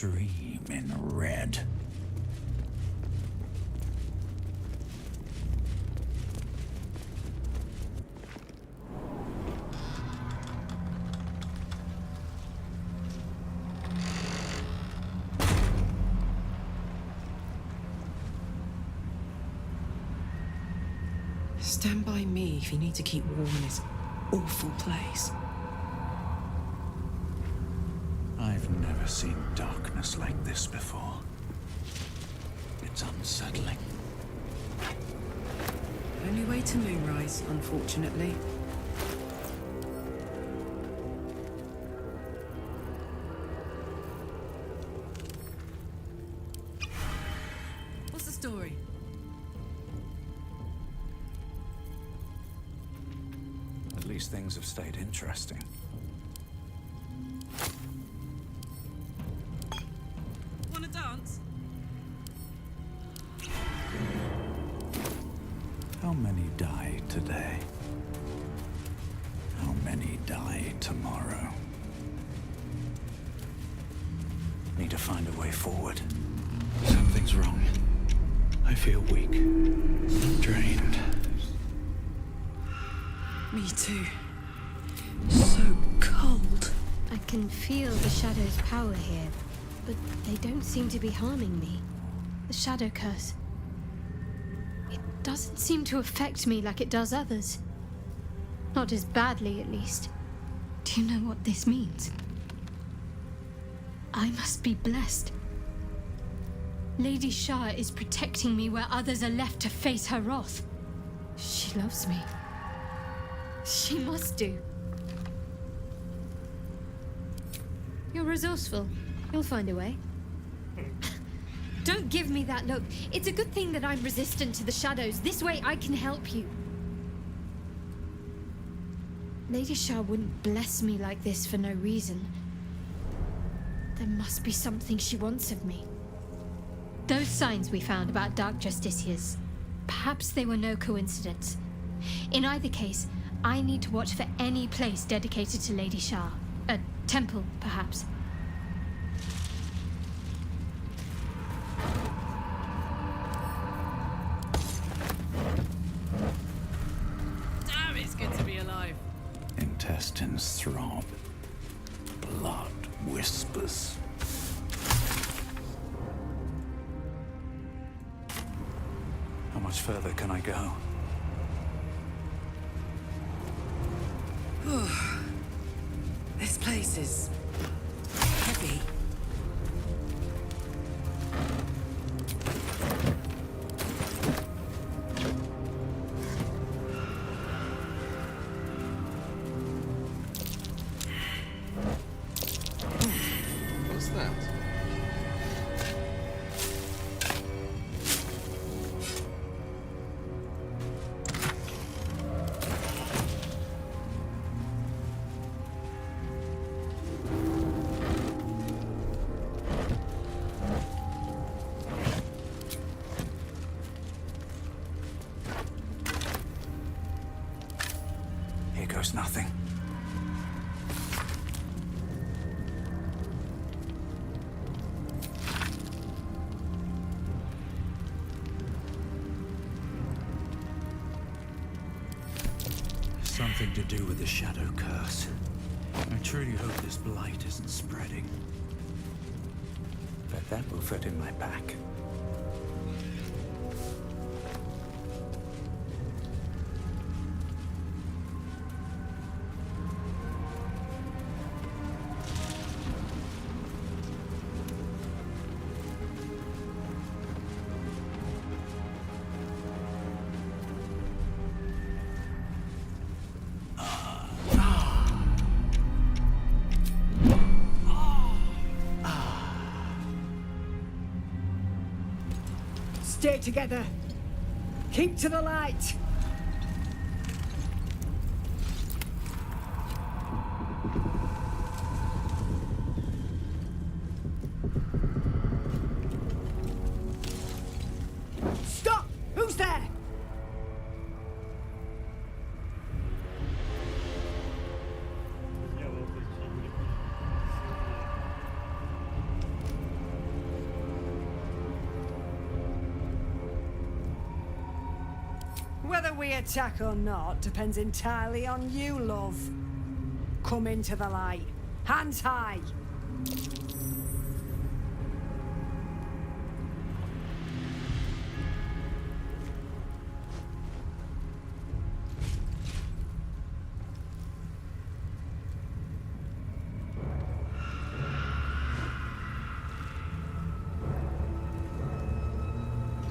dream in red. Stand by me if you need to keep warm in this awful place. I've never seen darkness like this before. It's unsettling. Only way to moonrise, unfortunately. What's the story? At least things have stayed interesting. Wanna dance? How many die today? How many die tomorrow? Need to find a way forward. Something's wrong. I feel weak, drained. Me too. So cold. I can feel the shadow's power here, but they don't seem to be harming me. The shadow curse. It doesn't seem to affect me like it does others. Not as badly, at least. Do you know what this means? I must be blessed. Lady Shah is protecting me where others are left to face her wrath. She loves me. She must do. You're resourceful. You'll find a way. Don't give me that look. It's a good thing that I'm resistant to the shadows. This way I can help you. Lady Shah wouldn't bless me like this for no reason. There must be something she wants of me. Those signs we found about Dark Justiciars, perhaps they were no coincidence. In either case, I need to watch for any place dedicated to Lady Shah. A temple, perhaps. Damn, it's good to be alive. Intestines throb. Blood whispers. How much further can I go? This place is heavy. What's that? Here goes nothing. Something to do with the shadow curse. I truly hope this blight isn't spreading. But that will fit in my pack. Stay together. Keep to the light. Stop! Who's there? Whether we attack or not depends entirely on you, love. Come into the light. Hands high.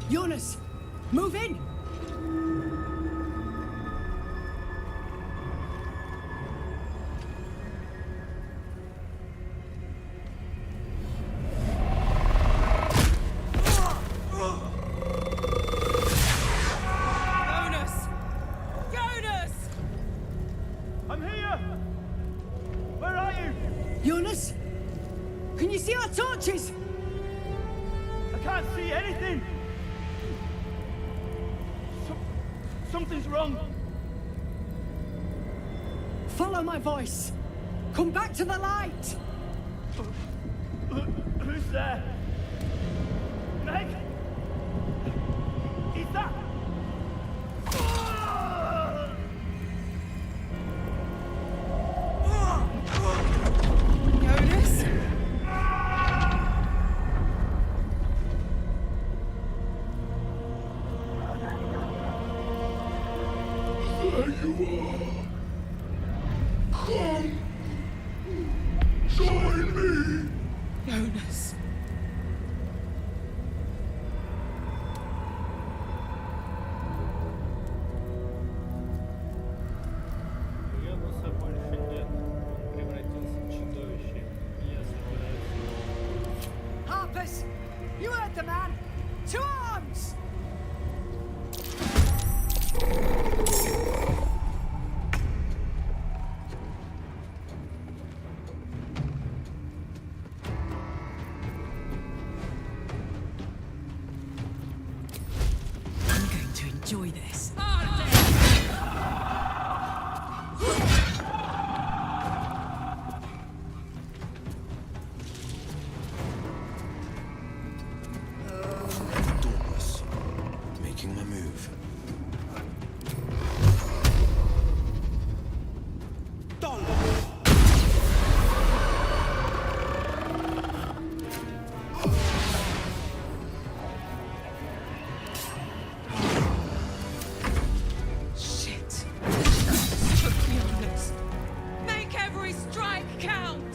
Jonas, move in! Jonas! Jonas! I'm here! Where are you? Jonas? Can you see our torches? I can't see anything! Something's wrong. Follow my voice. Come back to the light. Who's there? Meg? Is that... Jonas? Jonas. Януса больше нет. Он превратился в чудовище. И я собираюсь его... Harpers, you heard the man. To arms! I'm going to enjoy this. Dauntless. Making my move. Shit. Jonas. Make every strike count.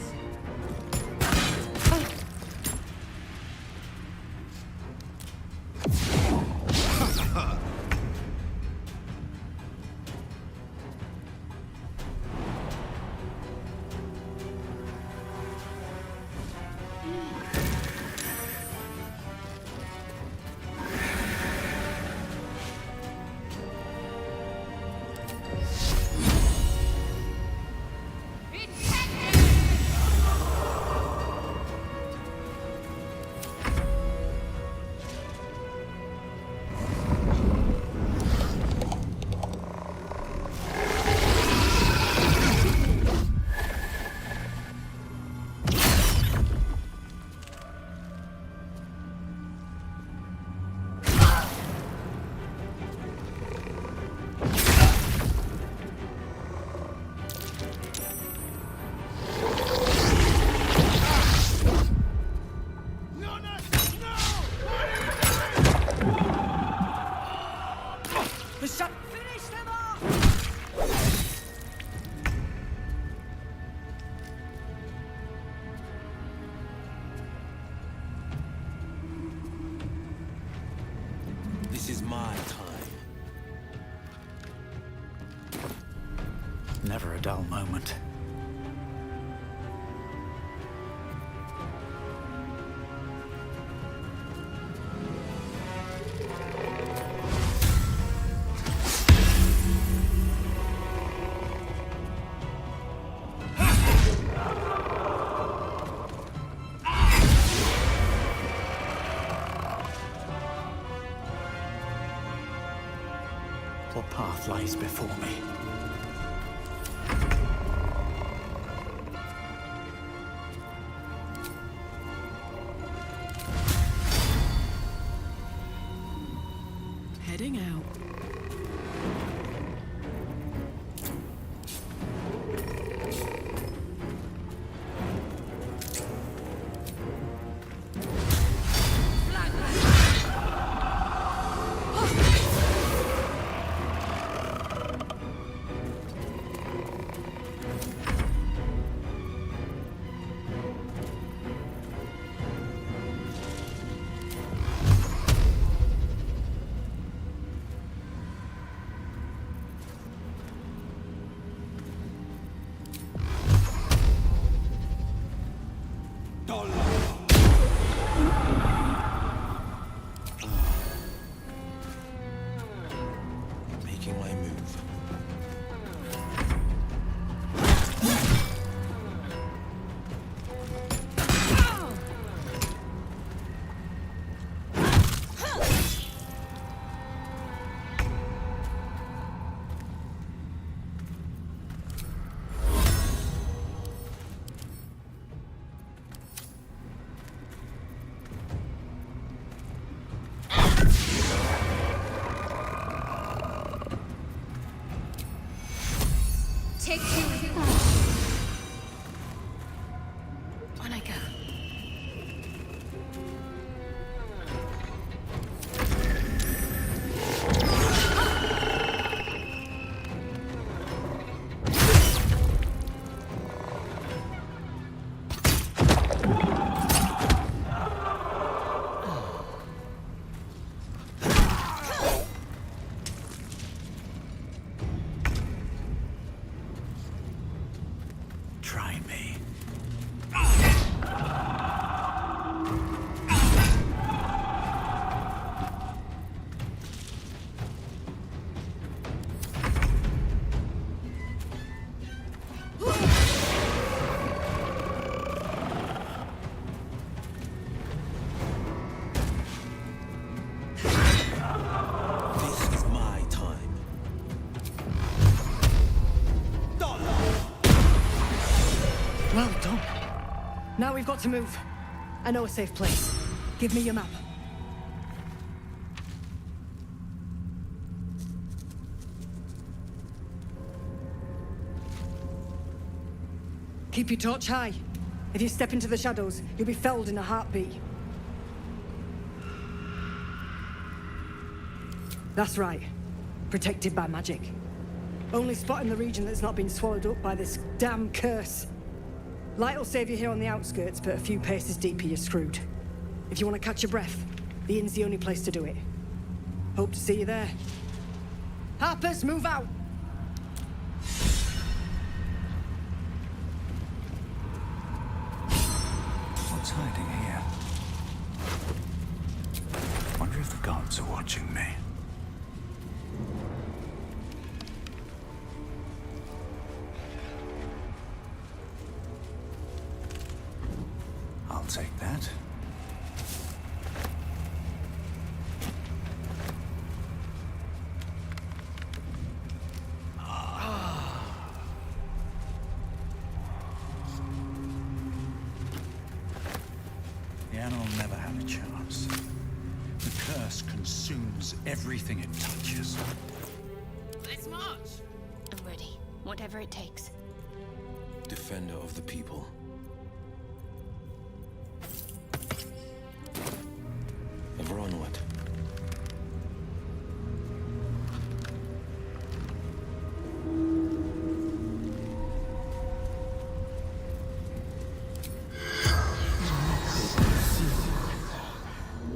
The shot. Finish them off! This is my time. Never a dull moment. What path lies before me? Heading out. Making my move. Take two with you. On I go. Try me. This is my time. Well done. Now we've got to move. I know a safe place. Give me your map. Keep your torch high. If you step into the shadows, you'll be felled in a heartbeat. That's right. Protected by magic. Only spot in the region that's not been swallowed up by this damn curse. Light will save you here on the outskirts, but a few paces deeper you're screwed. If you want to catch your breath, the inn's the only place to do it. Hope to see you there. Harpers, move out! What's hiding here? Wonder if the gods are watching me. I'll take that. The animal never had a chance. The curse consumes everything it touches. Let's march. I'm ready. Whatever it takes. Defender of the people. Ever onward.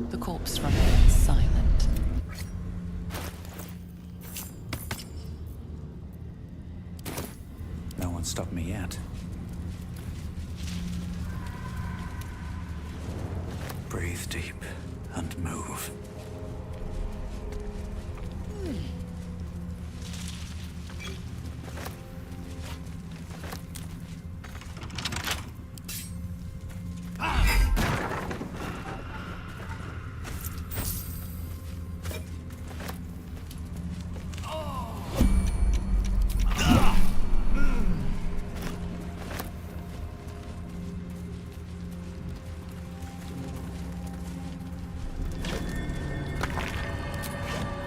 The corpse remains silent. No one stopped me yet. Breathe deep and move.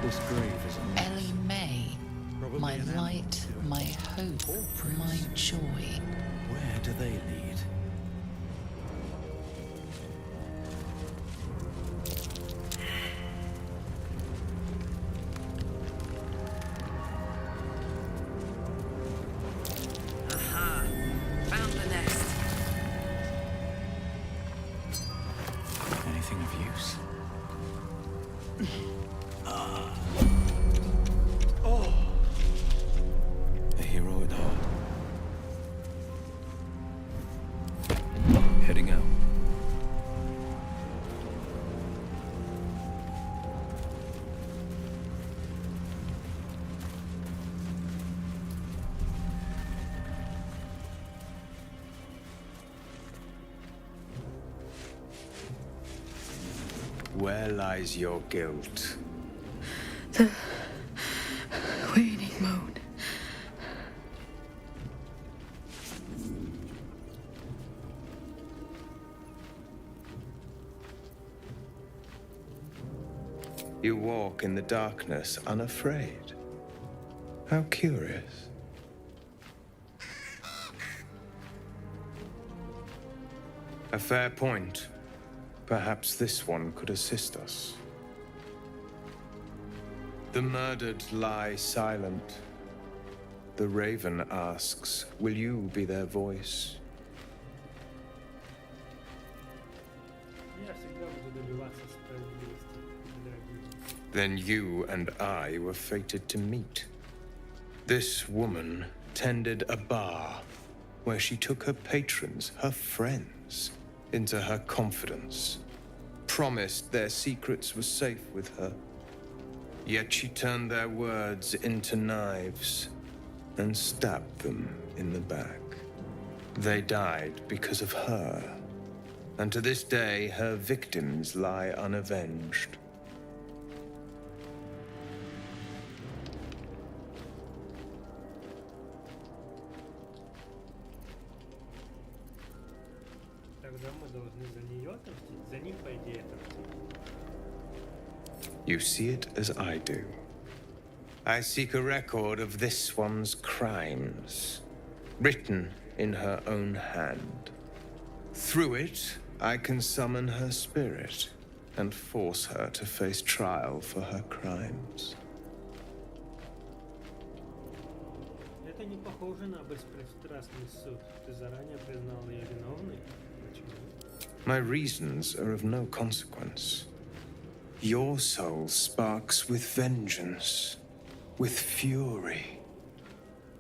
This grave is a mess. Ellie May, Probably my an animal light, to it. my hope, my joy. Where do they lead? Aha! Found the nest. Anything of use? A hero at heart. Heading out. where lies your guilt? The waning moon. You walk in the darkness unafraid. How curious. A fair point. Perhaps this one could assist us. The murdered lie silent. The raven asks, will you be their voice? Я всегда буду добиваться справедливости, дорогие. Then you and I were fated to meet. This woman tended a bar where she took her patrons, her friends, into her confidence, promised their secrets were safe with her. Yet she turned their words into knives and stabbed them in the back. They died because of her, and to this day her victims lie unavenged. Тогда мы должны за нее отомстить. За них, по идее, отомстить. You see it as I do. I seek a record of this one's crimes, written in her own hand. Through it, I can summon her spirit and force her to face trial for her crimes. Это не похоже на беспристрастный суд. Ты заранее признал ее виновной? Почему? My reasons are of no consequence. Your soul sparks with vengeance, with fury.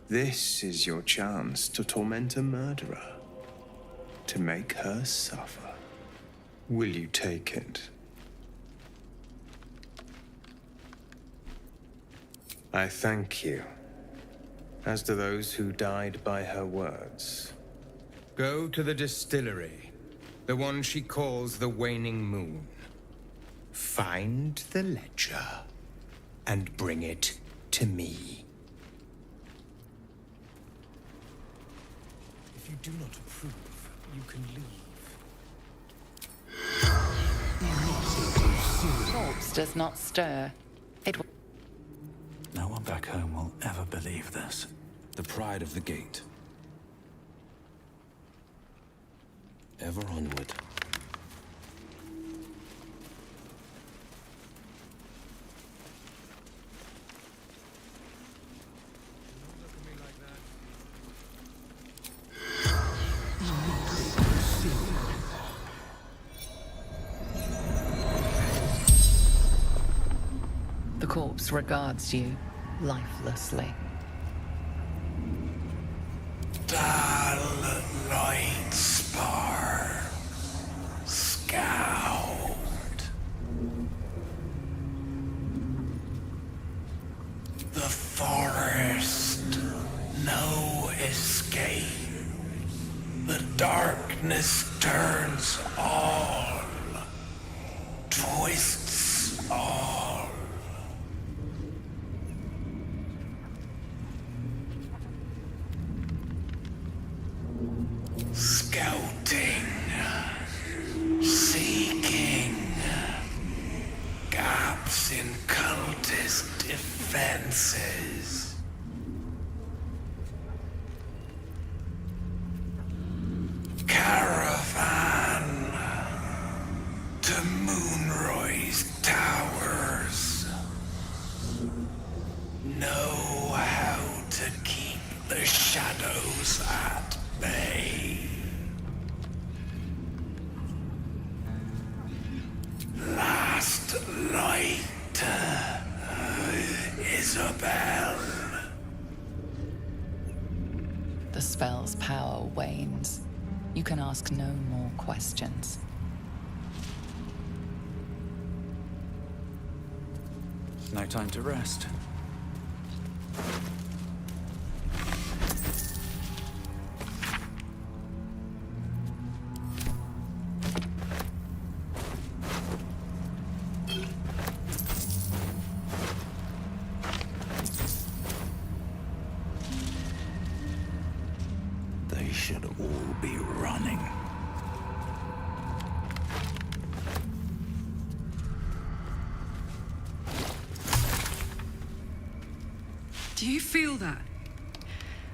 This is your chance to torment a murderer, to make her suffer. Will you take it? I thank you, as do those who died by her words. Go to the distillery, the one she calls the Waning Moon. Find the ledger and bring it to me. If you do not approve, you can leave. Corpse does not stir. It will. No one back home will ever believe this. The pride of the gate. Ever onward. The corpse regards you lifelessly. Dull light spar, scowled. The forest, no escape. The darkness turns all, twists all. Scouting, seeking, gaps in cultist defenses. Caravan to Moonroy's towers. Know how to keep the shadows at bay. Last light, Isabel. The spell's power wanes. You can ask no more questions. No time to rest. Do you feel that?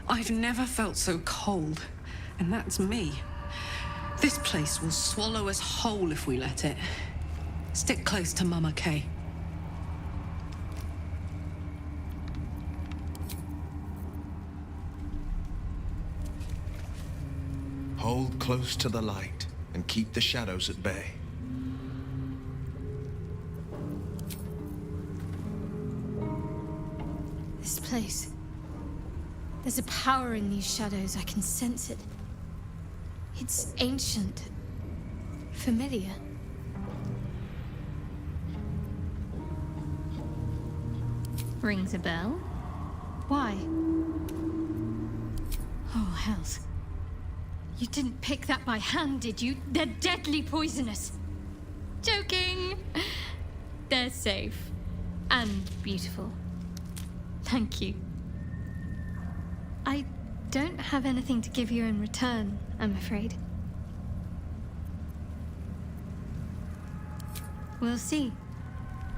I've never felt so cold, and that's me. This place will swallow us whole if we let it. Stick close to Mama Kay. Hold close to the light and keep the shadows at bay. This place. There's a power in these shadows. I can sense it. It's ancient. Familiar. Rings a bell? Why? Oh, hells. You didn't pick that by hand, did you? They're deadly poisonous. Joking. They're safe. And beautiful. Thank you. I don't have anything to give you in return, I'm afraid. We'll see.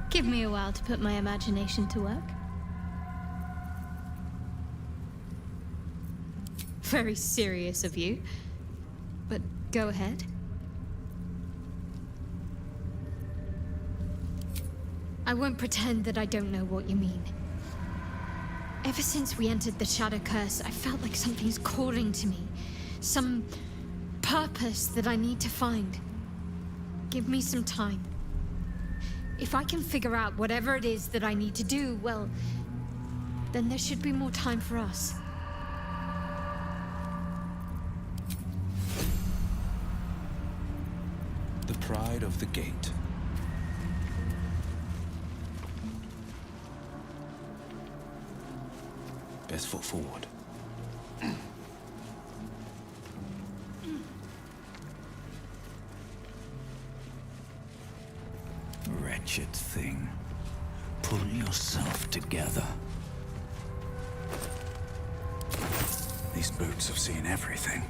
Give me a while to put my imagination to work. Very serious of you. But go ahead. I won't pretend that I don't know what you mean. Ever since we entered the Shadow Curse, I felt like something's calling to me. Some purpose that I need to find. Give me some time. If I can figure out whatever it is that I need to do, well, then there should be more time for us. The pride of the gate. Best foot forward. Wretched thing. Pull yourself together. These boots have seen everything.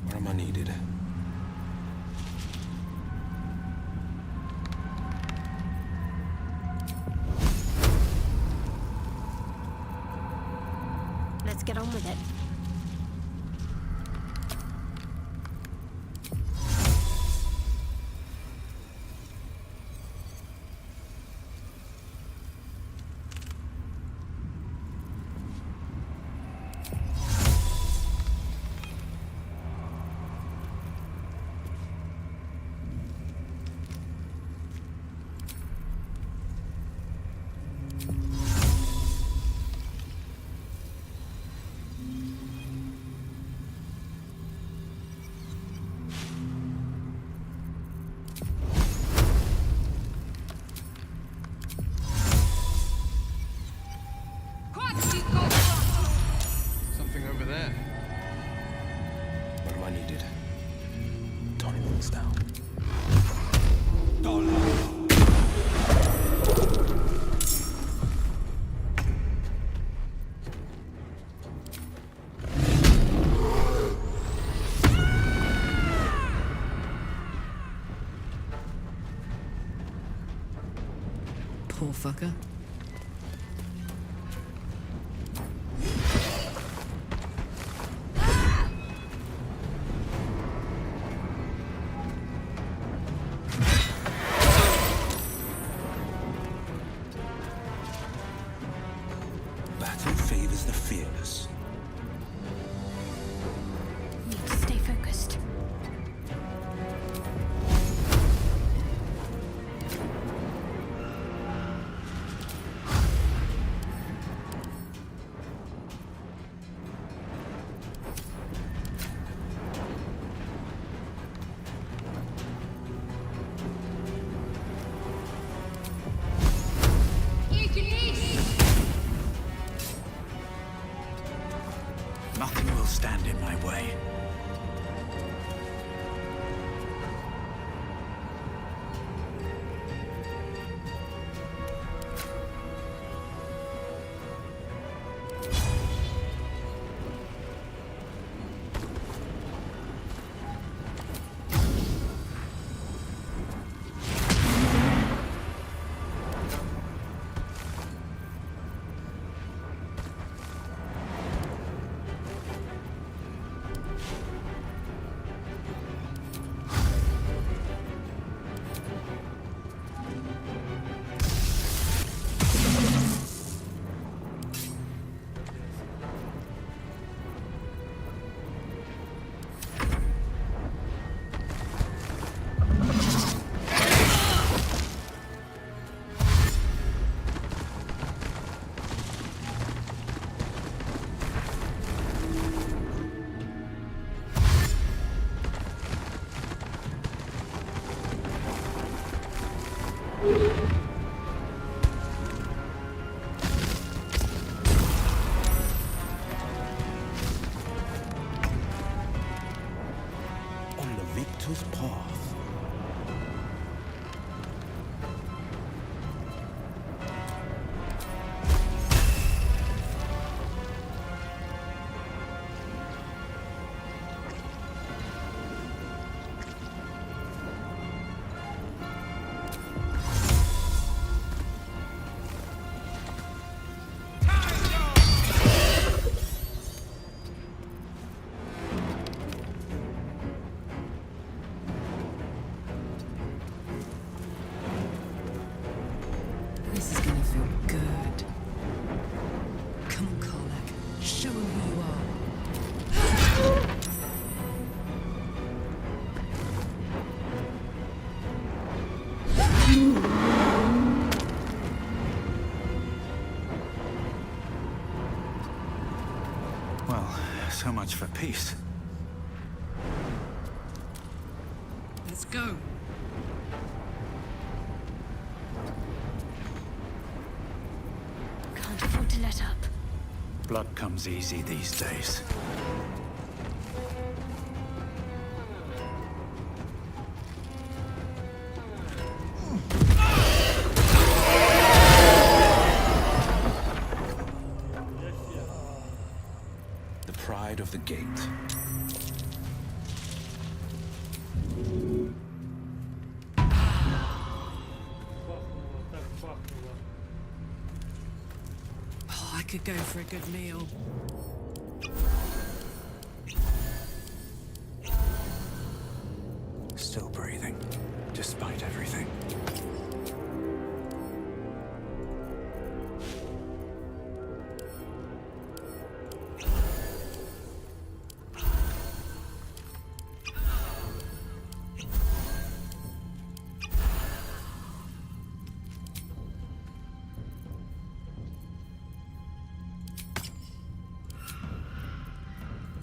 Where am I needed? Let's get on with it. Something over there. Where am I needed? Tony things down. Poor fucker. Battle favors the fearless. On the victor's path. This is gonna feel good. Come on, Karlach. Show him who you are. Well, so much for peace. Let's go. Can't afford to let up. Blood comes easy these days. The pride of the gate. Пахнуло, так пахнуло. Oh, I could go for a good meal. Still breathing, despite everything.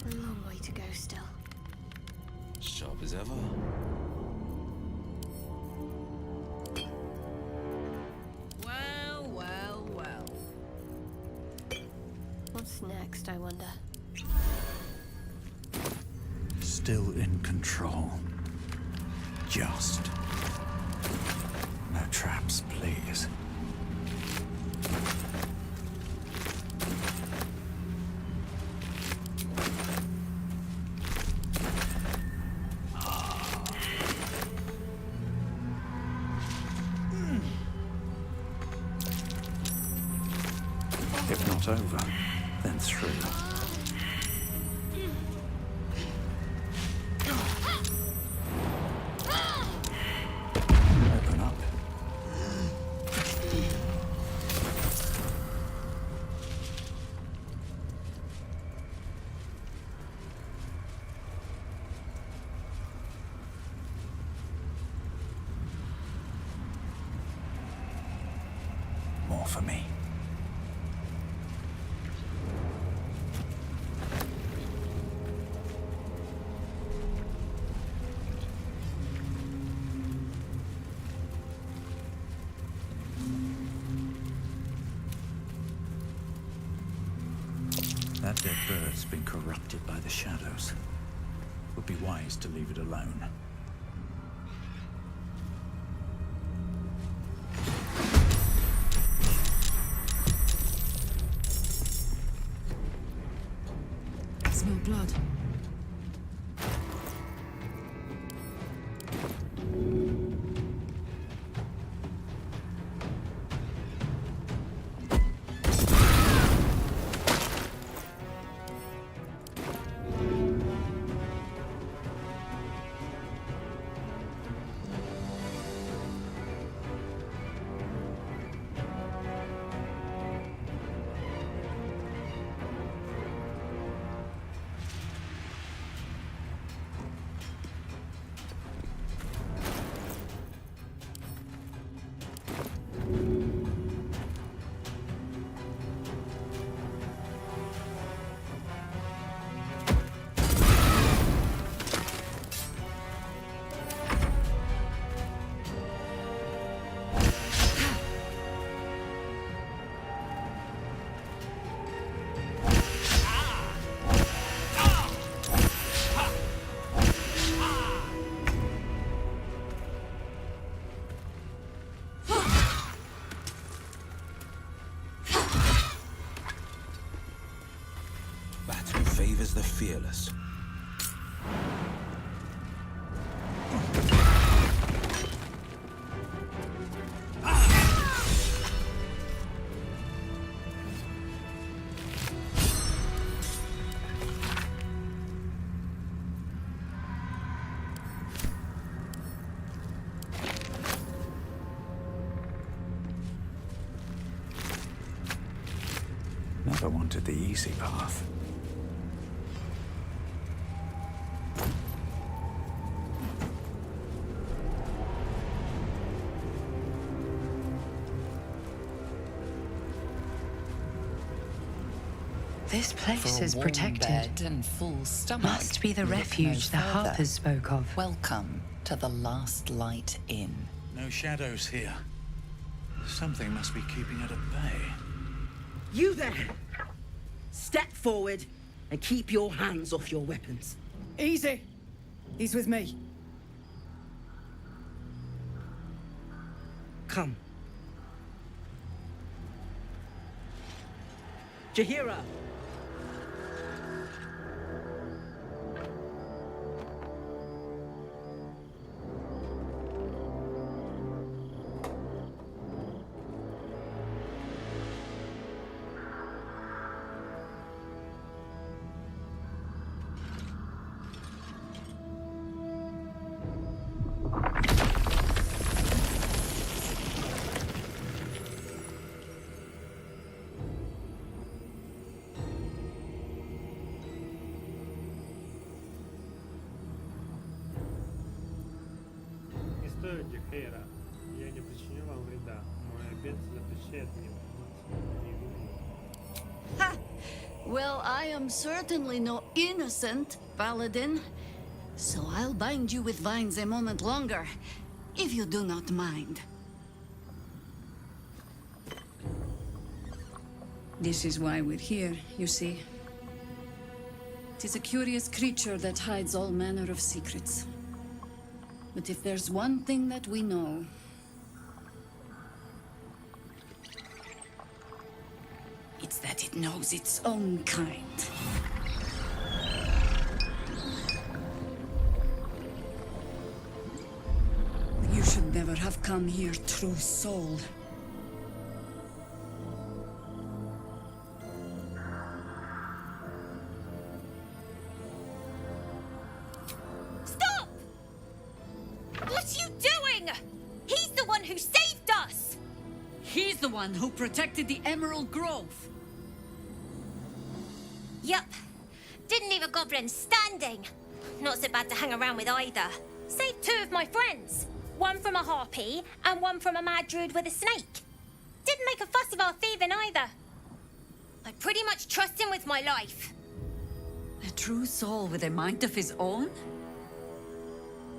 A long way to go still. Sharp as ever. Well, well, well. What's next, I wonder? Still in control. Just. No traps, please. If not over, then through. Open up. More for me. That dead bird's been corrupted by the shadows. Would be wise to leave it alone. I smell blood. brave as the fearless. Never wanted the easy path. This place For a is warm protected. bed and full stomach. Must be the look no refuge the further. Harpers spoke of. Welcome to the Last Light Inn. No shadows here. Something must be keeping it at bay. You there! Step forward and keep your hands off your weapons. Easy. He's with me. Come. Jahira! Не стоит, Дихейра. Я не причиню вам вреда. Мой обет запрещает мне не вину. Ha! Well, I am certainly no innocent, Paladin. So I'll bind you with vines a moment longer, if you do not mind. This is why we're here, you see. It is a curious creature that hides all manner of secrets. But if there's one thing that we know, it's that it knows its own kind. You should never have come here, true soul. Stop! What are you doing? He's the one who saved us! He's the one who protected the Emerald Grove. Yup. Didn't leave a goblin standing. Not so bad to hang around with either. Saved two of my friends. One from a harpy, and one from a mad druid with a snake. Didn't make a fuss of our thieving either. I pretty much trust him with my life. A true soul with a mind of his own?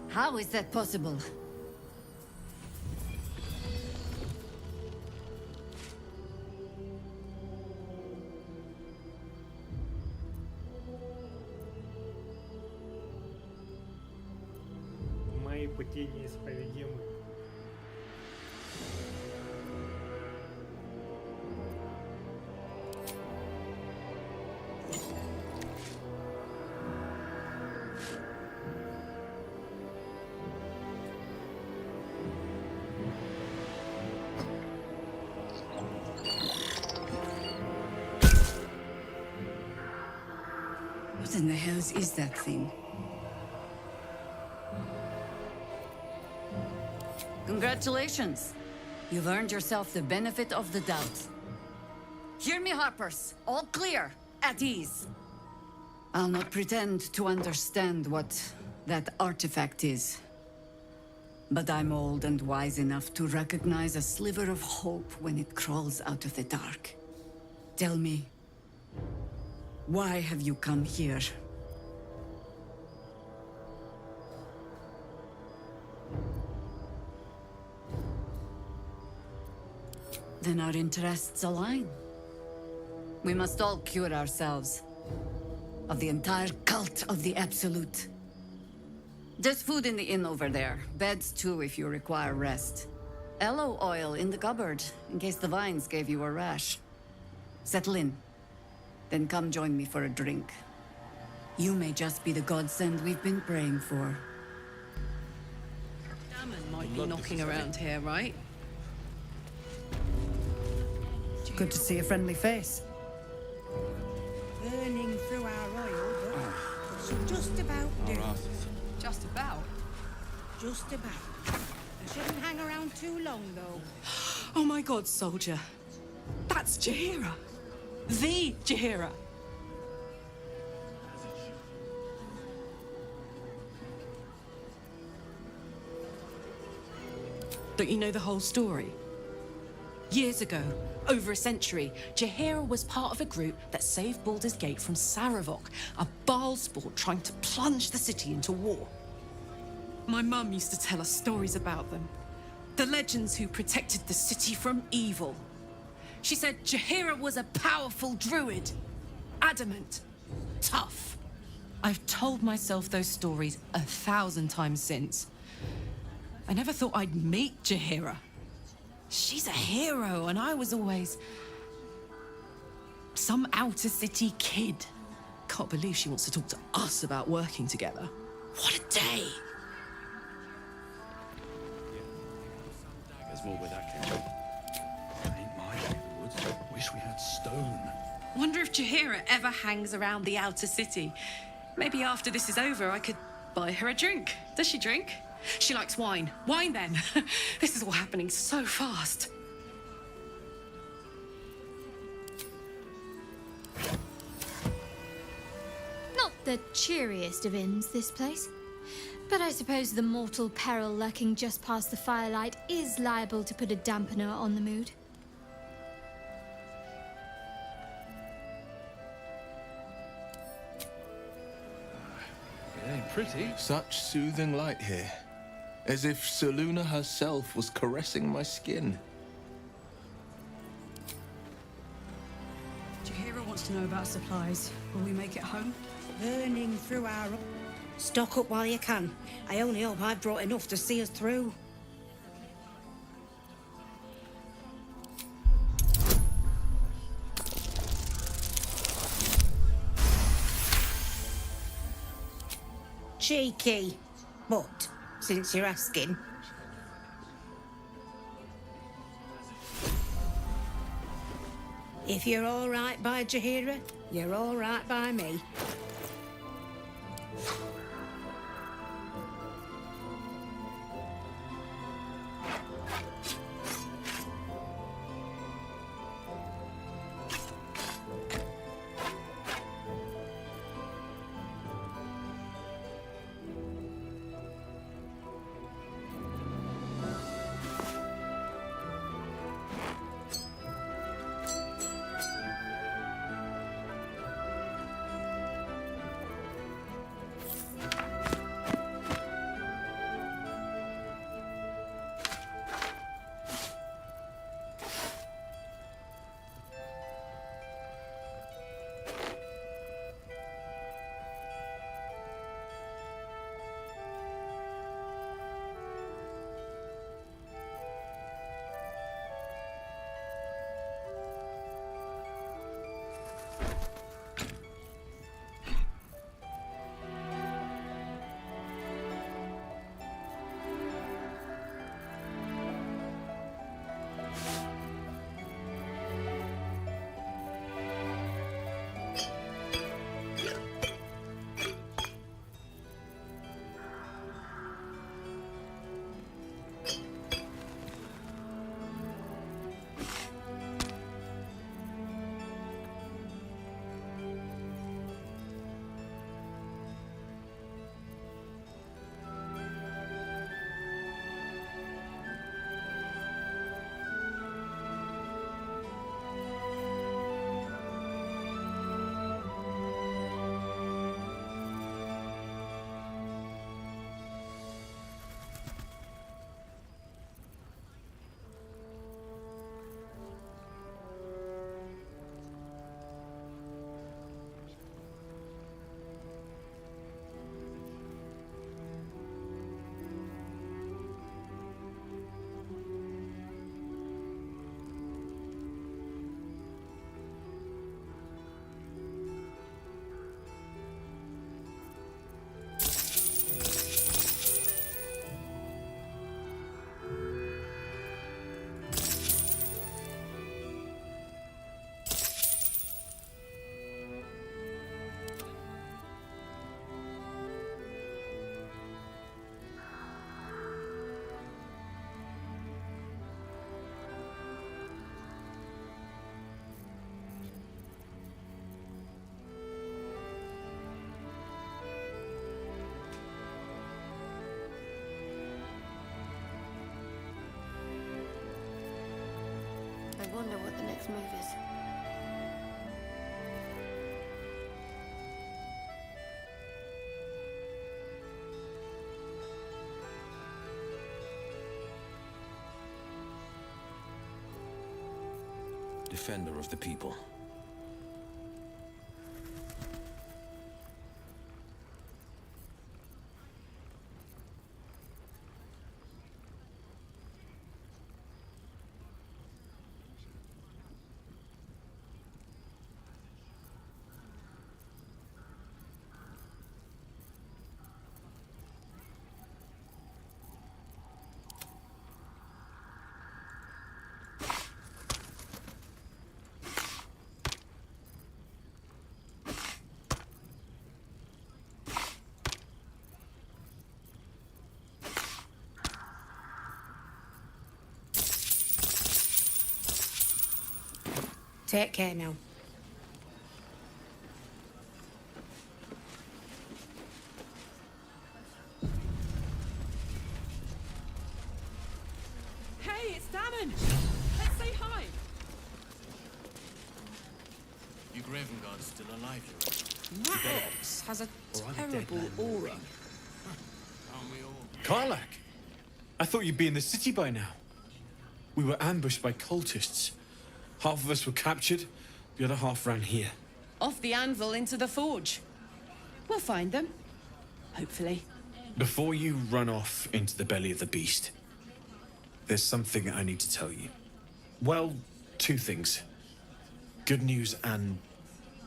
How is that possible? Мои пути неисповедимы. What in the hells is that thing? Congratulations. You've earned yourself the benefit of the doubt. Hear me, Harpers. All clear. At ease. I'll not pretend to understand what that artifact is. But I'm old and wise enough to recognize a sliver of hope when it crawls out of the dark. Tell me, why have you come here? Then our interests align. We must all cure ourselves of the entire cult of the Absolute. There's food in the inn over there. Beds too if you require rest. Aloe oil in the cupboard in case the vines gave you a rash. Settle in. Then come join me for a drink. You may just be the godsend we've been praying for. Damon might be knocking around here, right? Good to see a friendly face. Burning through our oil, but should just about do. Just about. Just about. I shouldn't hang around too long, though. Oh my god, soldier. That's Jaheira. The Jaheira. Don't you know the whole story? Years ago, over a century, Jaheira was part of a group that saved Baldur's Gate from Saravok, a Baalsport trying to plunge the city into war. My mum used to tell us stories about them. The legends who protected the city from evil. She said Jaheira was a powerful druid. Adamant. Tough. I've told myself those stories 1,000 times since. I never thought I'd meet Jaheira. She's a hero, and I was always some outer city kid. Can't believe she wants to talk to us about working together. What a day! There's more where that came from. Ain't my neck of the woods. Wish we had stone. Wonder if Jaheira ever hangs around the outer city. Maybe after this is over, I could buy her a drink. Does she drink? She likes wine. Wine, then. This is all happening so fast. Not the cheeriest of inns, this place. But I suppose the mortal peril lurking just past the firelight is liable to put a dampener on the mood. It ain't pretty. Such soothing light here. As if Seluna herself was caressing my skin. Jaheira wants to know about supplies. Will we make it home? Burning through our... Stock up while you can. I only hope I've brought enough to see us through. Cheeky. But, since you're asking... If you're all right by Jaheira, you're all right by me. wonder what the next move is. Defender of the people. Take care now. Hey, it's Damon! Let's say hi! You Graven Guard's still alive, That Ox has a terrible aura. Karlach! I thought you'd be in the city by now. We were ambushed by cultists. Half of us were captured, the other half ran here. Off the anvil into the forge. We'll find them. Hopefully. Before you run off into the belly of the beast, there's something I need to tell you. Well, two things. Good news and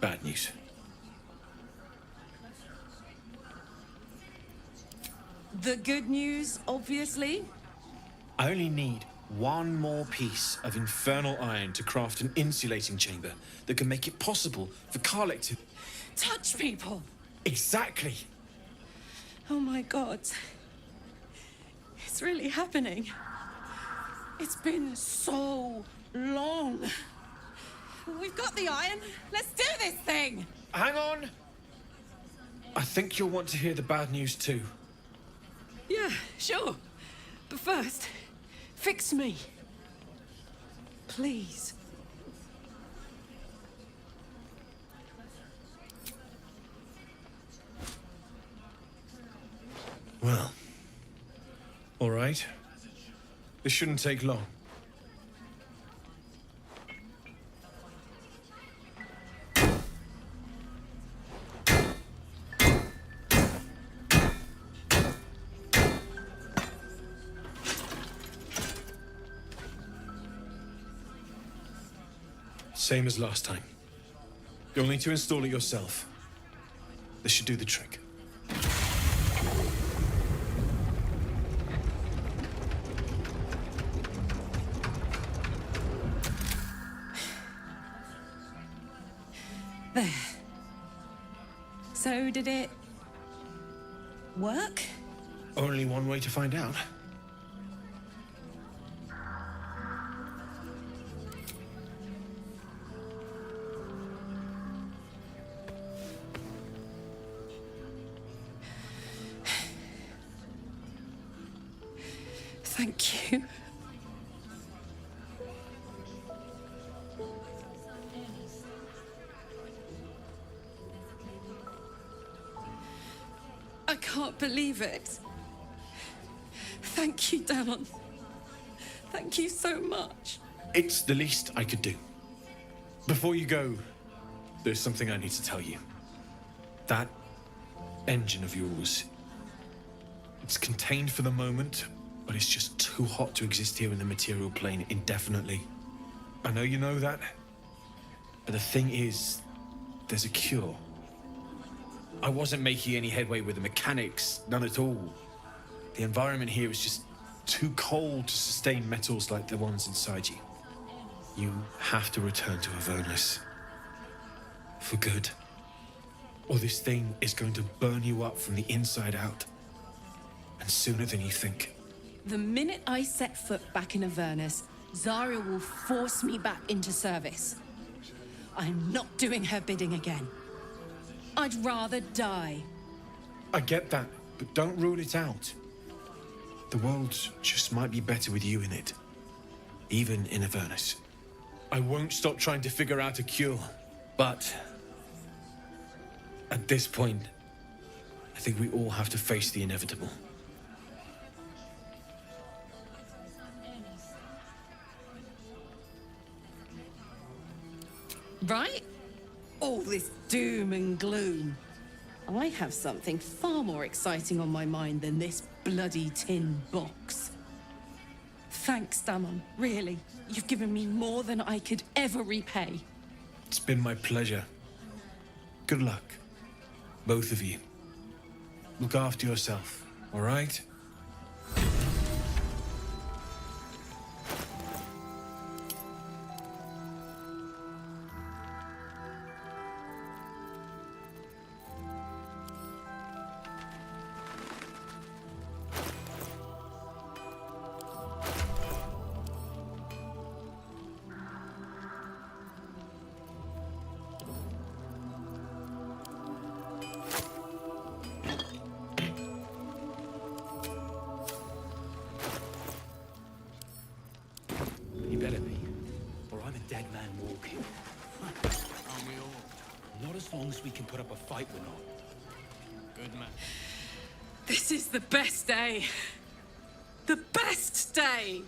bad news. The good news, obviously. I only need one more piece of infernal iron to craft an insulating chamber that can make it possible for Karlach to... Touch people! Exactly! Oh my god. It's really happening. It's been so long. We've got the iron. Let's do this thing! Hang on! I think you'll want to hear the bad news too. Yeah, sure. But first, fix me. Please. Well, all right. This shouldn't take long. Same as last time. You'll need to install it yourself. This should do the trick. There. So did it work? Only one way to find out. Thank you. I can't believe it. Thank you, Damon. Thank you so much. It's the least I could do. Before you go, there's something I need to tell you. That engine of yours, it's contained for the moment, but it's just too hot to exist here in the material plane indefinitely. I know you know that, but the thing is, there's a cure. I wasn't making any headway with the mechanics, none at all. The environment here is just too cold to sustain metals like the ones inside you. You have to return to Avernus. For good. Or this thing is going to burn you up from the inside out. And sooner than you think. The minute I set foot back in Avernus, Zarya will force me back into service. I'm not doing her bidding again. I'd rather die. I get that, but don't rule it out. The world just might be better with you in it. Even in Avernus. I won't stop trying to figure out a cure. But at this point, I think we all have to face the inevitable. Right? All this doom and gloom. I have something far more exciting on my mind than this bloody tin box. Thanks, Damon. Really. You've given me more than I could ever repay. It's been my pleasure. Good luck, both of you. Look after yourself, all right? You better be, or I'm a dead man walking. Aren't we all? Not as long as we can put up a fight, we're not. Good man. This is the best day. The best day!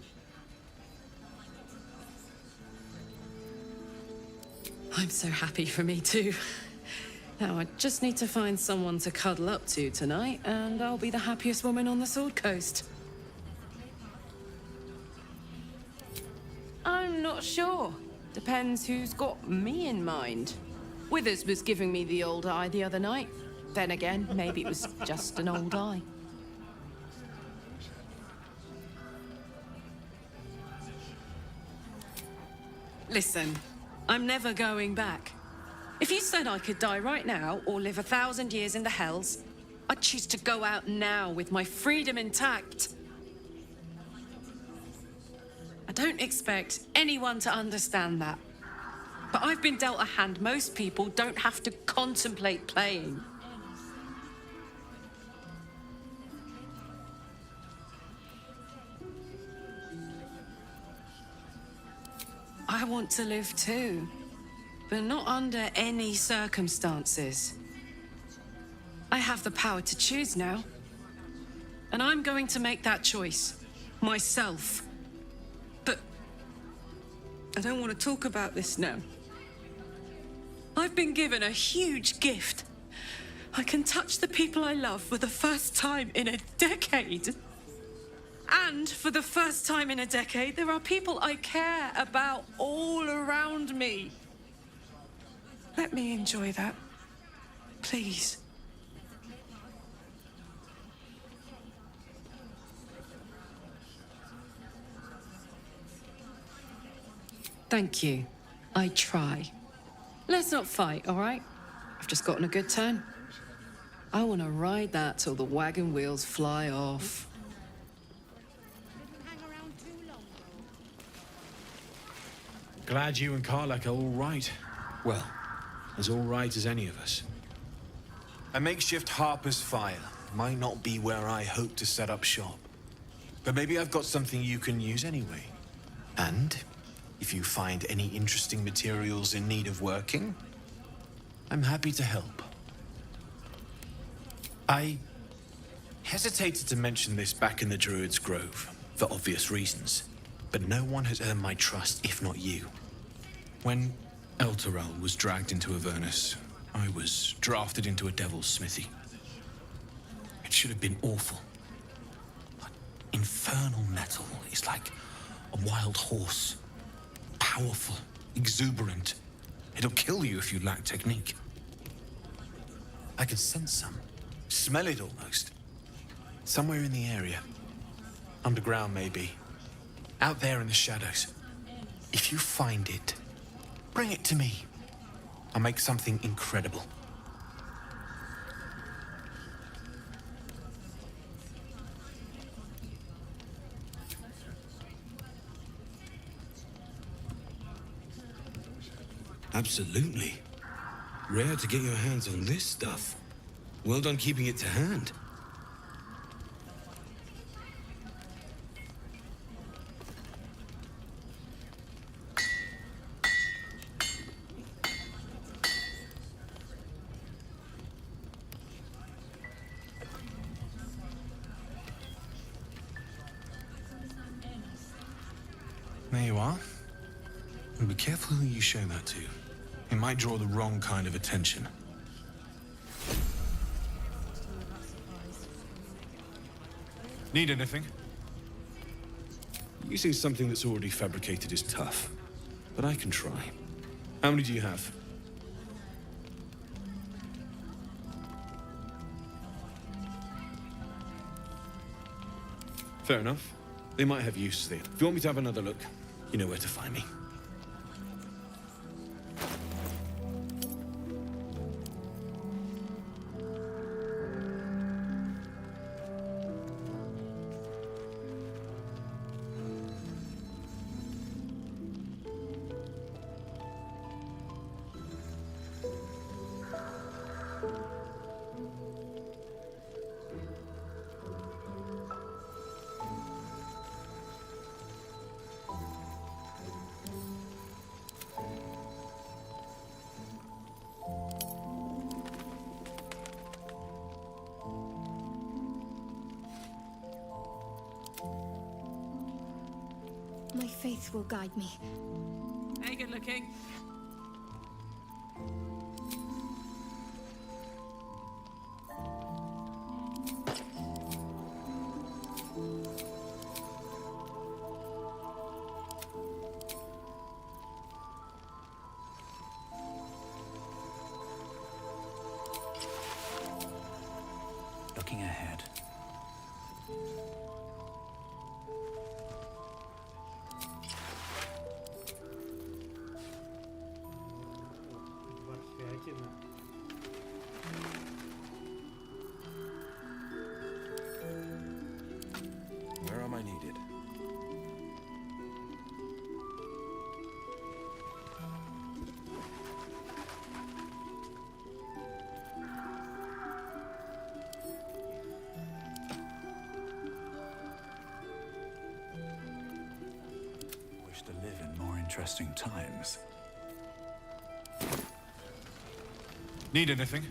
I'm so happy for me too. Now I just need to find someone to cuddle up to tonight, and I'll be the happiest woman on the Sword Coast. I'm not sure. Depends who's got me in mind. Withers was giving me the old eye the other night. Then again, maybe it was just an old eye. Listen, I'm never going back. If you said I could die right now or live 1,000 years in the Hells, I'd choose to go out now with my freedom intact. I don't expect anyone to understand that. But I've been dealt a hand most people don't have to contemplate playing. I want to live too, but not under any circumstances. I have the power to choose now, and I'm going to make that choice myself. But I don't want to talk about this now. I've been given a huge gift. I can touch the people I love for the first time in a decade. And for the first time in a decade, there are people I care about all around me. Let me enjoy that, please. Thank you. I try. Let's not fight, all right? I've just gotten a good turn. I want to ride that till the wagon wheels fly off. Glad you and Karlak are all right. Well, as all right as any of us. A makeshift Harper's Fire might not be where I hope to set up shop. But maybe I've got something you can use anyway. And if you find any interesting materials in need of working, I'm happy to help. I hesitated to mention this back in the Druid's Grove, for obvious reasons. But no one has earned my trust, if not you. When Elturel was dragged into Avernus, I was drafted into a devil's smithy. It should have been awful. But infernal metal is like a wild horse. Powerful, exuberant. It'll kill you if you lack technique. I can sense some. Smell it almost. Somewhere in the area. Underground, maybe. Out there in the shadows. If you find it, bring it to me. I'll make something incredible. Absolutely. Rare to get your hands on this stuff. Well done keeping it to hand. And be careful who you show that to. It might draw the wrong kind of attention. Need anything? Using something that's already fabricated is tough, but I can try. How many do you have? Fair enough. They might have use there. If you want me to have another look, you know where to find me. My faith will guide me. Hey, good looking. Looking ahead. Where am I needed? Wish to live in more interesting times. Need anything?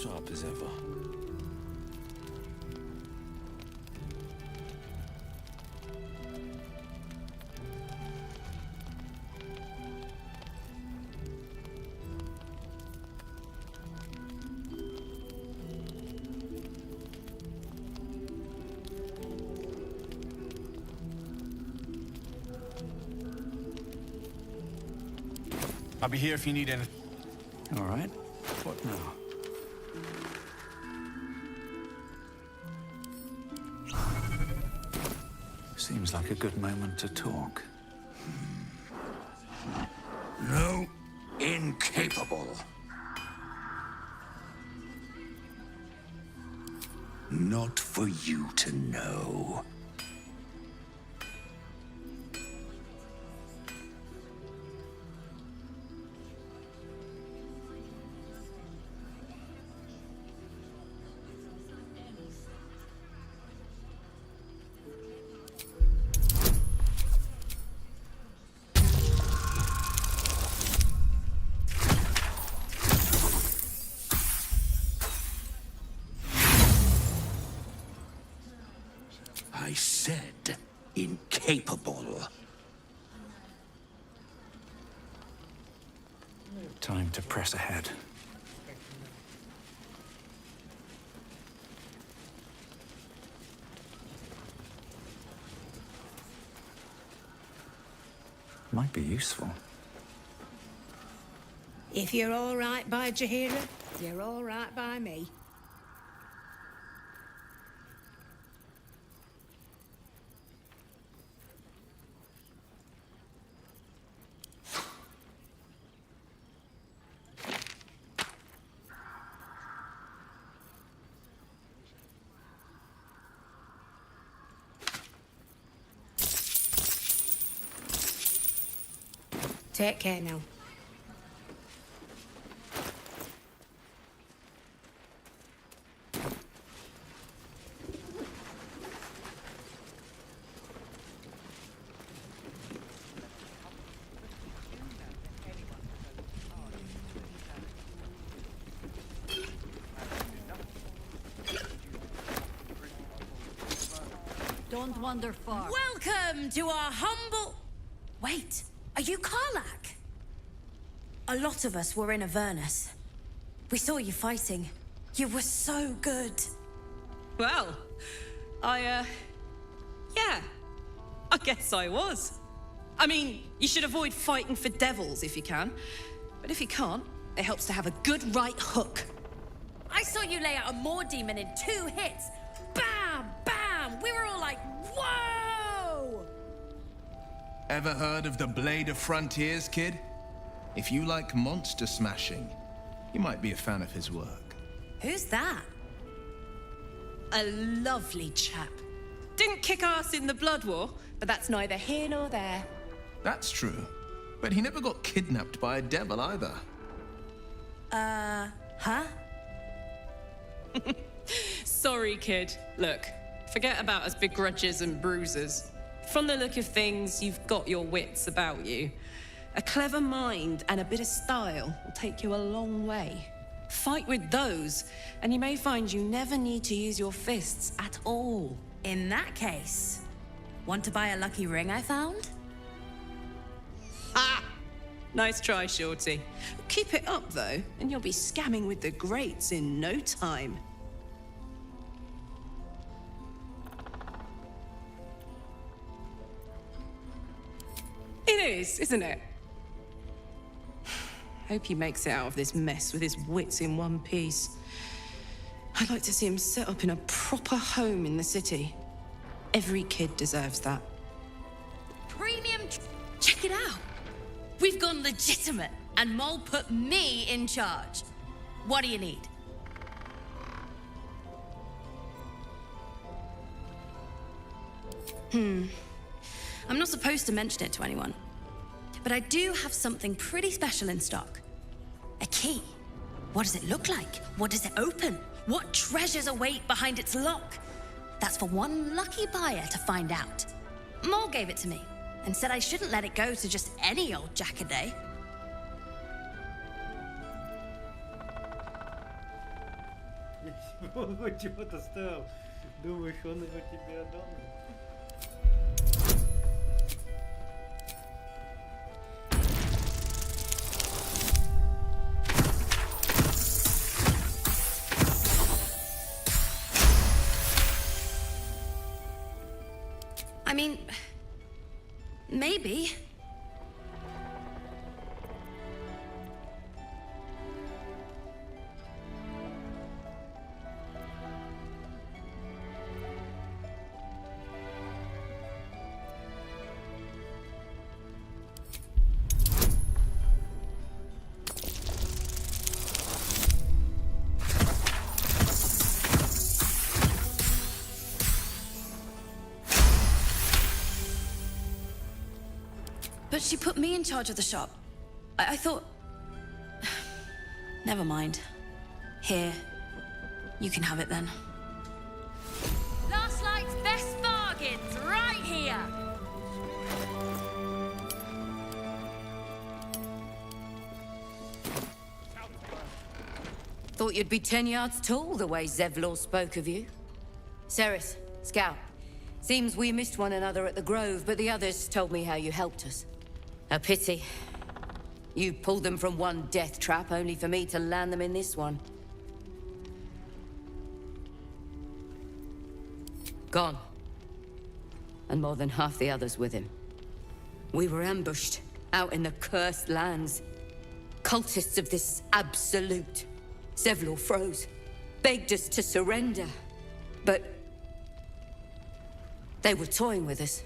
Sharp as ever. I'll be here if you need anything. All right. What now? Seems like a good moment to talk. No, incapable. Not for you to know. said incapable. Time to press ahead. Might be useful. If you're all right by Jahira, you're all right by me. Take care now. Don't wander far. Welcome to our humble... Wait, are you Karlach? A lot of us were in Avernus. We saw you fighting. You were so good. Well, yeah, I guess I was. I mean, you should avoid fighting for devils if you can. But if you can't, it helps to have a good right hook. I saw you lay out a Moor demon in 2 hits. Bam! Bam! We were all like, whoa! Ever heard of the Blade of Frontiers, kid? If you like monster smashing, you might be a fan of his work. Who's that? A lovely chap. Didn't kick ass in the Blood War, but that's neither here nor there. That's true. But he never got kidnapped by a devil either. Huh? Sorry, kid. Look, forget about us begrudges and bruisers. From the look of things, you've got your wits about you. A clever mind and a bit of style will take you a long way. Fight with those, and you may find you never need to use your fists at all. In that case, want to buy a lucky ring I found? Ah! Nice try, Shorty. Keep it up, though, and you'll be scamming with the greats in no time. It is, isn't it? Hope he makes it out of this mess with his wits in one piece. I'd like to see him set up in a proper home in the city. Every kid deserves that. Premium... Check it out. We've gone legitimate, and Mole put me in charge. What do you need? I'm not supposed to mention it to anyone, but I do have something pretty special in stock. A key. What does it look like? What does it open? What treasures await behind its lock? That's for one lucky buyer to find out. Mole gave it to me and said I shouldn't let it go to just any old jackaday. Он чего-то стоял. Думаешь, он его тебе отдал? I mean, maybe. But she put me in charge of the shop. I thought... Never mind. Here. You can have it then. Last night's best bargains, right here! Thought you'd be 10 yards tall the way Zevlor spoke of you. Ceres, Scout, Seems we missed one another at the Grove, but the others told me how you helped us. A pity. You pulled them from one death trap, only for me to land them in this one. Gone. And more than half the others with him. We were ambushed, out in the cursed lands. Cultists of this absolute. Several froze, begged us to surrender. But they were toying with us,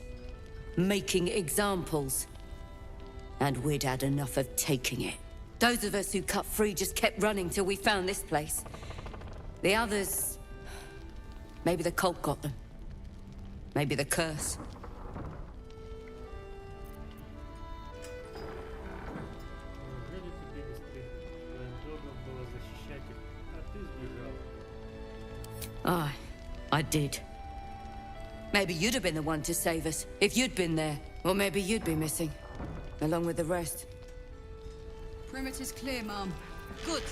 making examples. And we'd had enough of taking it. Those of us who cut free just kept running till we found this place. The others... maybe the cult got them. Maybe the curse. Неужели тебе не стыдно? Твоим долгом было защищать их, а ты сбежал. Aye, I did. Maybe you'd have been the one to save us, if you'd been there. Or maybe you'd be missing, along with the rest. Perimeter's clear, Mom. Good.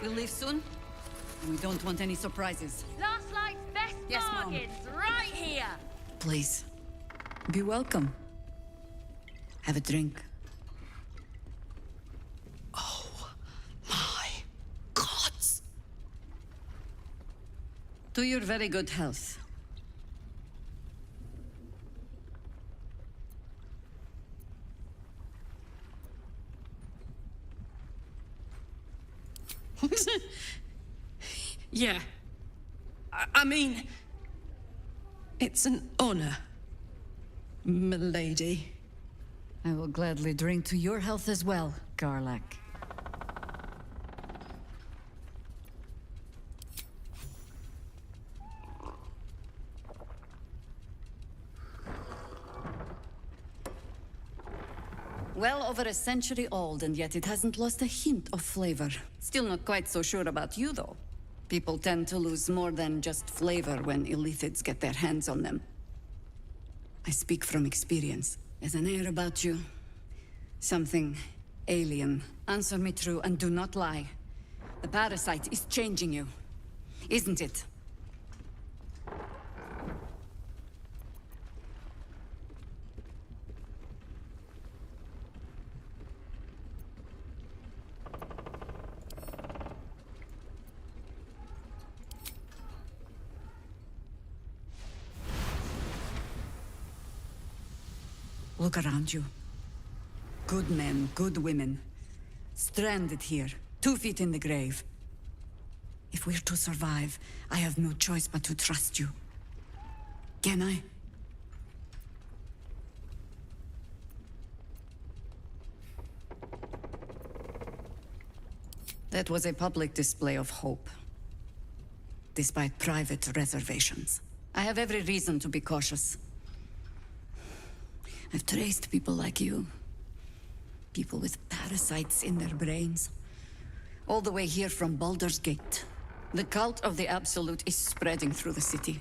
We'll leave soon. We don't want any surprises. Last night's best Yes, Mom. bargains, right here. Please. Be welcome. Have a drink. Oh, my gods! To your very good health. Yeah. I mean... It's an honor, milady. I will gladly drink to your health as well, Garlac. Well over a century old, and yet it hasn't lost a hint of flavor. Still not quite so sure about you, though. People tend to lose more than just flavor when illithids get their hands on them. I speak from experience. There's an air about you. Something alien. Answer me true and do not lie. The parasite is changing you, isn't it? Look around you. Good men, good women. Stranded here, 2 feet in the grave. If we're to survive, I have no choice but to trust you. Can I? That was a public display of hope. Despite private reservations. I have every reason to be cautious. I've traced people like you. People with parasites in their brains. All the way here from Baldur's Gate. The cult of the Absolute is spreading through the city.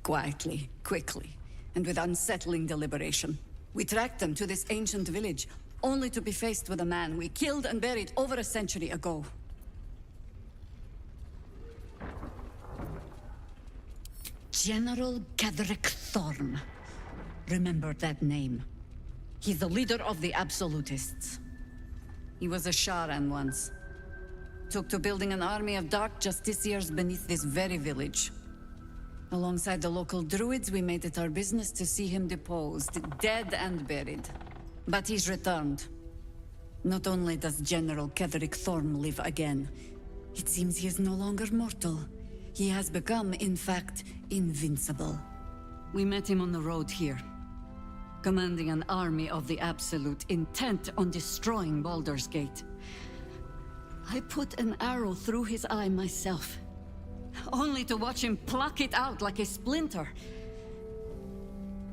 Quietly, quickly, and with unsettling deliberation. We tracked them to this ancient village, only to be faced with a man we killed and buried over a century ago. General Gadrick Thorn. Remember that name. He's the leader of the Absolutists. He was a Sharan once. Took to building an army of dark justiciars beneath this very village. Alongside the local druids, we made it our business to see him deposed, dead and buried. But he's returned. Not only does General Ketherick Thorn live again, it seems he is no longer mortal. He has become, in fact, invincible. We met him on the road here. Commanding an army of the Absolute, intent on destroying Baldur's Gate. I put an arrow through his eye myself, only to watch him pluck it out like a splinter.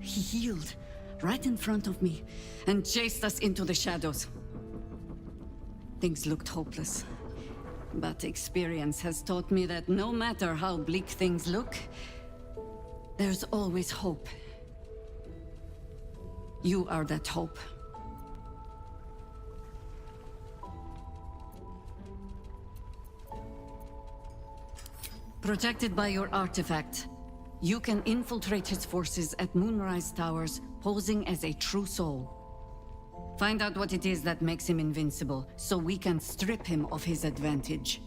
He healed right in front of me and chased us into the shadows. Things looked hopeless, but experience has taught me that no matter how bleak things look, there's always hope. You are that hope. Protected by your artifact, You can infiltrate his forces at Moonrise Towers, posing as a true soul. Find out what it is that makes him invincible, so we can strip him of his advantage.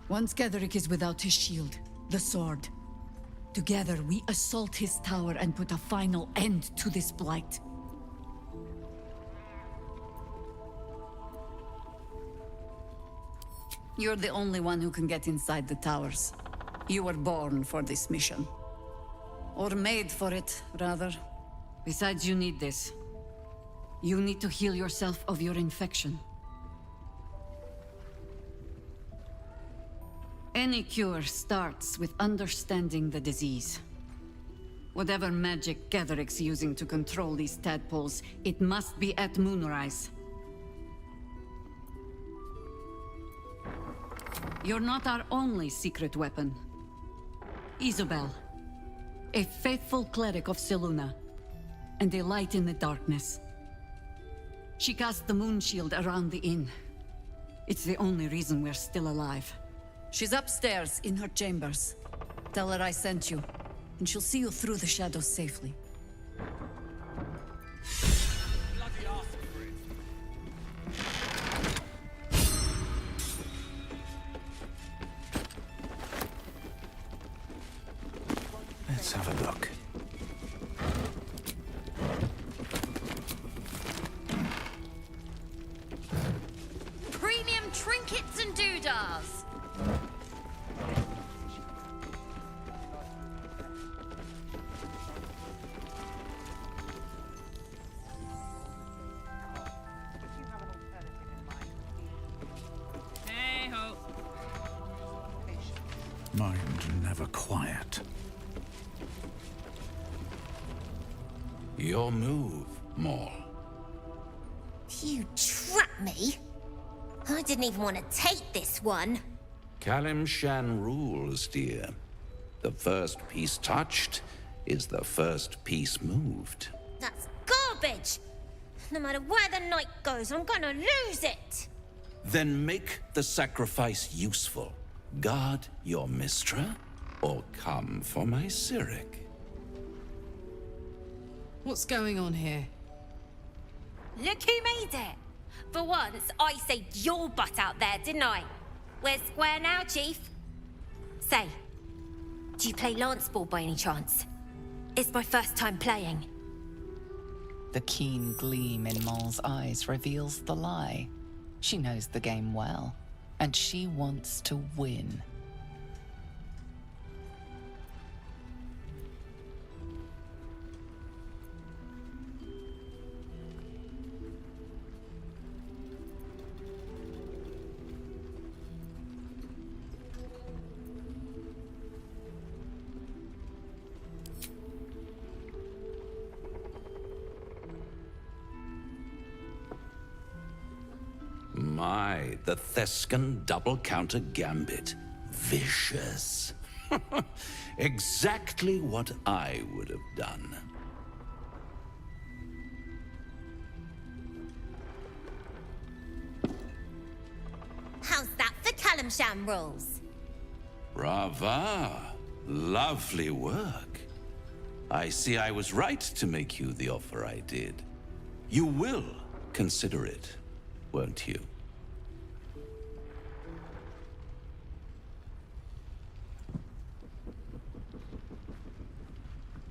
Once Gedrick is without his shield, the sword, together we assault his tower and put a final end to this blight. You're the only one who can get inside the towers. You were born for this mission. Or made for it, rather. Besides, you need this. You need to heal yourself of your infection. Any cure starts with understanding the disease. Whatever magic Gedrick's using to control these tadpoles, it must be at Moonrise. You're not our only secret weapon. Isobel, a faithful cleric of Selûne, and a light in the darkness. She cast the moon shield around the inn. It's the only reason we're still alive. She's upstairs in her chambers. Tell her I sent you, and she'll see you through the shadows safely. Let's have a look. Premium trinkets and doodahs. Hey-ho. Mind never quiet. Your move, Maul. You trapped me? I didn't even want to take this one. Kalimshan rules, dear. The first piece touched is the first piece moved. That's garbage! No matter where the night goes, I'm gonna lose it! Then make the sacrifice useful. Guard your Mistra, or come for my Cyric. What's going on here? Look who made it! For once, I saved your butt out there, didn't I? We're square now, Chief. Say, do you play lance ball by any chance? It's my first time playing. The keen gleam in Maul's eyes reveals the lie. She knows the game well, and she wants to win. My, the Thescan double counter gambit. Vicious. Exactly what I would have done. How's that for Kalimshan rules? Brava. Lovely work. I see I was right to make you the offer I did. You will consider it, won't you?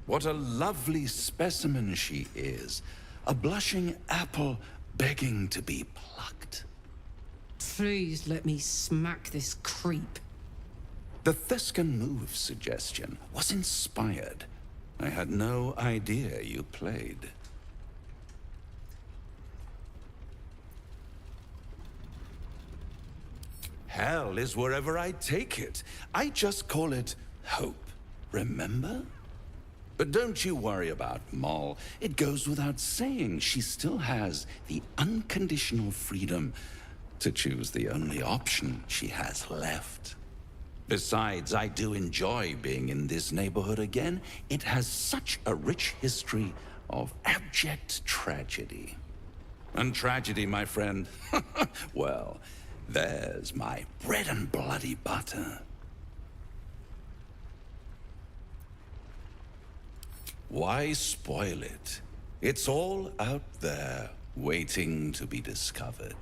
What a lovely specimen she is. A blushing apple begging to be plucked. Please let me smack this creep. The Thescan move suggestion was inspired. I had no idea you played. Hell is wherever I take it. I just call it hope, remember? But don't you worry about Maul. It goes without saying she still has the unconditional freedom to choose the only option she has left. Besides, I do enjoy being in this neighborhood again. It has such a rich history of abject tragedy. And tragedy, my friend, well, there's my bread and bloody butter. Why spoil it? It's all out there, waiting to be discovered.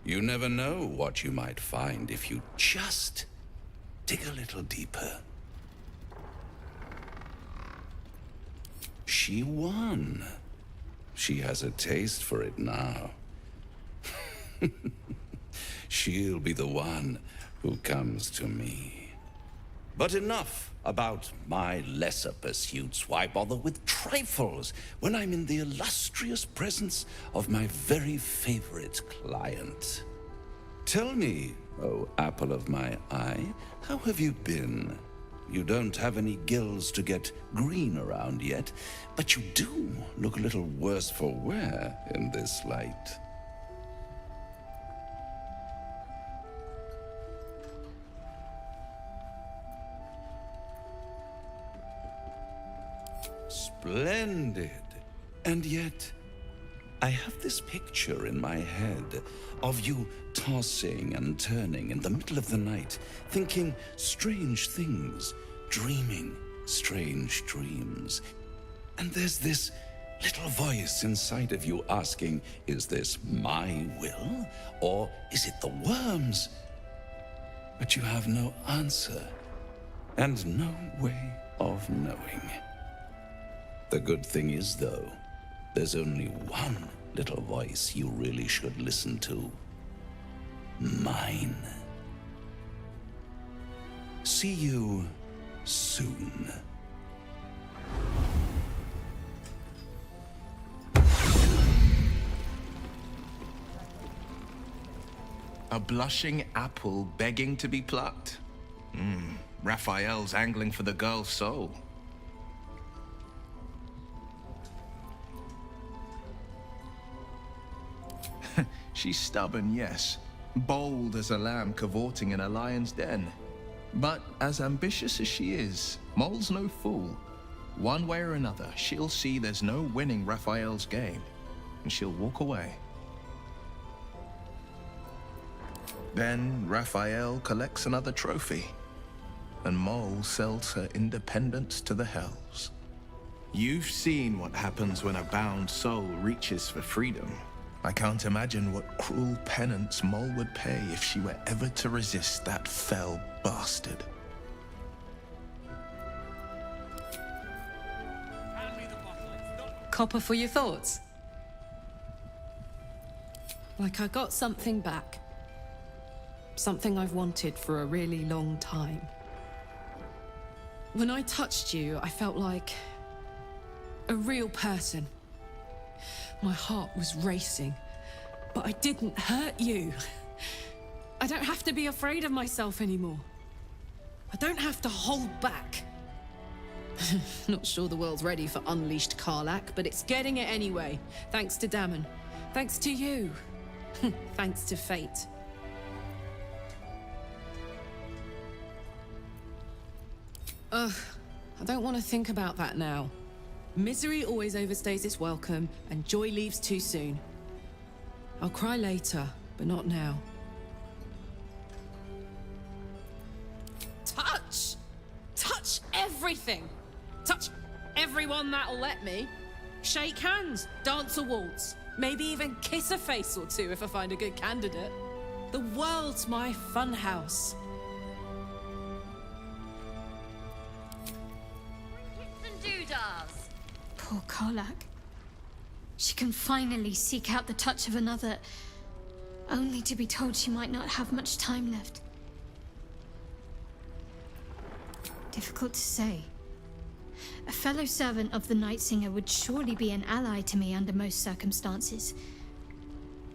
You never know what you might find if you just dig a little deeper. She won. She has a taste for it now. She'll be the one who comes to me. But enough about my lesser pursuits. Why bother with trifles when I'm in the illustrious presence of my very favorite client? Tell me, oh apple of my eye, how have you been? You don't have any gills to get green around yet, but you do look a little worse for wear in this light. Splendid. And yet, I have this picture in my head of you tossing and turning in the middle of the night, thinking strange things, dreaming strange dreams. And there's this little voice inside of you asking, is this my will, or is it the worm's? But you have no answer, and no way of knowing. The good thing is, though, there's only one little voice you really should listen to. Mine. See you soon. A blushing apple begging to be plucked? Raphael's angling for the girl's soul. She's stubborn, yes. Bold as a lamb cavorting in a lion's den. But as ambitious as she is, Mole's no fool. One way or another, she'll see there's no winning Raphael's game, and she'll walk away. Then Raphael collects another trophy, and Mole sells her independence to the hells. You've seen what happens when a bound soul reaches for freedom. I can't imagine what cruel penance Mole would pay if she were ever to resist that fell bastard. Copper for your thoughts? Like I got something back. Something I've wanted for a really long time. When I touched you, I felt like a real person. My heart was racing, but I didn't hurt you. I don't have to be afraid of myself anymore. I don't have to hold back. Not sure the world's ready for unleashed Karlach, but it's getting it anyway. Thanks to Dammon. Thanks to you. Thanks to fate. Ugh, I don't want to think about that now. Misery always overstays its welcome, and joy leaves too soon. I'll cry later, but not now. Touch! Touch everything! Touch everyone that'll let me. Shake hands, dance a waltz, maybe even kiss a face or two if I find a good candidate. The world's my funhouse. And doodahs. Poor Karlach. She can finally seek out the touch of another, only to be told she might not have much time left. Difficult to say. A fellow servant of the Night Singer would surely be an ally to me under most circumstances.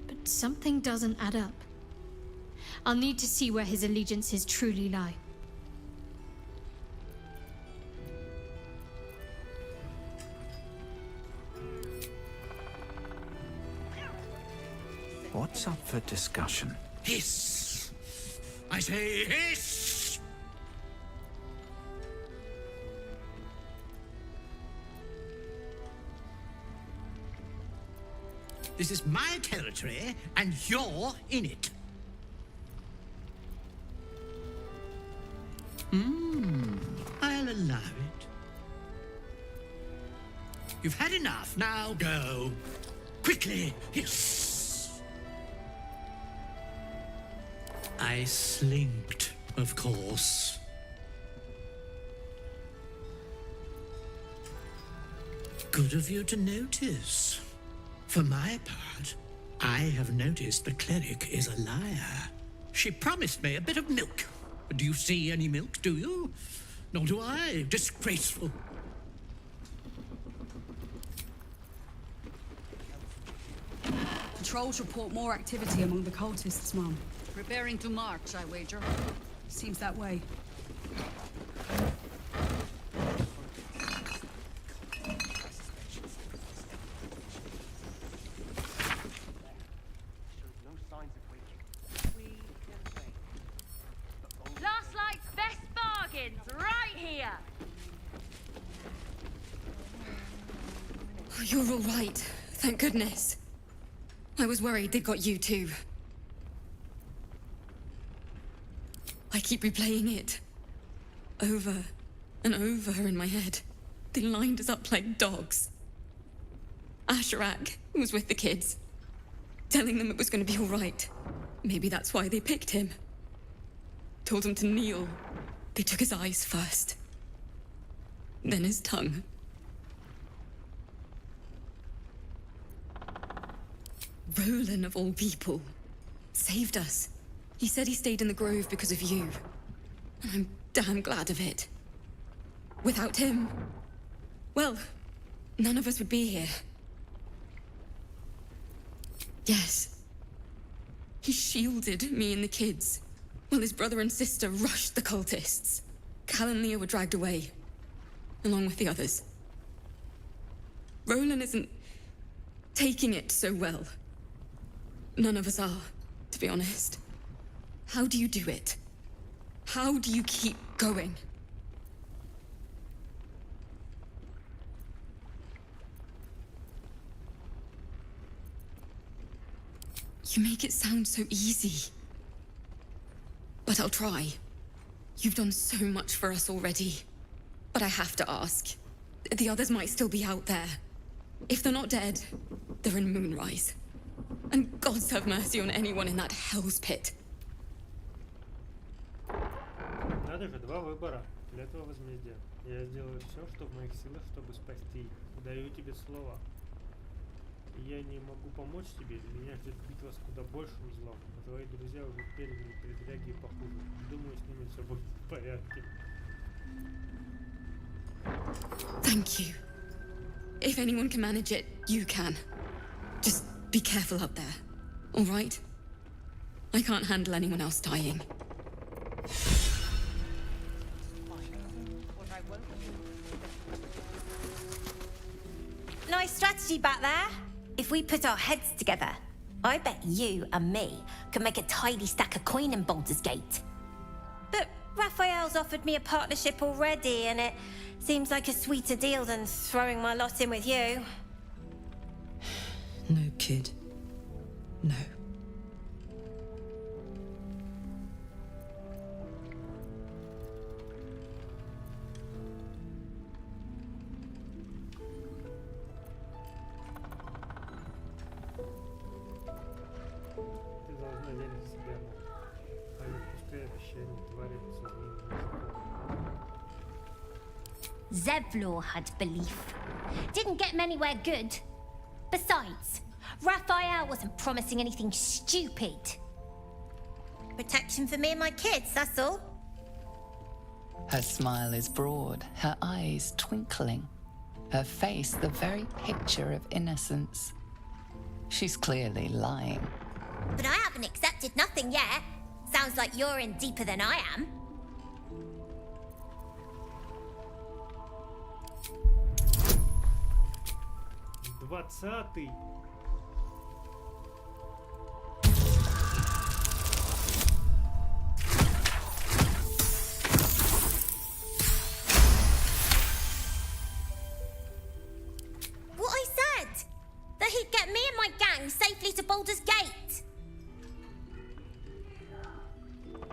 But something doesn't add up. I'll need to see where his allegiances truly lie. What's up for discussion? Hiss! I say hiss! This is my territory, and you're in it. I'll allow it. You've had enough. Now go. Quickly. Yes. I slinked, of course. Good of you to notice. For my part, I have noticed the cleric is a liar. She promised me a bit of milk. Do you see any milk, do you? Nor do I. Disgraceful. Patrols report more activity among the cultists, Mum. Preparing to march, I wager. Seems that way. Last night's best bargains, right here. Oh, you're all right. Thank goodness. I was worried they'd got you too. I keep replaying it. Over and over in my head. They lined us up like dogs. Asherak was with the kids, telling them it was going to be all right. Maybe that's why they picked him. Told him to kneel. They took his eyes first. Then his tongue. Roland, of all people, saved us. He said he stayed in the grove because of you. And I'm damn glad of it. Without him, well, none of us would be here. Yes. He shielded me and the kids, while his brother and sister rushed the cultists. Cal and Leah were dragged away, along with the others. Roland isn't taking it so well. None of us are, to be honest. How do you do it? How do you keep going? You make it sound so easy. But I'll try. You've done so much for us already. But I have to ask. The others might still be out there. If they're not dead, they're in Moonrise. And gods have mercy on anyone in that hell's pit. Надо же, два выбора. Для этого возмездия. Я сделаю все, что в моих силах, чтобы спасти их. Даю тебе слово. Я не могу помочь тебе. Меня ждет битва с куда большим злом. А твои друзья уже пережили передряги и похуже. Думаю, с ними все будет в порядке. Thank you. If anyone can manage it, you can. Just be careful out there, all right? I can't handle anyone else dying. Nice strategy back there. If we put our heads together, I bet you and me could make a tidy stack of coin in Balldur's Gate. But Raphael's offered me a partnership already, and it seems like a sweeter deal than throwing my lot in with you. No, kid. No. Ты должна верить в себя, а не пустые обещания творятся с ними Zevlor had belief. Didn't get him anywhere good. Besides, Raphael wasn't promising anything stupid. Protection for me and my kids, that's all. Her smile is broad, her eyes twinkling, her face the very picture of innocence. She's clearly lying. But I haven't accepted nothing yet. Sounds like you're in deeper than I am. Двадцатый. What I said! That he'd get me and my gang safely to Baldur's Gate.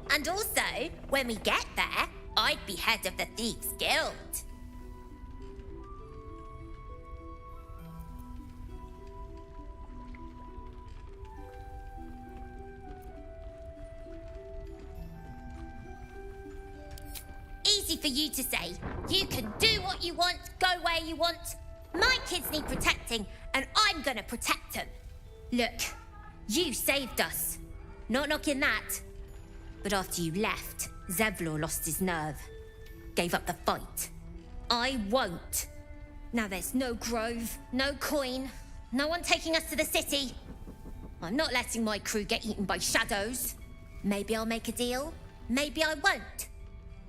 And also, when we get there, I'd be head of the Thieves' Guild. for you to say. You can do what you want, go where you want. My kids need protecting, and I'm gonna protect them. Look, you saved us. Not knocking that. But after you left, Zevlor lost his nerve. Gave up the fight. I won't. Now there's no grove, no coin, no one taking us to the city. I'm not letting my crew get eaten by shadows. Maybe I'll make a deal, maybe I won't.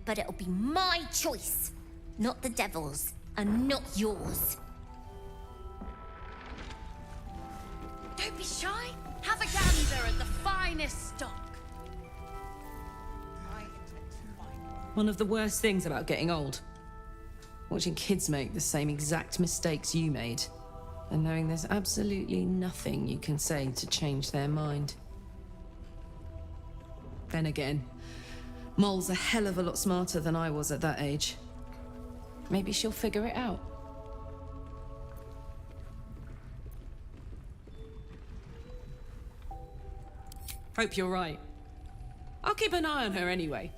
But it'll be my choice, not the devil's, and not yours. Don't be shy. Have a gander at the finest stock. One of the worst things about getting old. Watching kids make the same exact mistakes you made. And knowing there's absolutely nothing you can say to change their mind. Then again, Mole's a hell of a lot smarter than I was at that age. Maybe she'll figure it out. Hope you're right. I'll keep an eye on her anyway.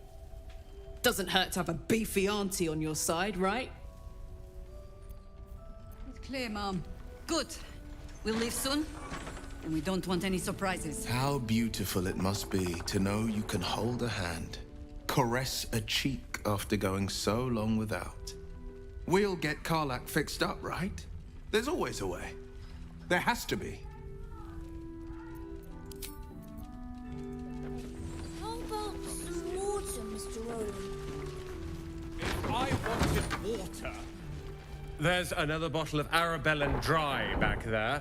Doesn't hurt to have a beefy auntie on your side, right? It's clear, Mom. Good. We'll leave soon, and we don't want any surprises. How beautiful it must be to know you can hold a hand, caress a cheek after going so long without. We'll get Karlach fixed up, right? There's always a way. There has to be. How about some water, Mr. Roland? If I wanted water, there's another bottle of Arabellan Dry back there.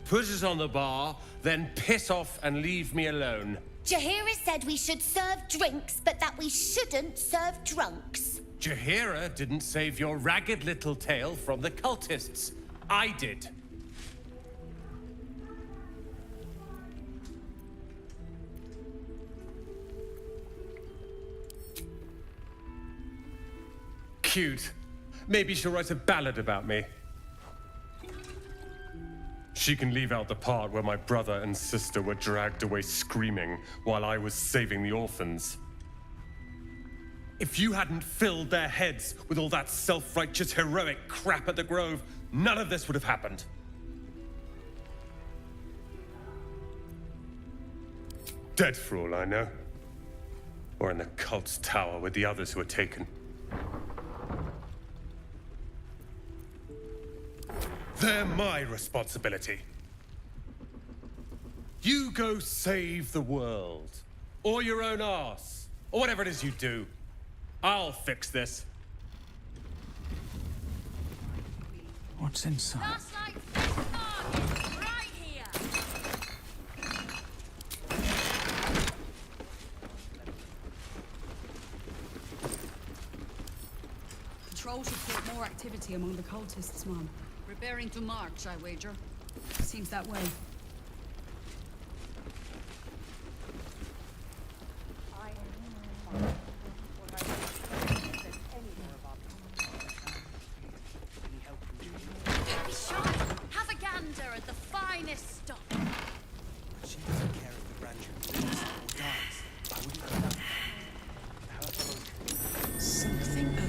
Put it on the bar, then piss off and leave me alone. Jaheira said we should serve drinks, but that we shouldn't serve drunks. Jaheira didn't save your ragged little tail from the cultists. I did. Cute. Maybe she'll write a ballad about me. She can leave out the part where my brother and sister were dragged away screaming while I was saving the orphans. If you hadn't filled their heads with all that self-righteous heroic crap at the Grove, none of this would have happened. Dead for all I know. Or in the cult's tower with the others who were taken. They're my responsibility. You go save the world. Or your own arse. Or whatever it is you do. I'll fix this. What's inside? That's like fish market, right here. Patrol should report more activity among the cultists, Mom. Preparing to march, I wager. Seems that way. Don't be shy. Have a gander at the finest stock. She doesn't care if the grandeur lives or dies. I wouldn't go down there. Something over there.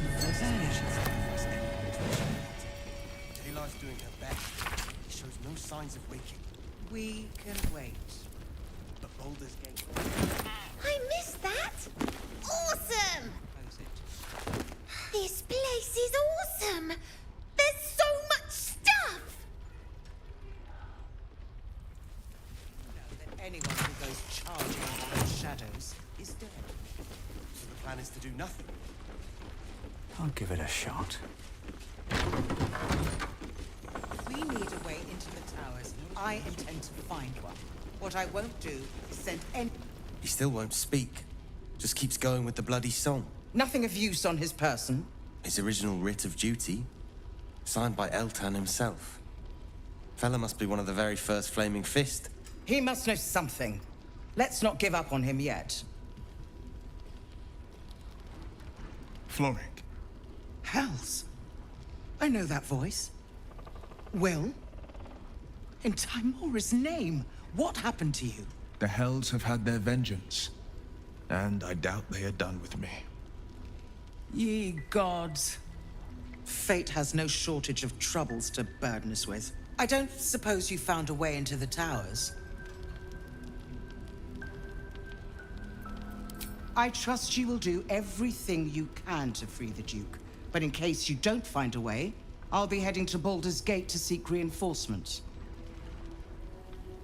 Daylar's doing her best. He shows no signs of waking. We can wait. But Baldur's Gate. I missed that! Awesome! This place is awesome! There's so much stuff! That anyone who goes charging into those shadows is dead. So the plan is to do nothing. I'll give it a shot. We need a way into the towers. I intend to find one. What I won't do is send any... He still won't speak. Just keeps going with the bloody song. Nothing of use on his person. His original writ of duty, signed by Eltan himself. Fella must be one of the very first Flaming Fist. He must know something. Let's not give up on him yet. Floric. Hells. I know that voice. Will? In Timora's name, what happened to you? The Hells have had their vengeance, and I doubt they are done with me. Ye gods. Fate has no shortage of troubles to burden us with. I don't suppose you found a way into the towers? I trust you will do everything you can to free the Duke. But in case you don't find a way, I'll be heading to Baldur's Gate to seek reinforcements.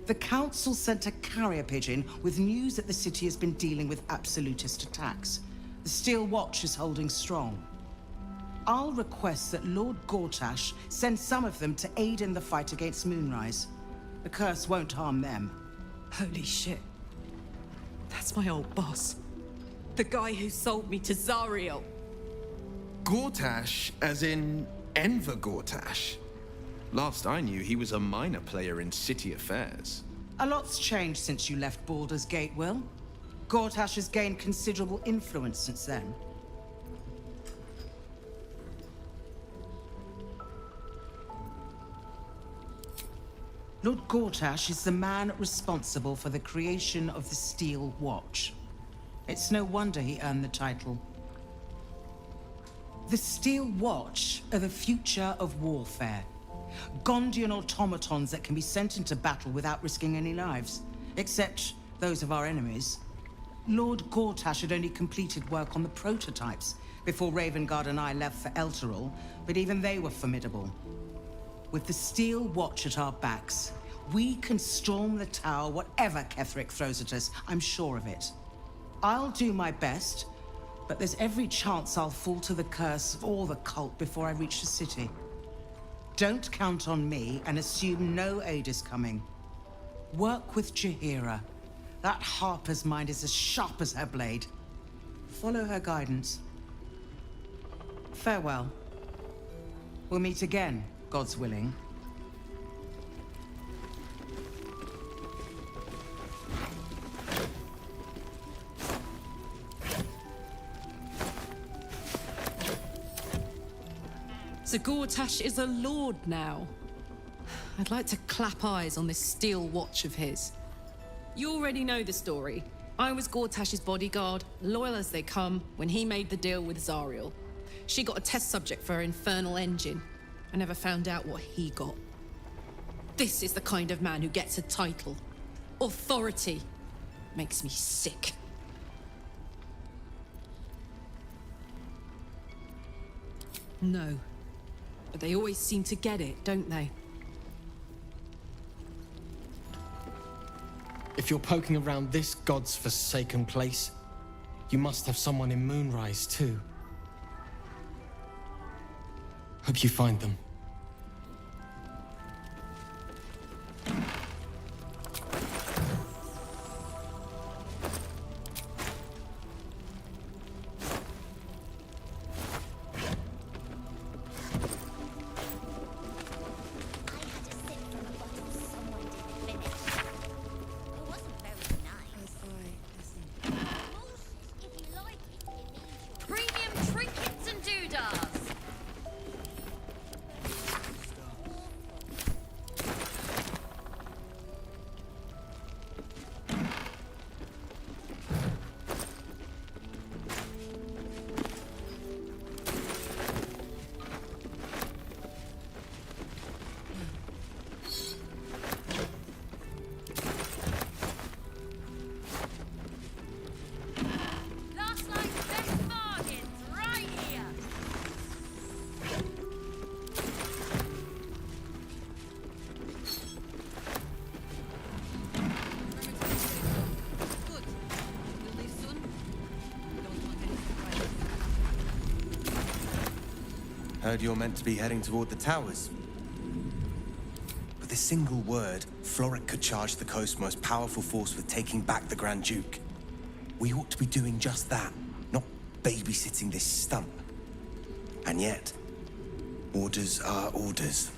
The Council sent a carrier pigeon with news that the city has been dealing with absolutist attacks. The Steel Watch is holding strong. I'll request that Lord Gortash send some of them to aid in the fight against Moonrise. The curse won't harm them. Holy shit. That's my old boss. The guy who sold me to Zariel. Gortash, as in Enver Gortash. Last I knew, he was a minor player in city affairs. A lot's changed since you left Baldur's Gate, Will. Gortash has gained considerable influence since then. Lord Gortash is the man responsible for the creation of the Steel Watch. It's no wonder he earned the title. The Steel Watch are the future of warfare. Gondian automatons that can be sent into battle without risking any lives, except those of our enemies. Lord Gortash had only completed work on the prototypes before Ravengard and I left for Elturel, but even they were formidable. With the Steel Watch at our backs, we can storm the tower whatever Ketheric throws at us, I'm sure of it. I'll do my best, but there's every chance I'll fall to the curse of all the cult before I reach the city. Don't count on me and assume no aid is coming. Work with Jaheira. That Harper's mind is as sharp as her blade. Follow her guidance. Farewell. We'll meet again, God's willing. So Gortash is a lord now. I'd like to clap eyes on this Steel Watch of his. You already know the story. I was Gortash's bodyguard, loyal as they come, when he made the deal with Zariel. She got a test subject for her infernal engine. I never found out what he got. This is the kind of man who gets a title. Authority. Makes me sick. No. But they always seem to get it, don't they? If you're poking around this god's forsaken place, you must have someone in Moonrise too. Hope you find them. Premium trinkets and doodahs. Last night's best bargains right here. Good. You'll leave soon? Don't want any surprises. Heard you're meant to be heading toward the towers. With a single word, Floric could charge the coast's most powerful force with taking back the Grand Duke. We ought to be doing just that, not babysitting this stump. And yet, orders are orders.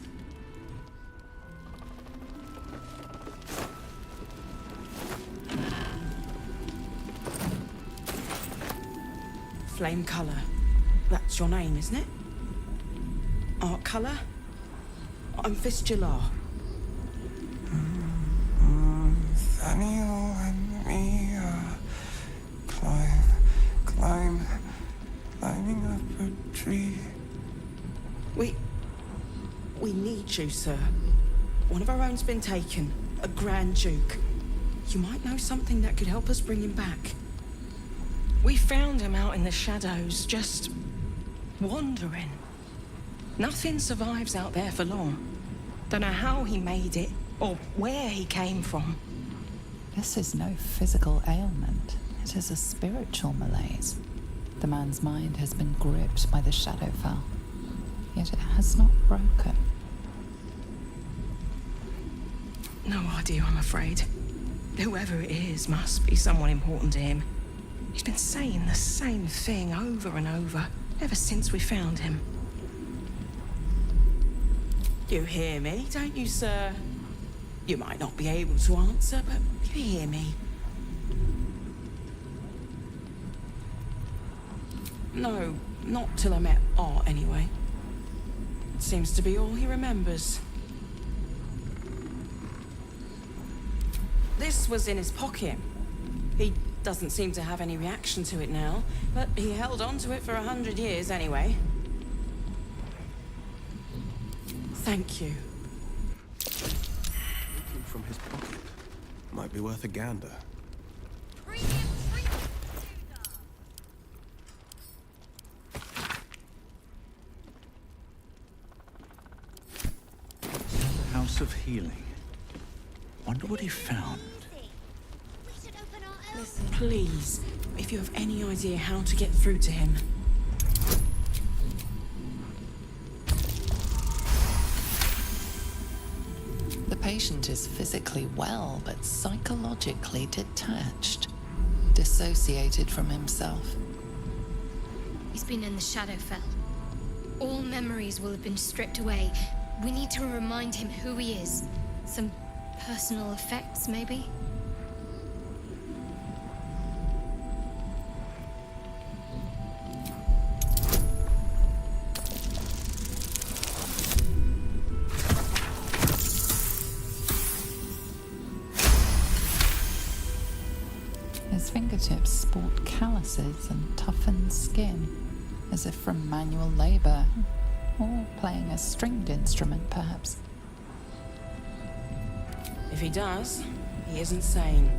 Flame Colour. That's your name, isn't it? Art Colour? I'm Fistula. Nathaniel and me climbing up tree. We need you, sir. One of our own's been taken, a Grand Duke. You might know something that could help us bring him back. We found him out in the shadows, just wandering. Nothing survives out there for long. Don't know how he made it, or where he came from. This is no physical ailment. It is a spiritual malaise. The man's mind has been gripped by the Shadowfell, yet it has not broken. No idea, I'm afraid. Whoever it is must be someone important to him. He's been saying the same thing over and over, ever since we found him. You hear me, don't you, sir? You might not be able to answer, but you hear me. No, not till I met Art, anyway. Seems to be all he remembers. This was in his pocket. He doesn't seem to have any reaction to it now, but he held on to it for 100 years anyway. Thank you. Taken from his pocket. Might be worth a gander. House of Healing. Wonder what he found. Listen, please, if you have any idea how to get through to him. The patient is physically well, but psychologically detached, dissociated from himself. He's been in the Shadowfell. All memories will have been stripped away. We need to remind him who he is. Some personal effects, maybe? His fingertips sport calluses and toughened skin, as if from manual labor, or playing a stringed instrument, perhaps. If he does, he isn't sane.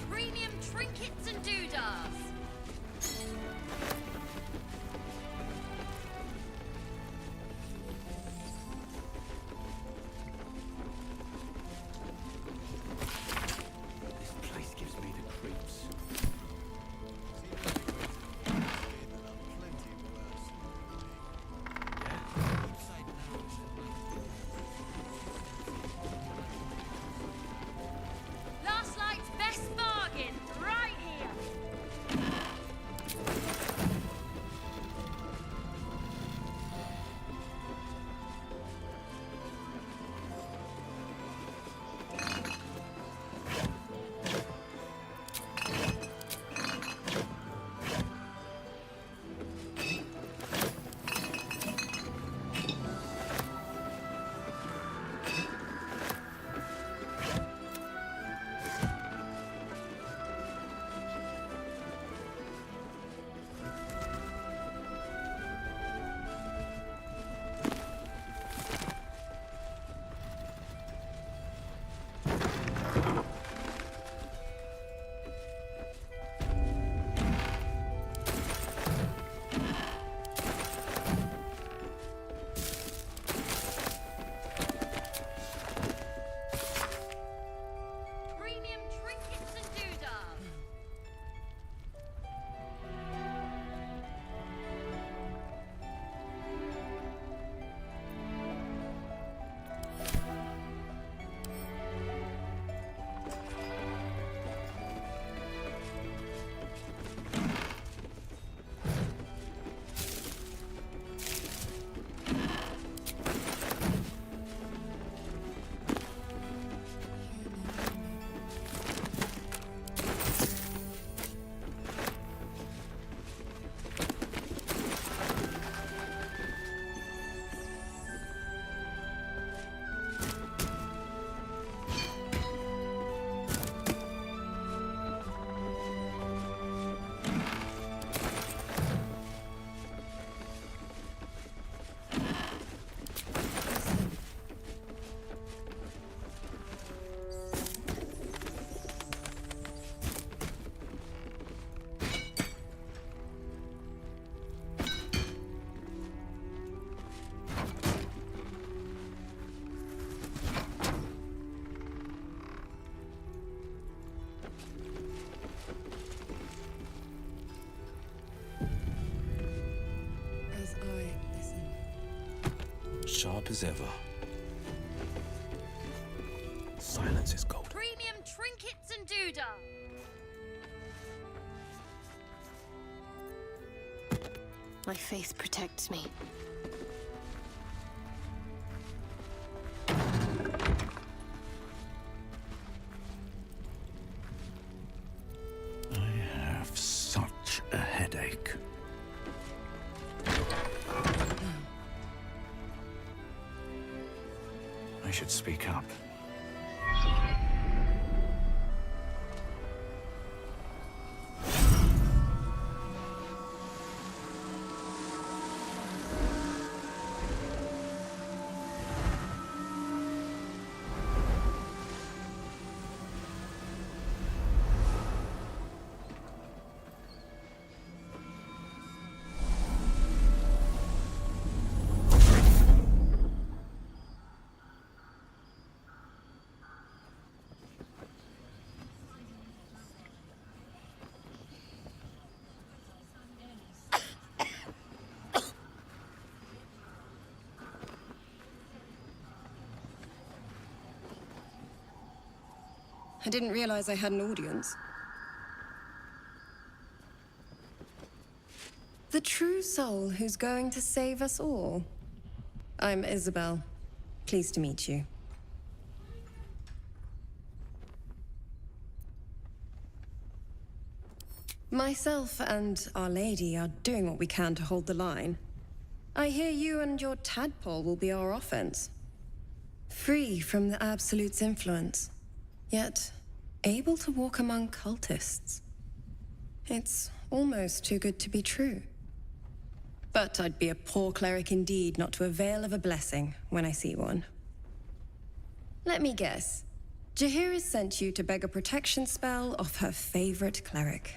Premium trinkets and doodahs. This place gives me the sharp as ever. Silence is gold. Premium trinkets and doodah. My faith protects me. I have such a headache. I should speak up. I didn't realize I had an audience. The true soul who's going to save us all. I'm Isabel. Pleased to meet you. Myself and Our Lady are doing what we can to hold the line. I hear you and your tadpole will be our offense. Free from the Absolute's influence, yet able to walk among cultists. It's almost too good to be true. But I'd be a poor cleric indeed not to avail of a blessing when I see one. Let me guess. Jaheira has sent you to beg a protection spell off her favorite cleric.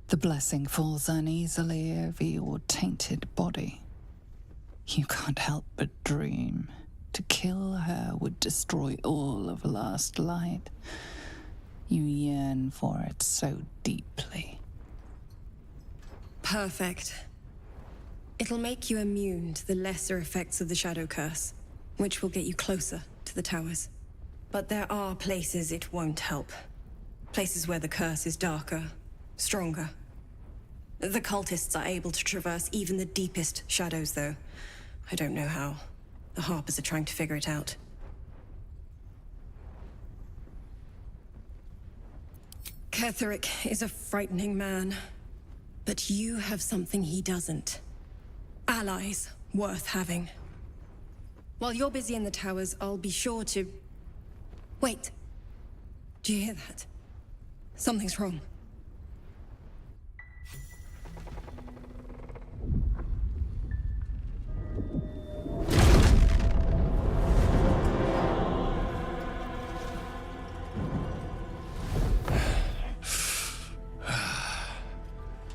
The blessing falls uneasily over your tainted body. You can't help but dream. To kill her would destroy all of last light. You yearn for it so deeply. Perfect. It'll make you immune to the lesser effects of the Shadow Curse, which will get you closer to the towers. But there are places it won't help. Places where the curse is darker, stronger. The cultists are able to traverse even the deepest shadows, though. I don't know how. The Harpers are trying to figure it out. Ketheric is a frightening man. But you have something he doesn't. Allies worth having. While you're busy in the towers, I'll be sure to... Wait. Do you hear that? Something's wrong.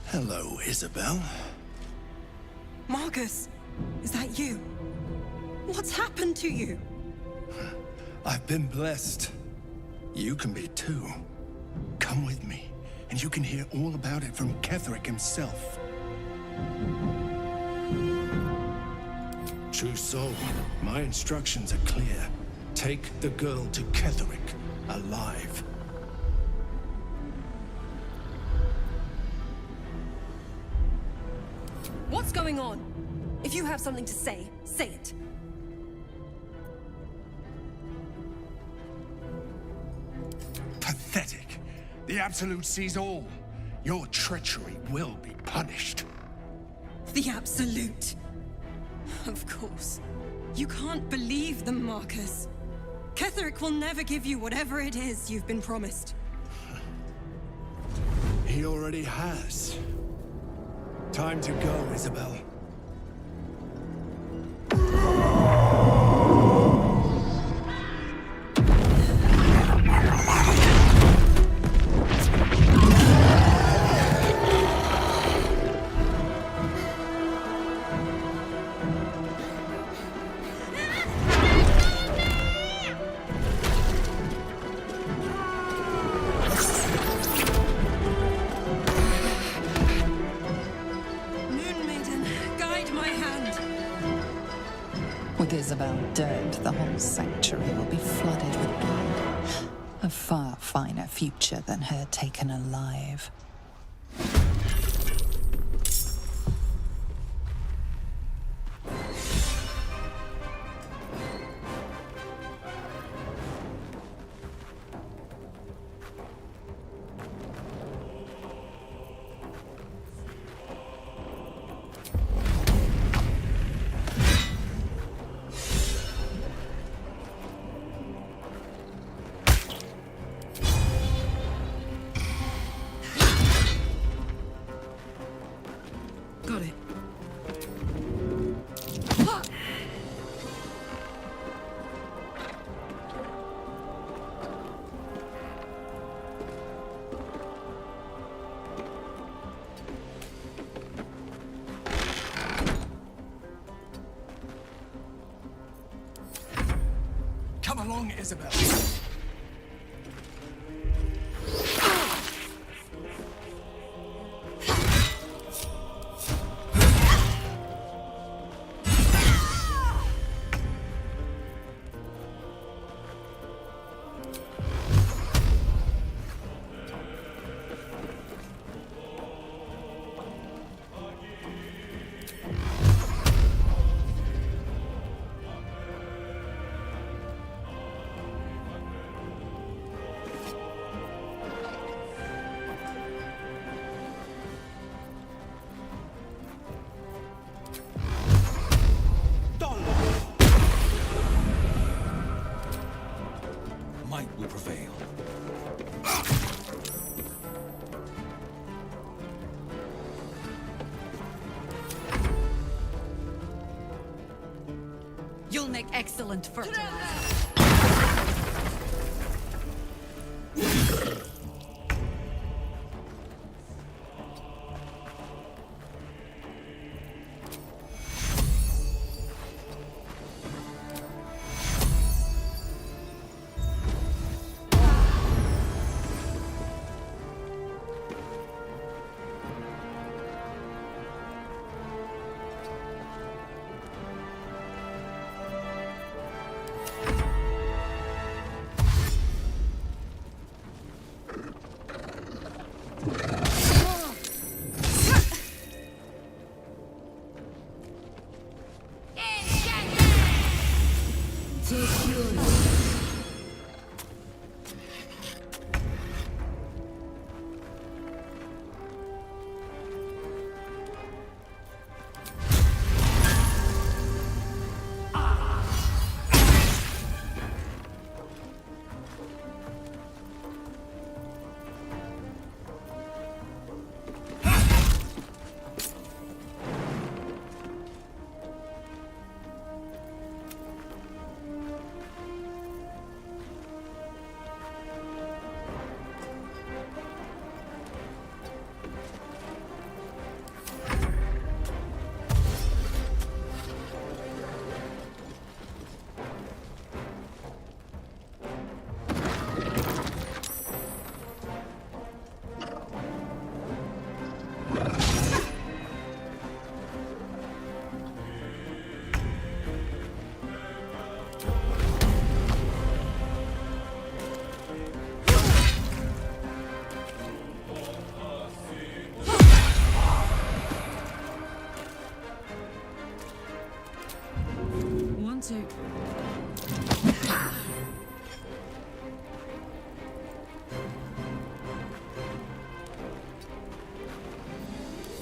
Hello, Isabel. Marcus, is that you? What's happened to you? I've been blessed. You can be too. Come with me, and you can hear all about it from Ketheric himself. True soul, my instructions are clear. Take the girl to Ketheric, alive. What's going on? If you have something to say, say it. Pathetic. The Absolute sees all. Your treachery will be punished. The Absolute. Of course. You can't believe them, Marcus. Ketheric will never give you whatever it is you've been promised. He already has. Time to go, Isabel. Isabel dead, the whole sanctuary will be flooded with blood. A far finer future than her taken alive. Got it. Come along, Isabel. Might will prevail. You'll make excellent fertilizer.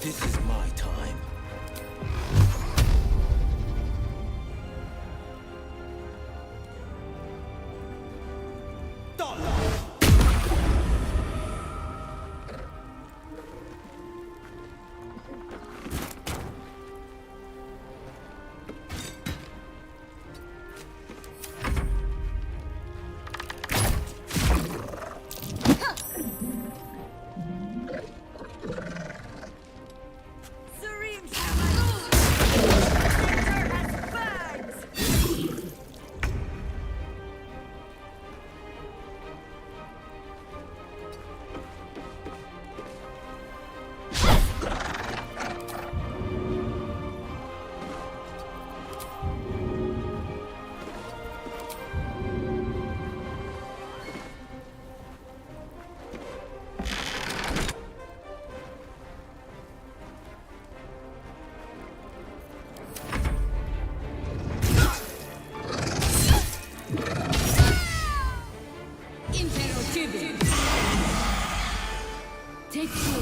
This is my time. Take two.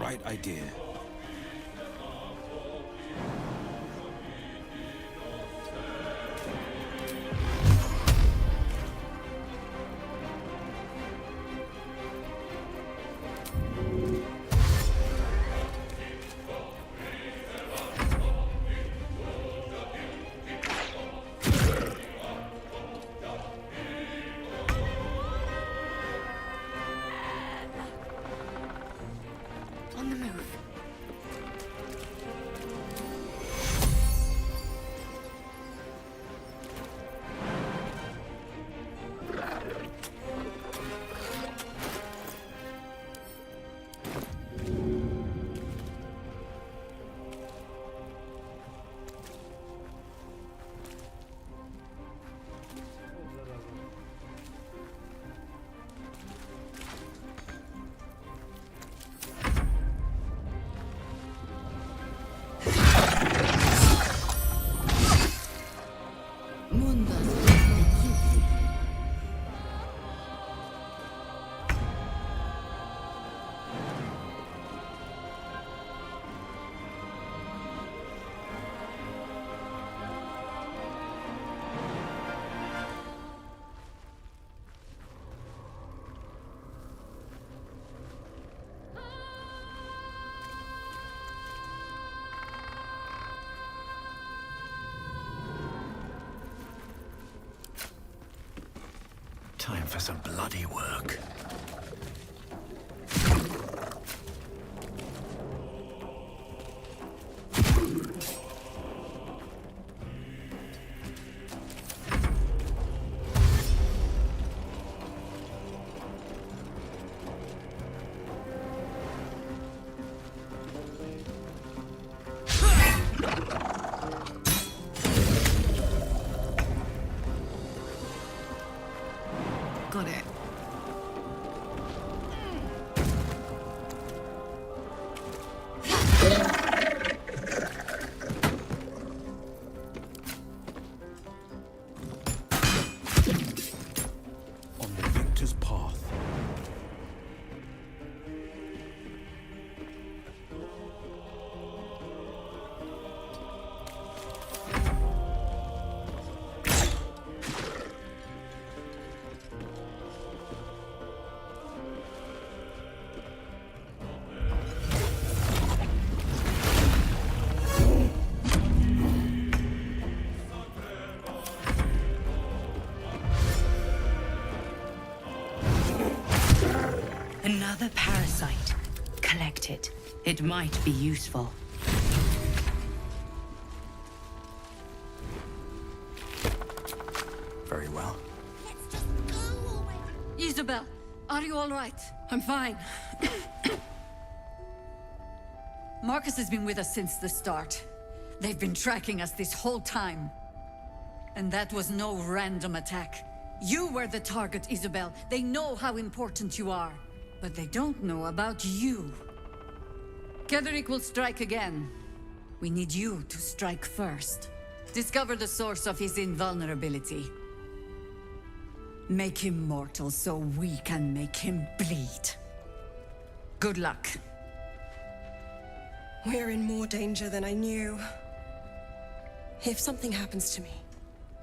Right idea. On the move. Time for some bloody work. Got it. On the victor's path. Another parasite. Collect it. It might be useful. Very well. Isabel, are you all right? I'm fine. Marcus has been with us since the start. They've been tracking us this whole time. And that was no random attack. You were the target, Isabel. They know how important you are. But they don't know about you. Ketheric will strike again. We need you to strike first. Discover the source of his invulnerability. Make him mortal so we can make him bleed. Go. Good luck. We're in more danger than I knew. If something happens to me,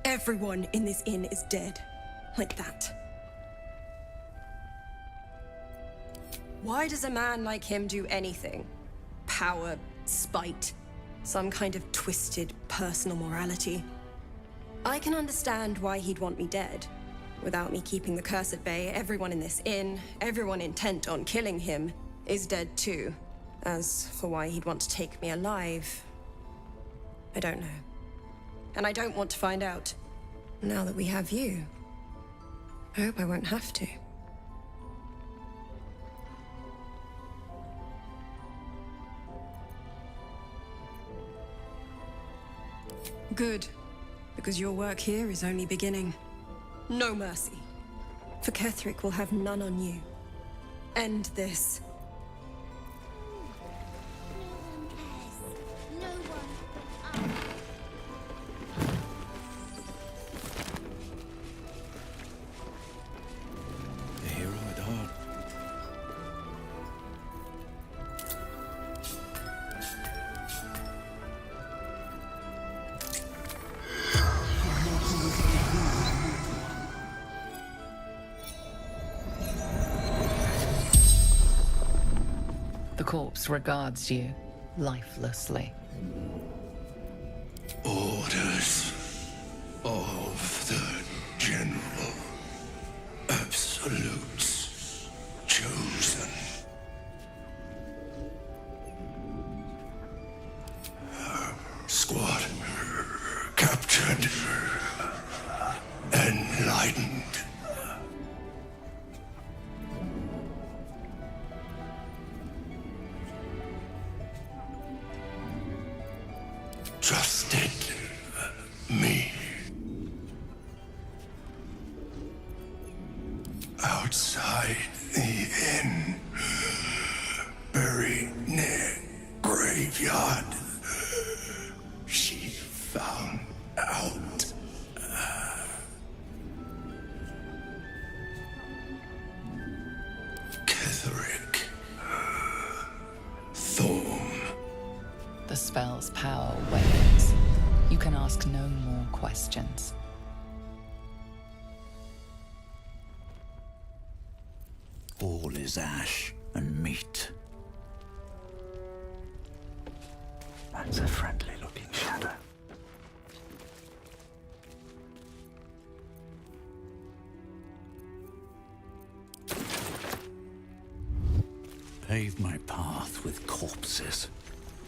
everyone in this inn is dead. Like that. Why does a man like him do anything? Power, spite, some kind of twisted personal morality. I can understand why he'd want me dead. Without me keeping the curse at bay, everyone in this inn, everyone intent on killing him, is dead too. As for why he'd want to take me alive, I don't know. And I don't want to find out. Now that we have you, I hope I won't have to. Good, because your work here is only beginning. No mercy, for Ketherick will have none on you. End this. The hero at heart. The corpse regards you lifelessly. Orders of the General. Absolutes chosen. Squad captured. Enlightened. Trusted me. Outside the inn, buried near graveyard, she found out. Ketherick. Thorn. The spell's power wanes. You can ask no more questions. All is ash and meat. That's a friendly-looking shadow. Pave my path with corpses.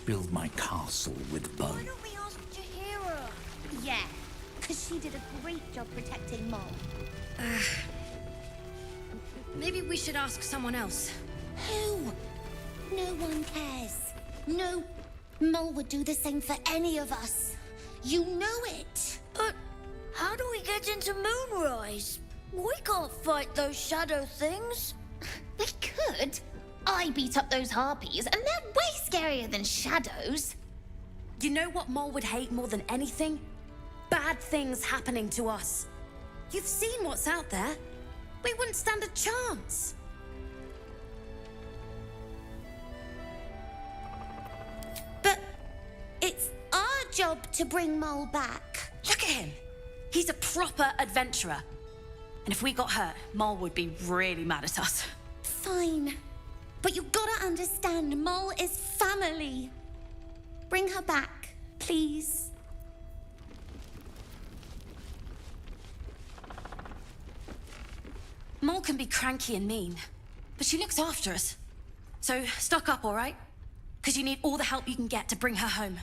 Build my castle with bone. Why don't we ask Jahira? Yeah, because she did a great job protecting Mol. Maybe we should ask someone else. Who? No one cares. No, Mol would do the same for any of us. You know it. But how do we get into Moonrise? We can't fight those shadow things. We could. I beat up those harpies, and they're way scarier than shadows. You know what Mol would hate more than anything? Bad things happening to us. You've seen what's out there. We wouldn't stand a chance. But it's our job to bring Mol back. Look at him. He's a proper adventurer. And if we got hurt, Mol would be really mad at us. Fine. But you gotta understand, Mol is family. Bring her back, please. Mol can be cranky and mean, but she looks after us. So stock up, all right? Because you need all the help you can get to bring her home.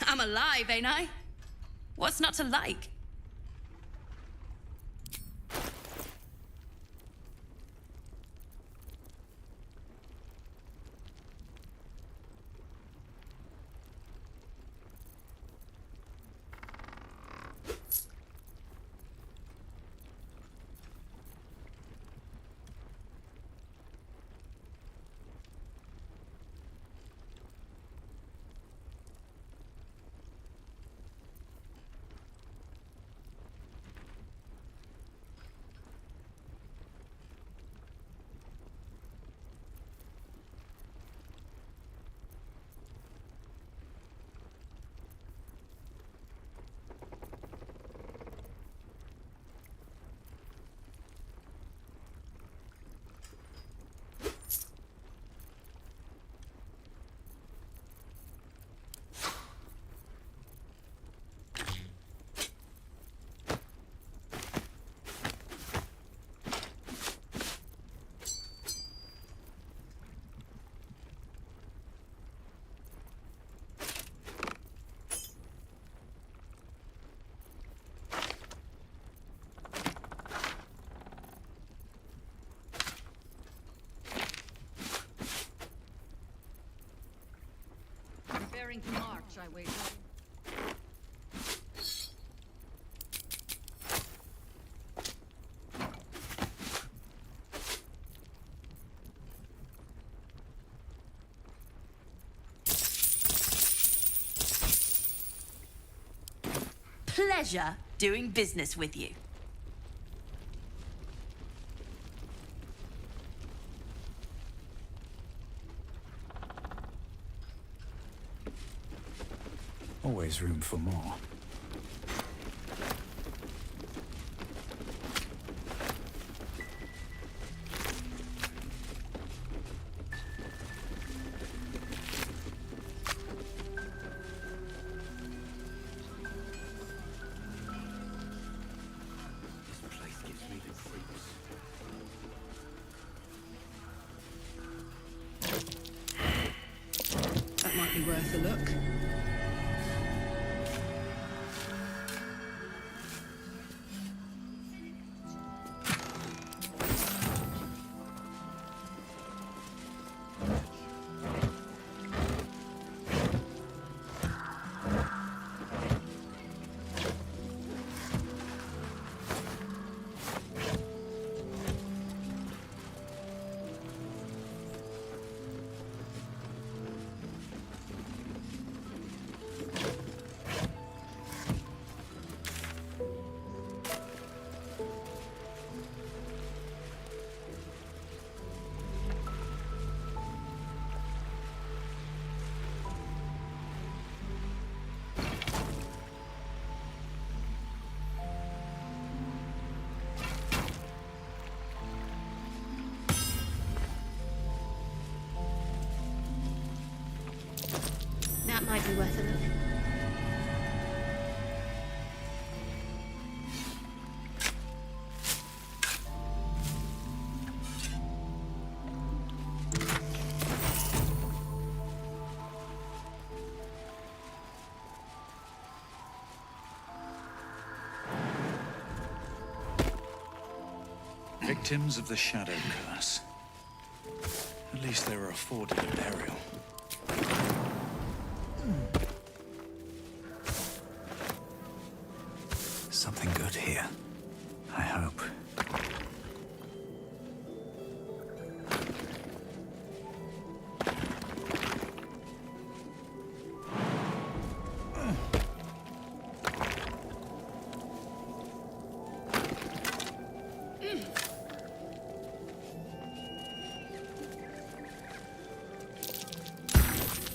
I'm alive, ain't I? What's not to like? Preparing to march, I wager. Pleasure doing business with you. Always room for more. That might be worth a look. That might be worth a look. Victims of the Shadow Curse. At least they were afforded a burial. Something good here, I hope.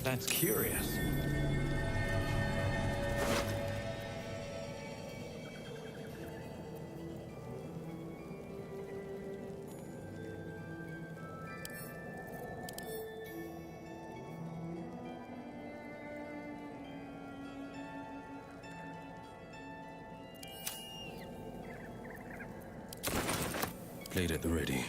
That's curious. Blade at the ready.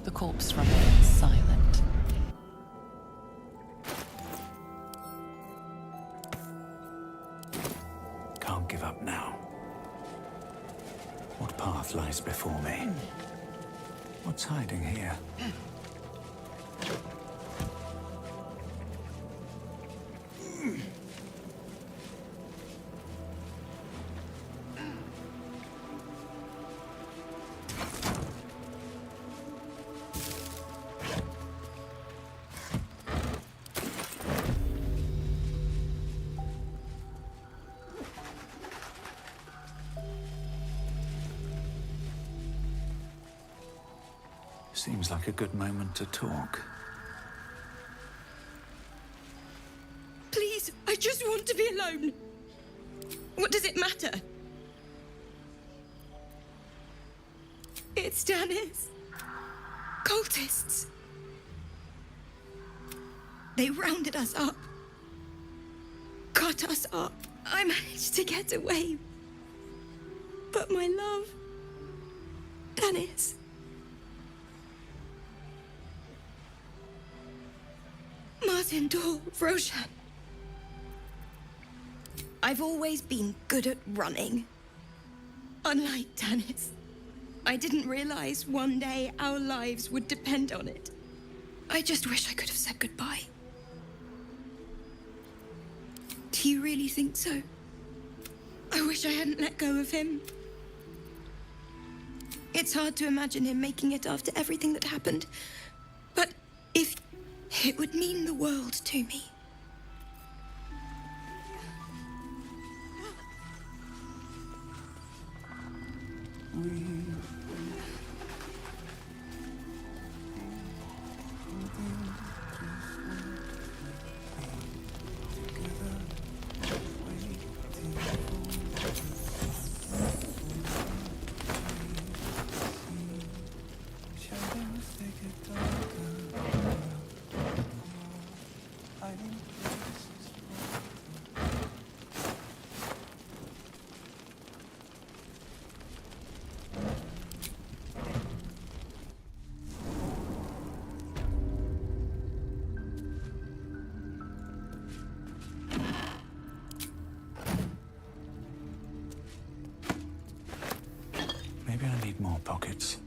The corpse remains silent. Can't give up now. What path lies before me? What's hiding here? Seems like a good moment to talk. Please, I just want to be alone. What does it matter? It's Dennis. Cultists. They rounded us up. Cut us up. I managed to get away. But my love... Dennis... Martin Dor, Roshan. I've always been good at running. Unlike Dennis. I didn't realize one day our lives would depend on it. I just wish I could have said goodbye. Do you really think so? I wish I hadn't let go of him. It's hard to imagine him making it after everything that happened. But if it would mean the world to me. Maybe I need more pockets.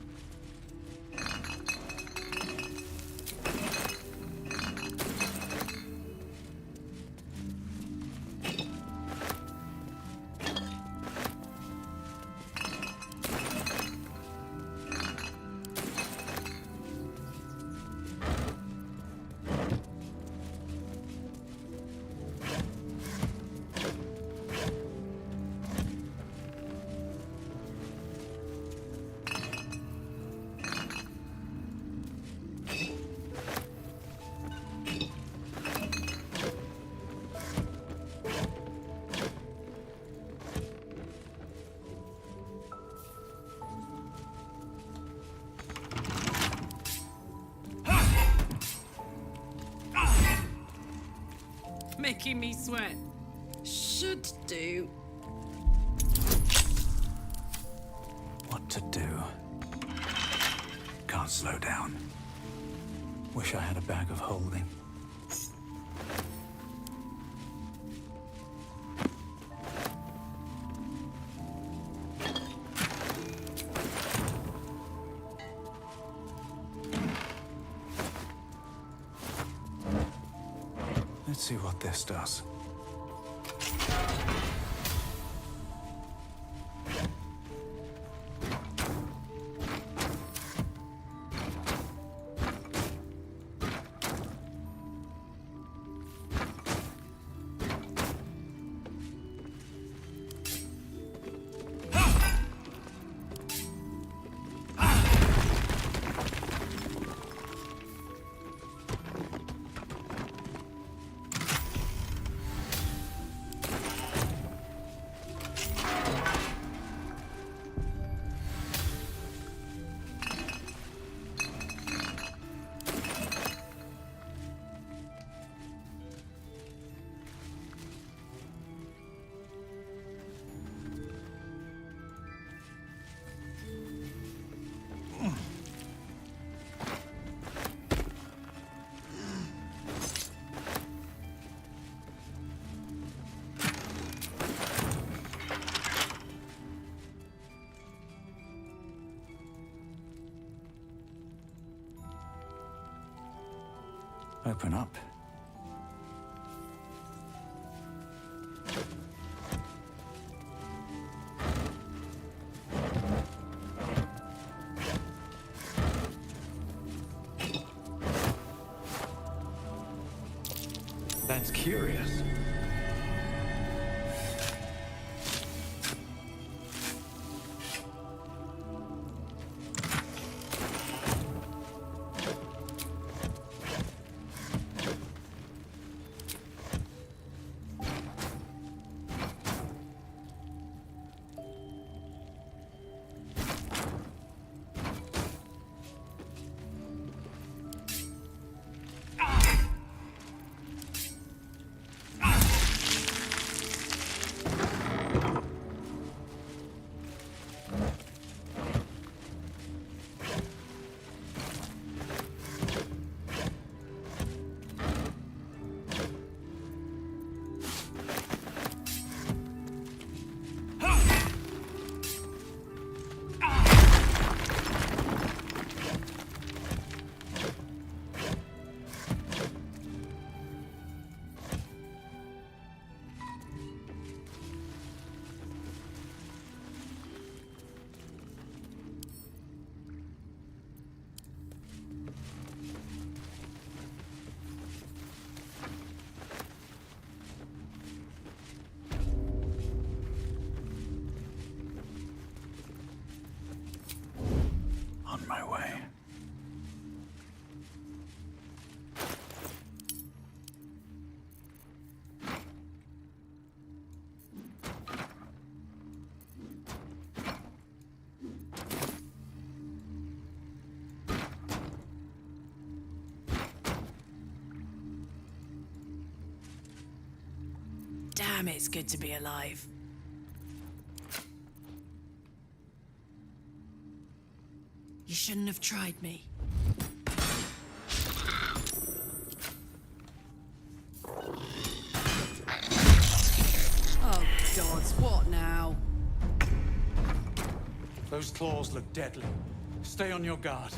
Making me sweat. Should do. What to do? Can't slow down. Wish I had a bag of holding. Let's see what this does. Open up. That's curious. Damn, it's good to be alive. You shouldn't have tried me. Oh, gods, what now? Those claws look deadly. Stay on your guard.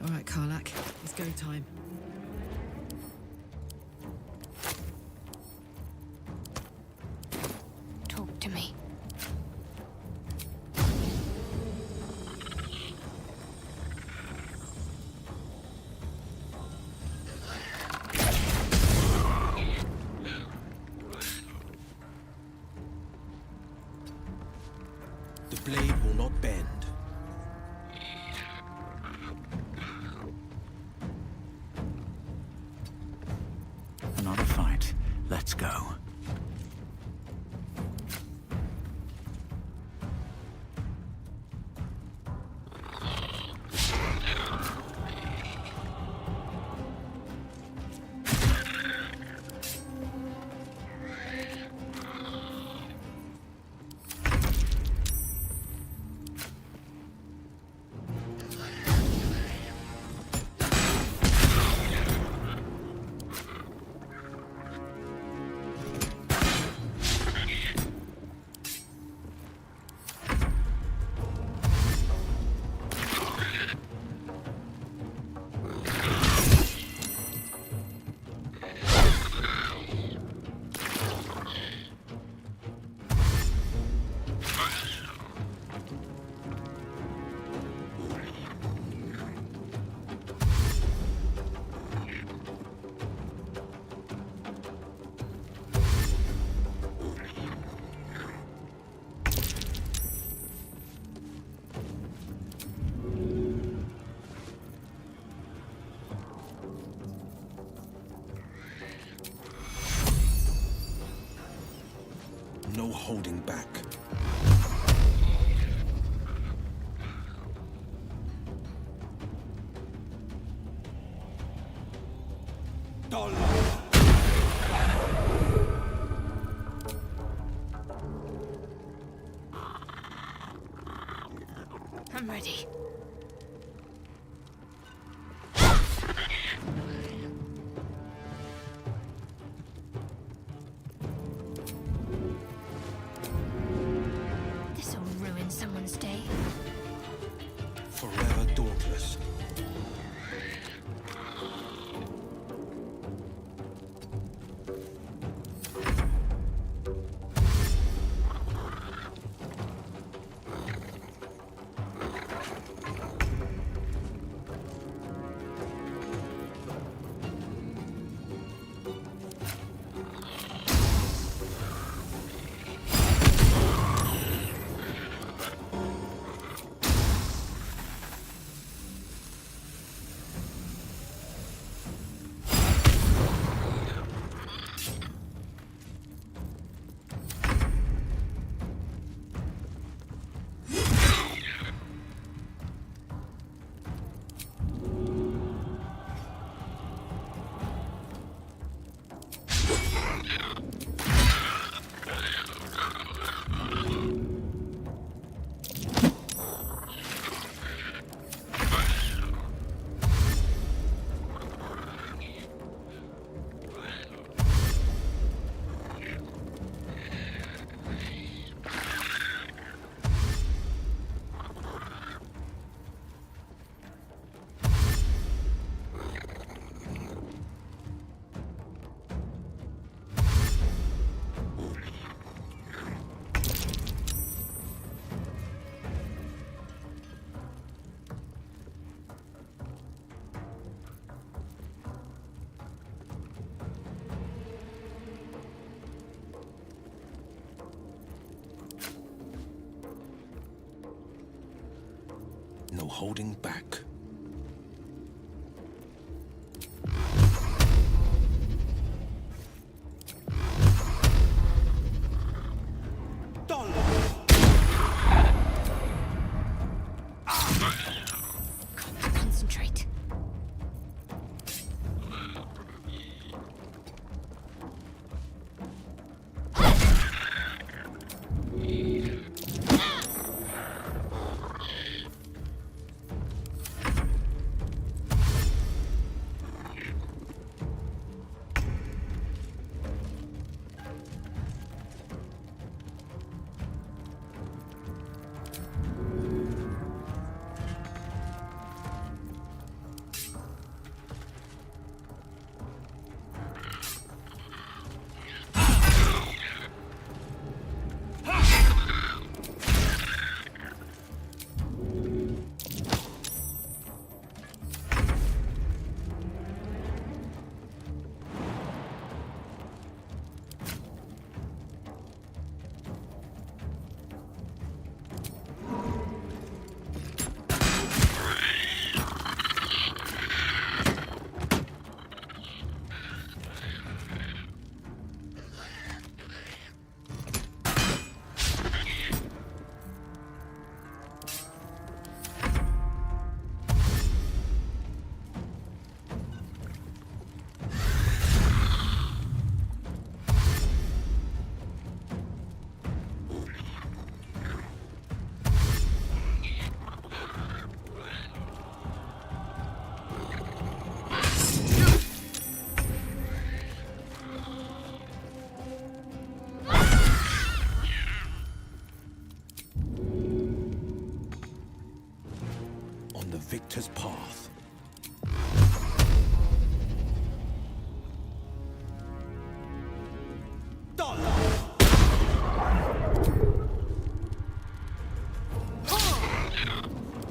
All right, Karlak, it's go time. Talk to me. The blade will not bend. Another fight. Let's go. No holding back. I'm ready. This'll ruin someone's day. Forever dauntless. holding back. Concentrate. The victor's path.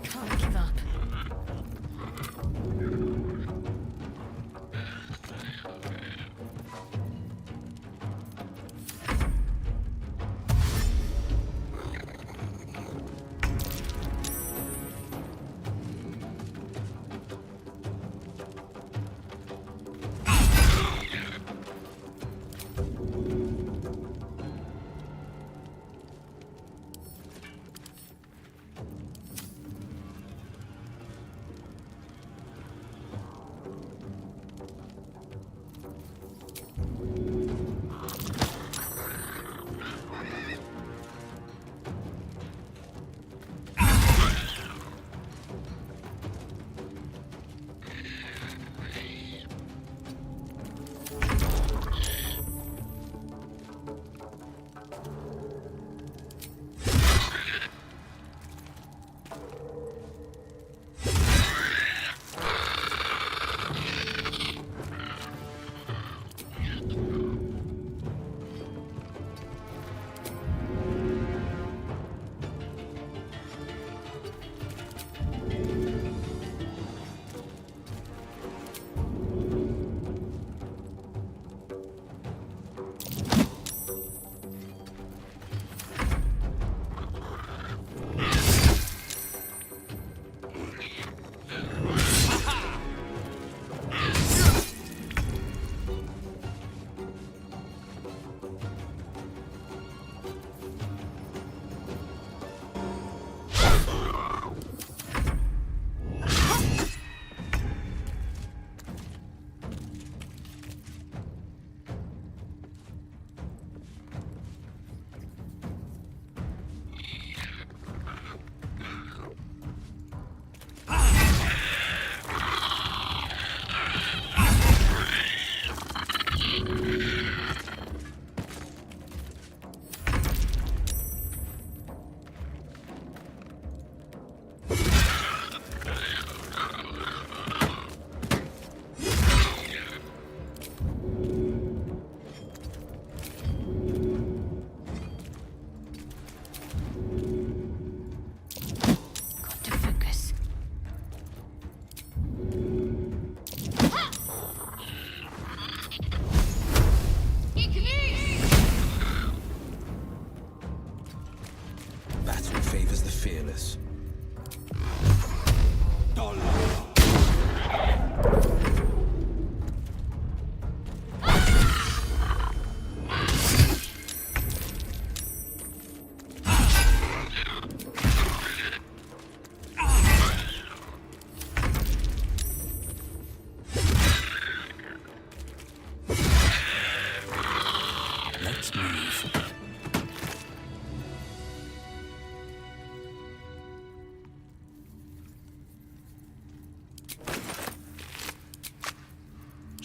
Can't give up.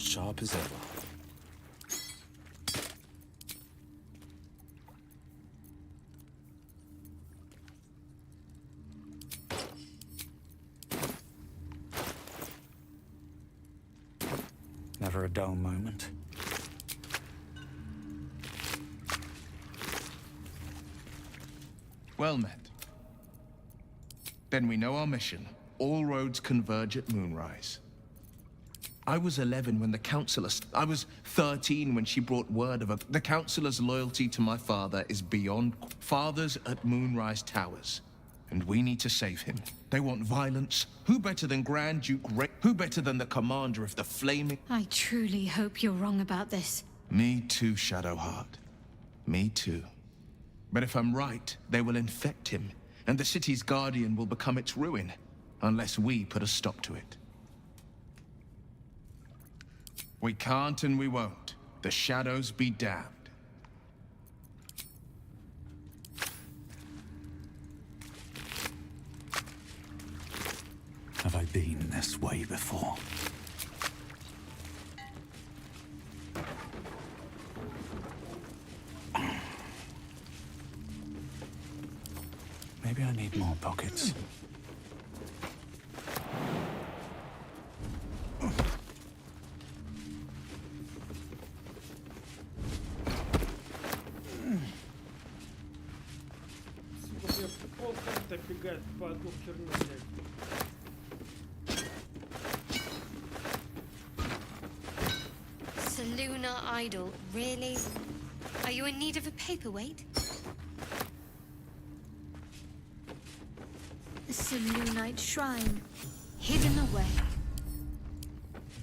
sharp as ever. Never a dull moment. Well met. Then we know our mission. All roads converge at moonrise. I was 11 when the Councillor... I was 13 when she brought word of the Councillor's loyalty to my father is beyond... Fathers at Moonrise Towers. And we need to save him. They want violence. Who better than Grand Duke Who better than the commander of the flaming... I truly hope you're wrong about this. Me too, Shadowheart. Me too. But if I'm right, they will infect him, and the city's guardian will become its ruin, unless we put a stop to it. We can't and we won't. The shadows be damned. Have I been this way before? Maybe I need more pockets. Lunar idol, really? Are you in need of a paperweight? A Selûnite shrine, hidden away.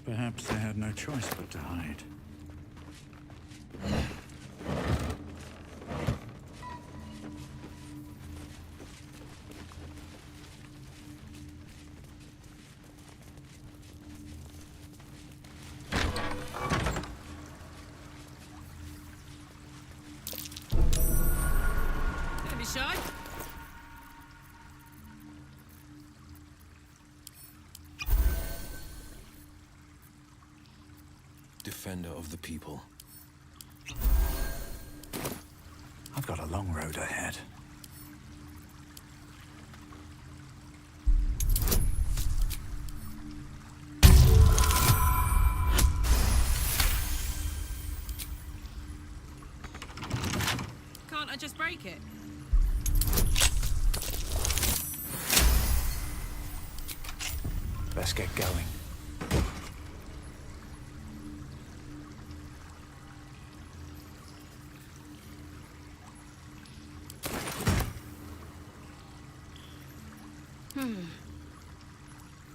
Perhaps they had no choice but to hide. Defender of the people. I've got a long road ahead. Can't I just break it? Let's get going.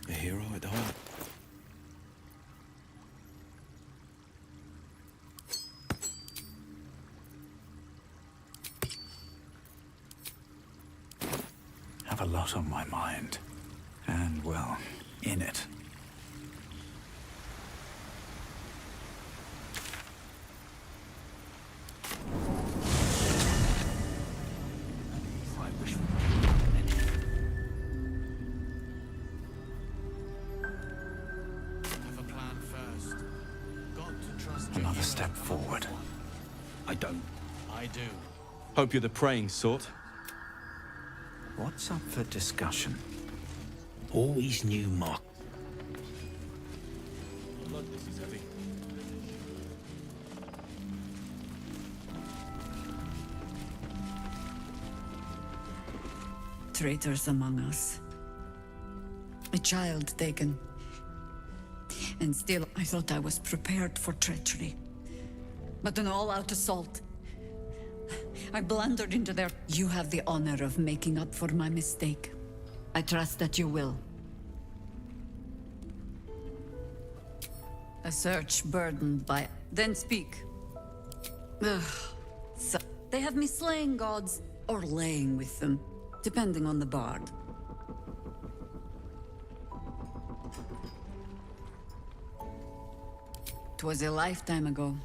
A hero at heart. Have a lot on my mind. And, well, in it. Another step forward. I don't. I do. Hope you're the praying sort. What's up for discussion? Always new mock. Traitors among us. A child taken. And still, I thought I was prepared for treachery. But an all-out assault. I blundered into their... You have the honor of making up for my mistake. I trust that you will. A search burdened by... Then speak. Ugh. So, they have me slaying gods, or laying with them, depending on the bard. 'Twas a lifetime ago.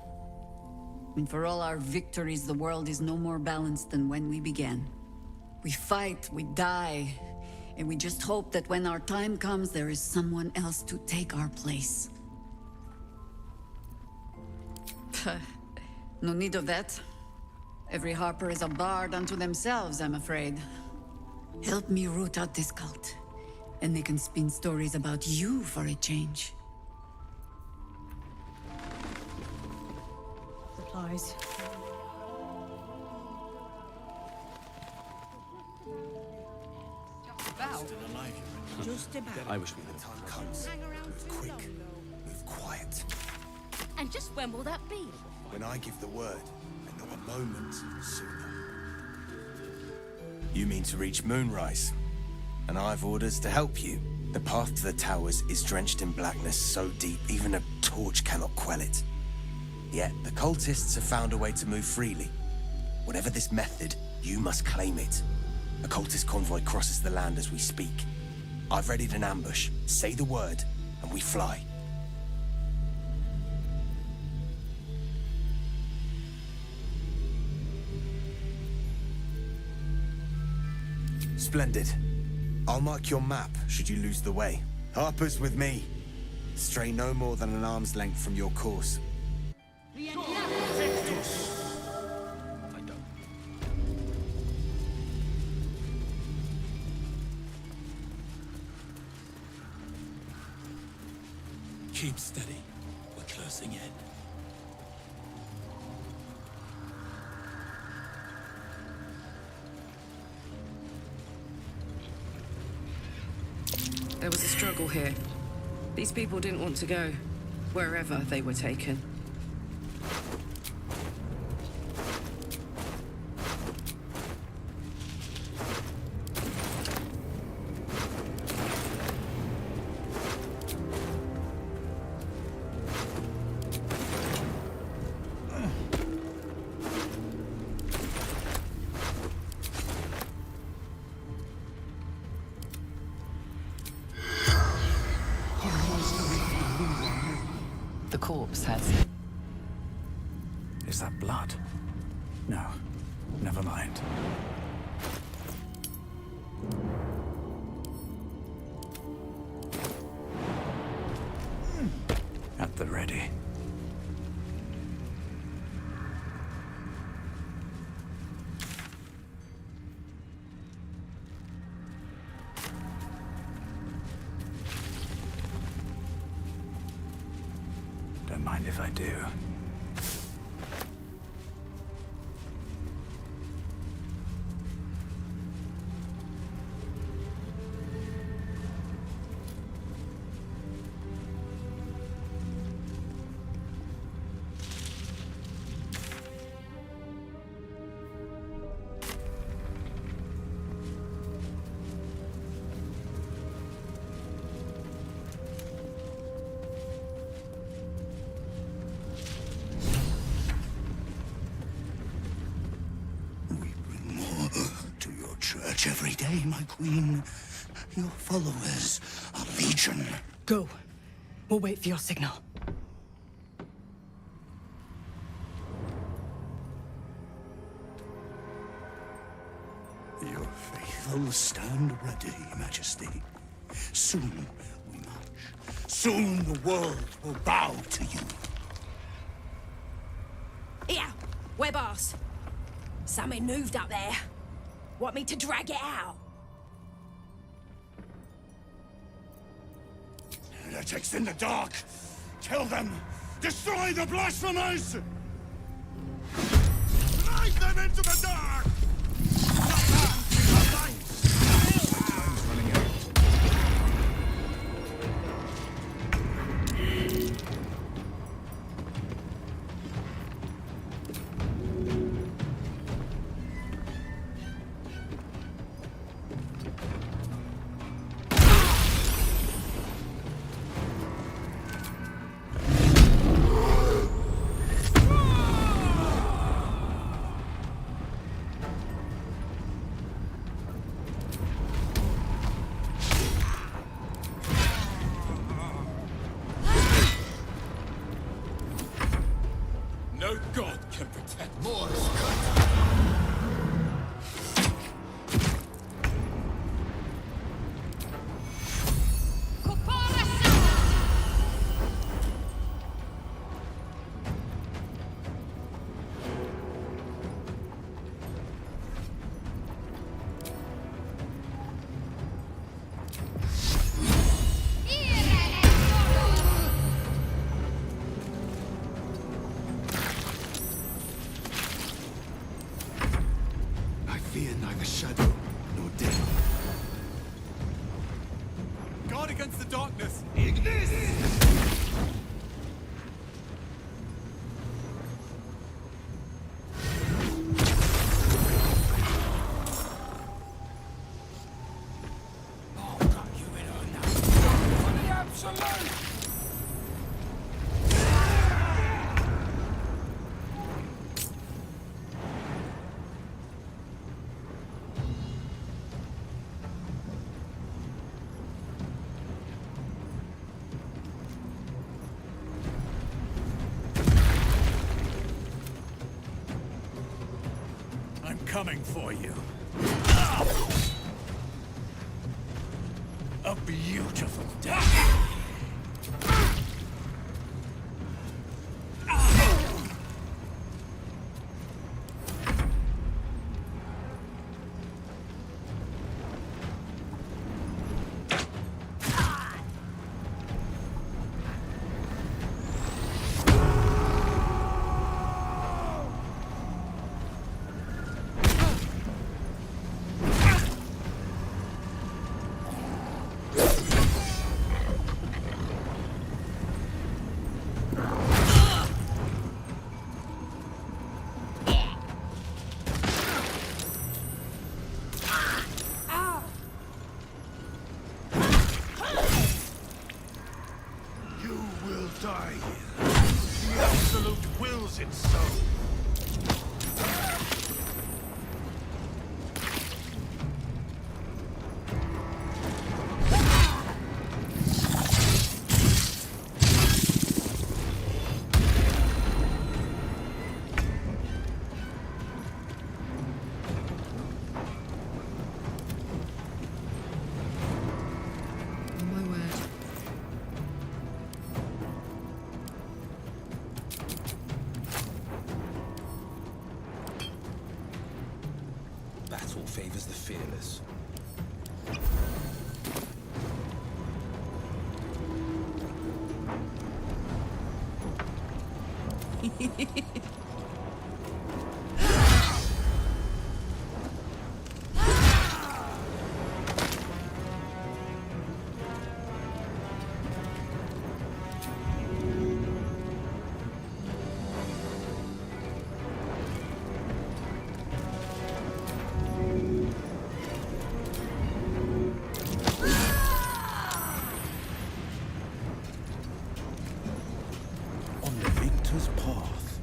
And for all our victories, the world is no more balanced than when we began. We fight, we die, and we just hope that when our time comes, there is someone else to take our place. No need of that. Every harper is a bard unto themselves, I'm afraid. Help me root out this cult, and they can spin stories about you for a change. Supplies. Just about. I wish we The time comes. Move quick. Move quiet. And just when will that be? When I give the word, and not a moment sooner. You mean to reach Moonrise? And I've orders to help you. The path to the towers is drenched in blackness so deep even a torch cannot quell it. Yet the cultists have found a way to move freely. Whatever this method, you must claim it. A cultist convoy crosses the land as we speak. I've readied an ambush. Say the word, and we fly. Splendid. I'll mark your map should you lose the way. Harper's with me. Stray no more than an arm's length from your course. Keep steady. We're closing in. There was a struggle here. These people didn't want to go, wherever they were taken. The corpse has... Is that blood? No. Never mind. At the ready. Don't mind if I do. Church every day, my queen. Your followers are legion. Go. We'll wait for your signal. Your faithful stand ready, Majesty. Soon we march. Soon the world will bow to you. Here, we're boss. Something moved up there. Want me to drag it out? Heretics in the dark! Kill them! Destroy the blasphemers! Drive them into the dark! No god can protect more. I'm coming for you. A beautiful death. Die here. The Absolute wills it so. Battle favors the fearless. Path.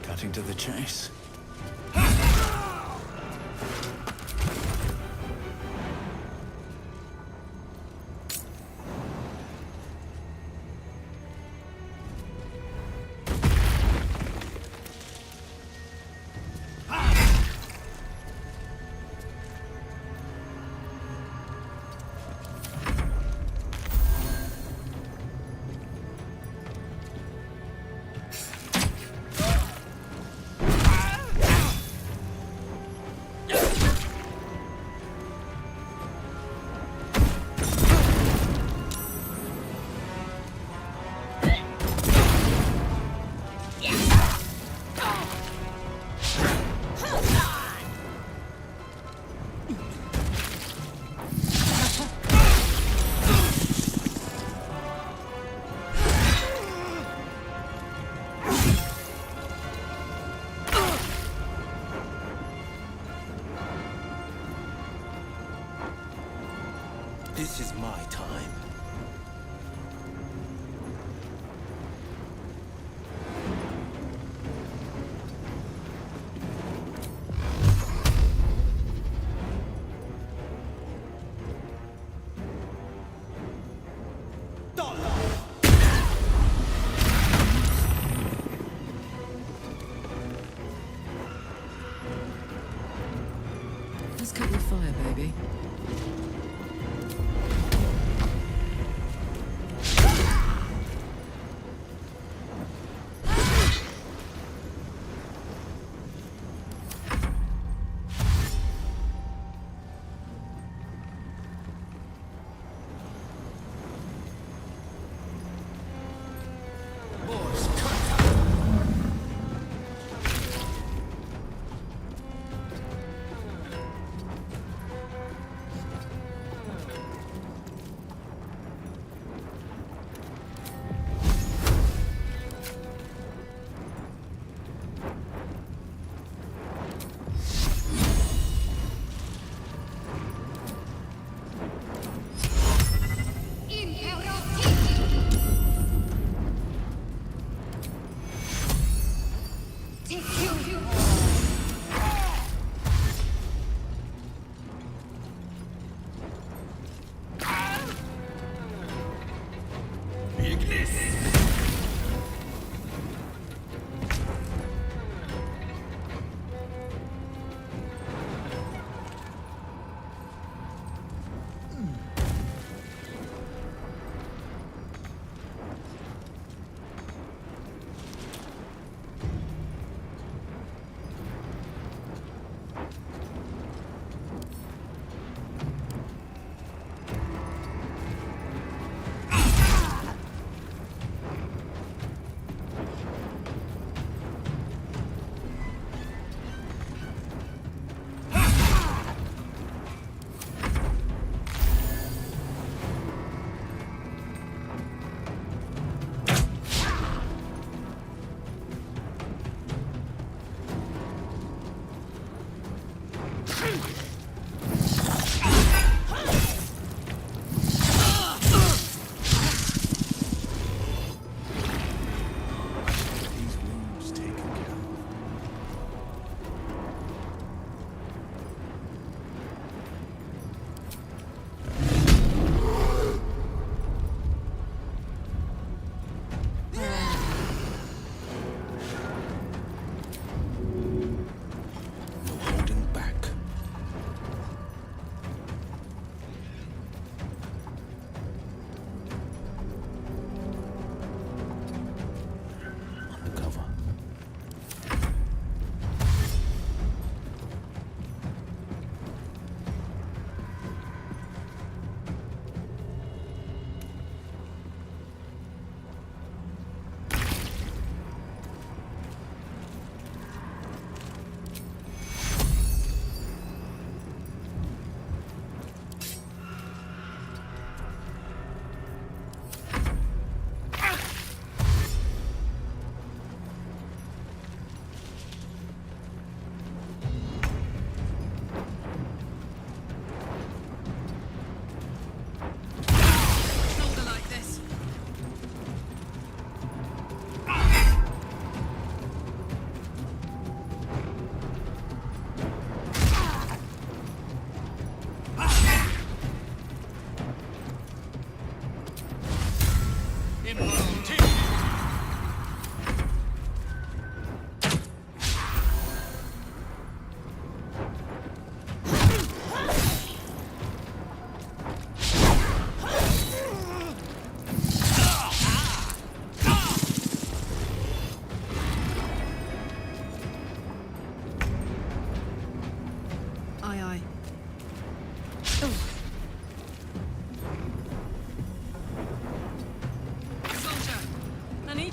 Cutting to the chase.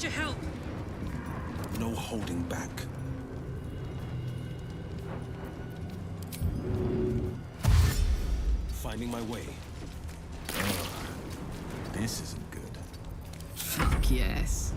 Your help. No holding back. Finding my way. Oh, this isn't good. Fuck yes.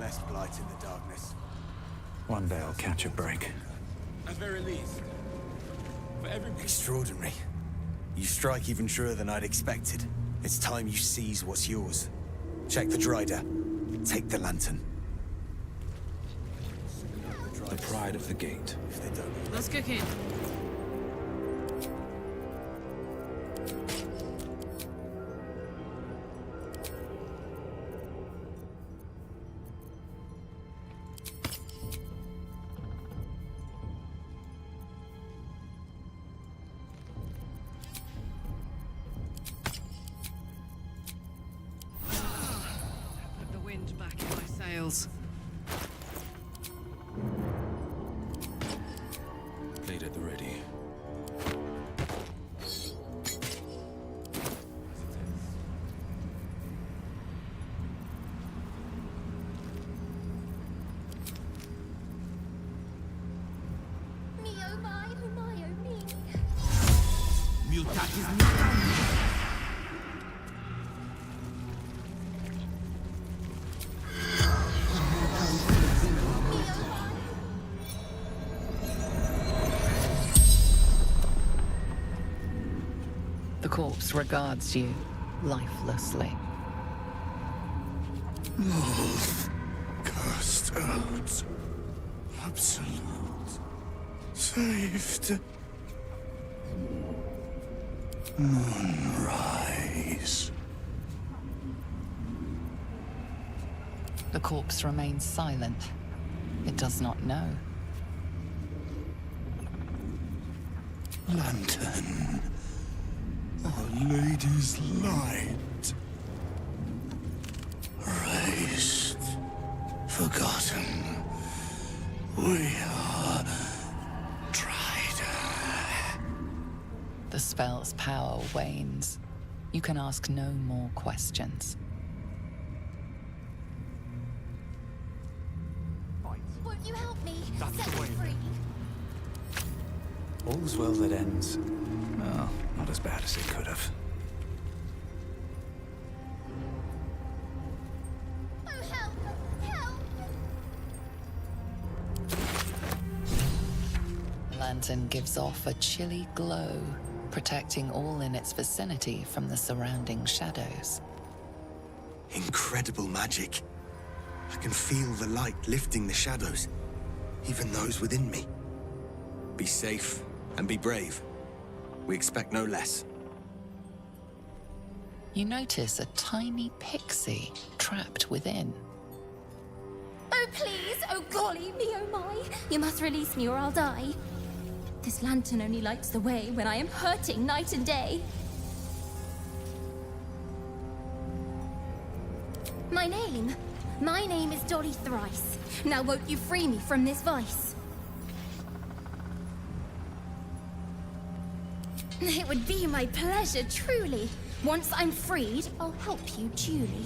less blight in the darkness. One day I'll catch a break. At very least. For every... Extraordinary. You strike even truer than I'd expected. It's time you seize what's yours. Check the Drider. Take the lantern. The pride of the gate. If they don't... Let's kick in. Put the wind back in my sails. Blade at the ready. Me oh my oh me. Mutatis mutandis. The corpse regards you lifelessly. Cast out. Absolute. Saved. Moonrise. The corpse remains silent. It does not know. Lantern. Our Lady's light. Raised. Forgotten. We are The spell's power wanes. You can ask no more questions. Won't you help me? That's Set the me way. free. All's well that ends. Well, not as bad as it could have. Oh, help! Help! The lantern gives off a chilly glow, protecting all in its vicinity from the surrounding shadows. Incredible magic. I can feel the light lifting the shadows, even those within me. Be safe and be brave. We expect no less. You notice a tiny pixie trapped within. Oh, please! Oh, golly, me oh my! You must release me or I'll die. This lantern only lights the way when I am hurting night and day. My name is Dolly Thrice. Now won't you free me from this vice? It would be my pleasure, truly. Once I'm freed, I'll help you duly.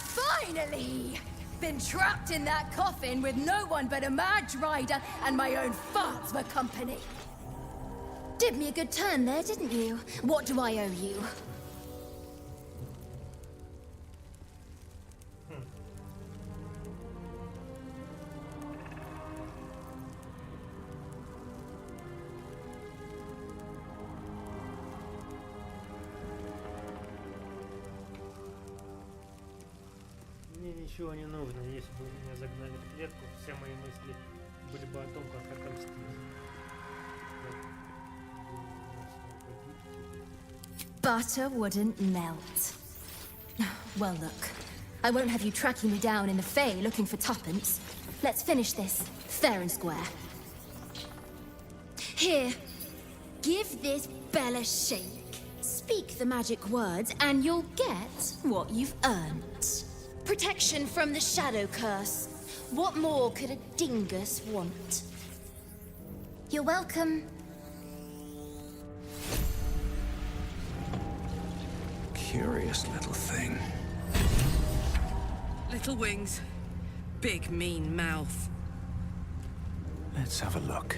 Finally! Been trapped in that coffin with no one but a mad rider and my own farts for company. Did me a good turn there, didn't you? What do I owe you? Мне ничего не нужно, если бы меня загнали в клетку, все мои мысли были бы о том, как отомстить. Butter wouldn't melt. Well, look. I won't have you tracking me down in the Fae looking for tuppence. Let's finish this fair and square. Here. Give this bell a shake. Speak the magic words and you'll get what you've earned. Protection from the shadow curse. What more could a dingus want? You're welcome. Curious little thing. Little wings, big mean mouth. Let's have a look.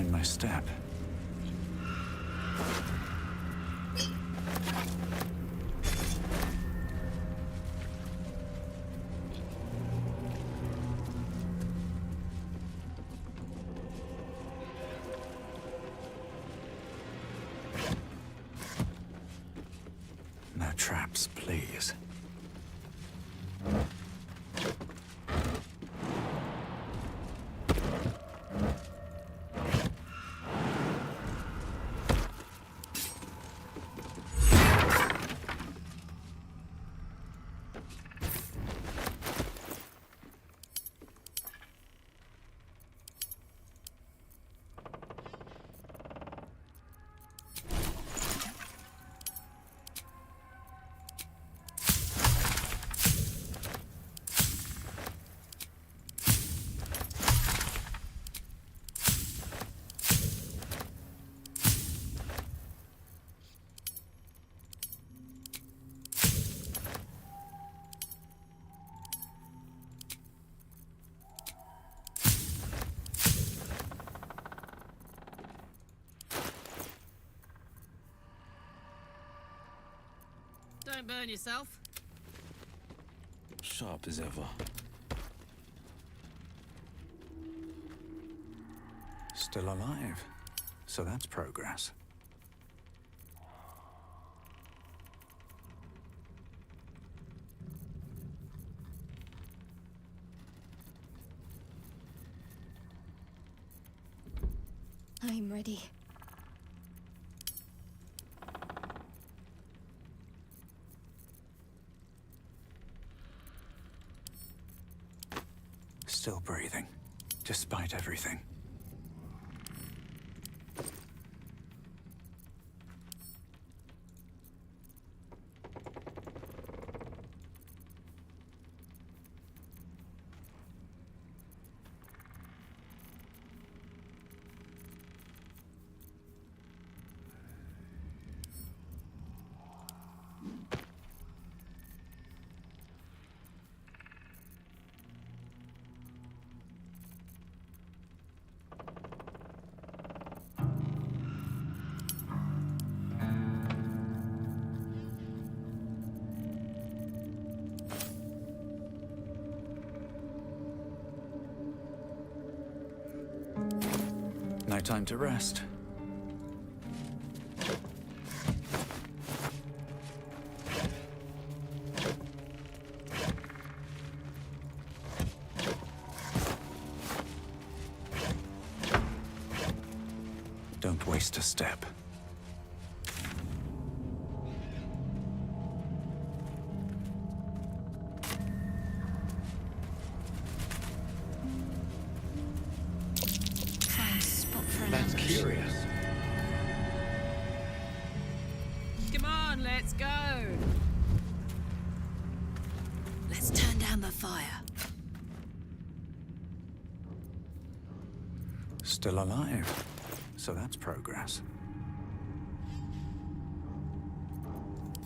find my step. No traps, please. Don't burn yourself. Sharp as ever. Still alive, so that's progress. I'm ready. Still breathing, despite everything. No time to rest. Don't waste a step. That's curious. Come on, let's go. Let's turn down the fire. Still alive, so that's progress.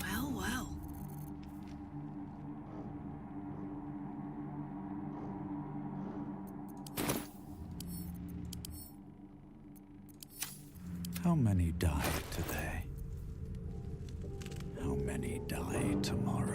Well, well. How many die today? How many die tomorrow?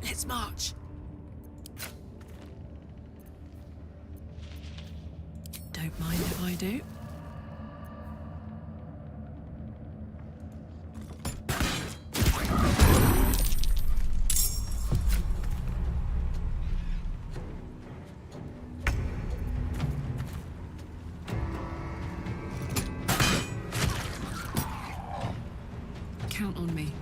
Let's march. Don't mind if I do. Count on me.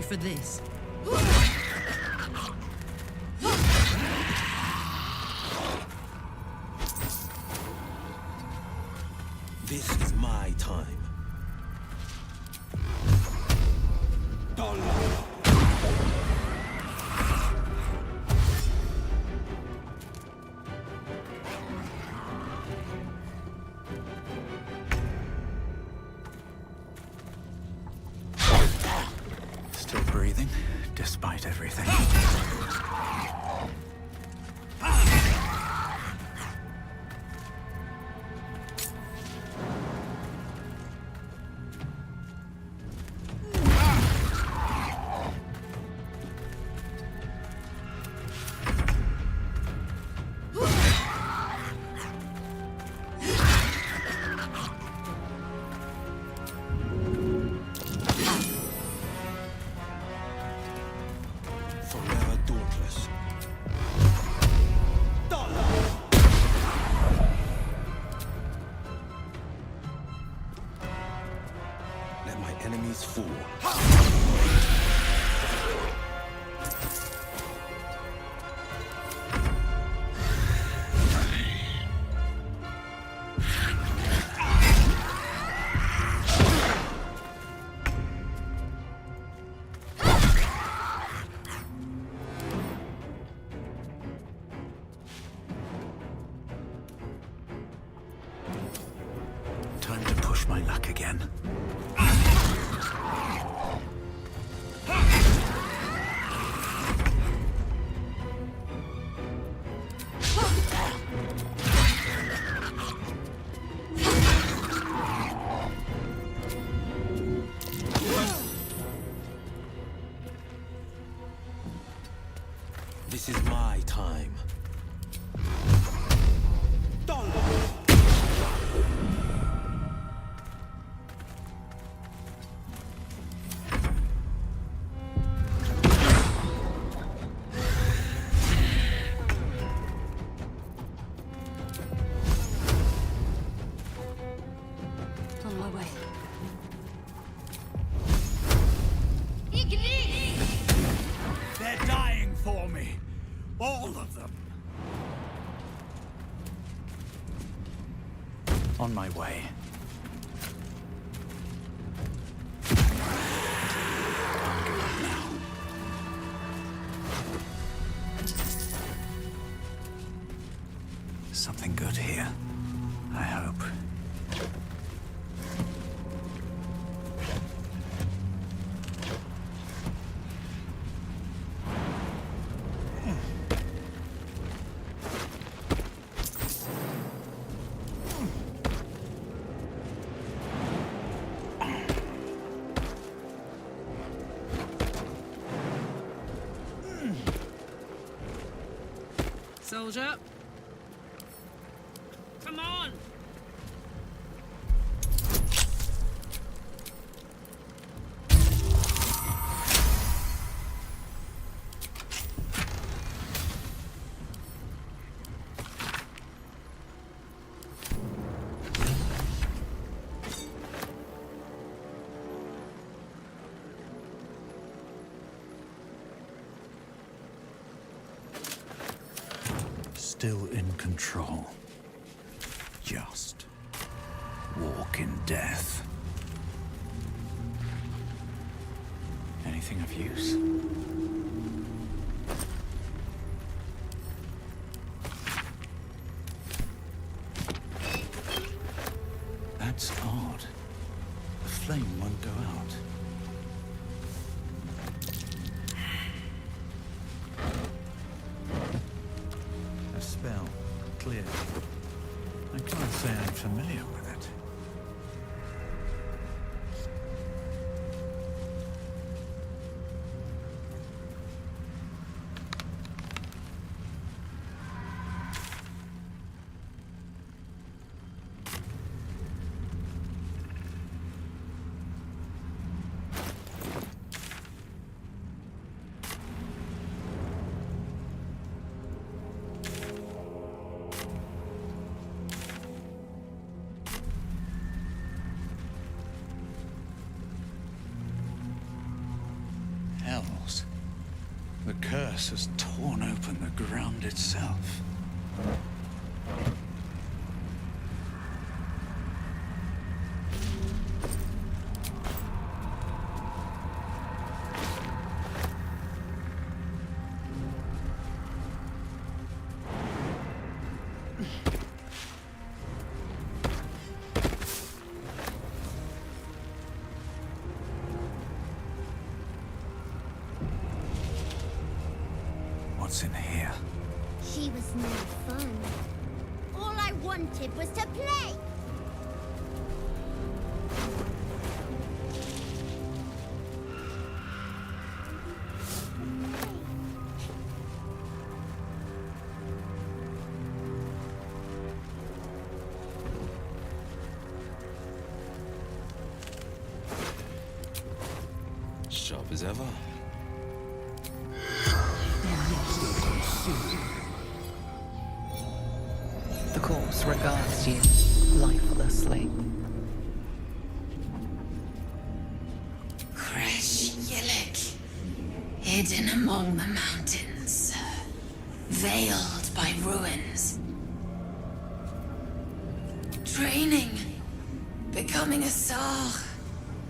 for this. This is my time. Still breathing, despite everything. Forever dauntless. Let my enemies fall. Time to push my luck again. This is my time. On my way. They're dying for me. All of them. On my way. Something good here, I hope. Soldier. Come on! Still in control. Just walk in death. Anything of use? That's odd. The flame won't go out. A spell, clear. I can't say I'm familiar with it. This has torn open the ground itself. What's in here? She was no fun. All I wanted was to play. Sharp as ever. The corpse regards you lifelessly. Kresh Yillik, hidden among the mountains, veiled by ruins. Training, becoming a Sar,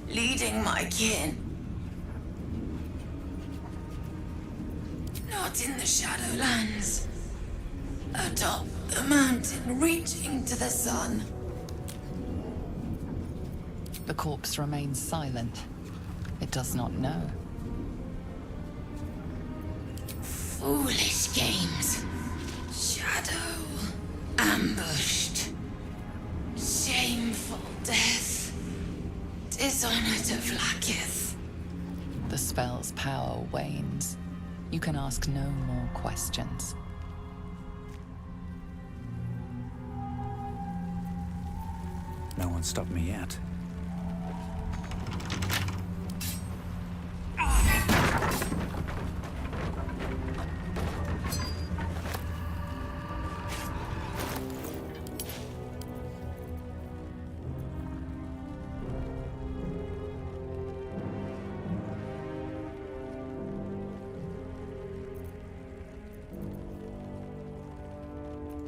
leading my kin. Not in the Shadowlands. Atop the mountain, reaching to the sun. The corpse remains silent. It does not know. Foolish games. Shadow. Ambushed. Shameful death. Dishonor to Vlaakith. The spell's power wanes. You can ask no more questions. No one stopped me yet.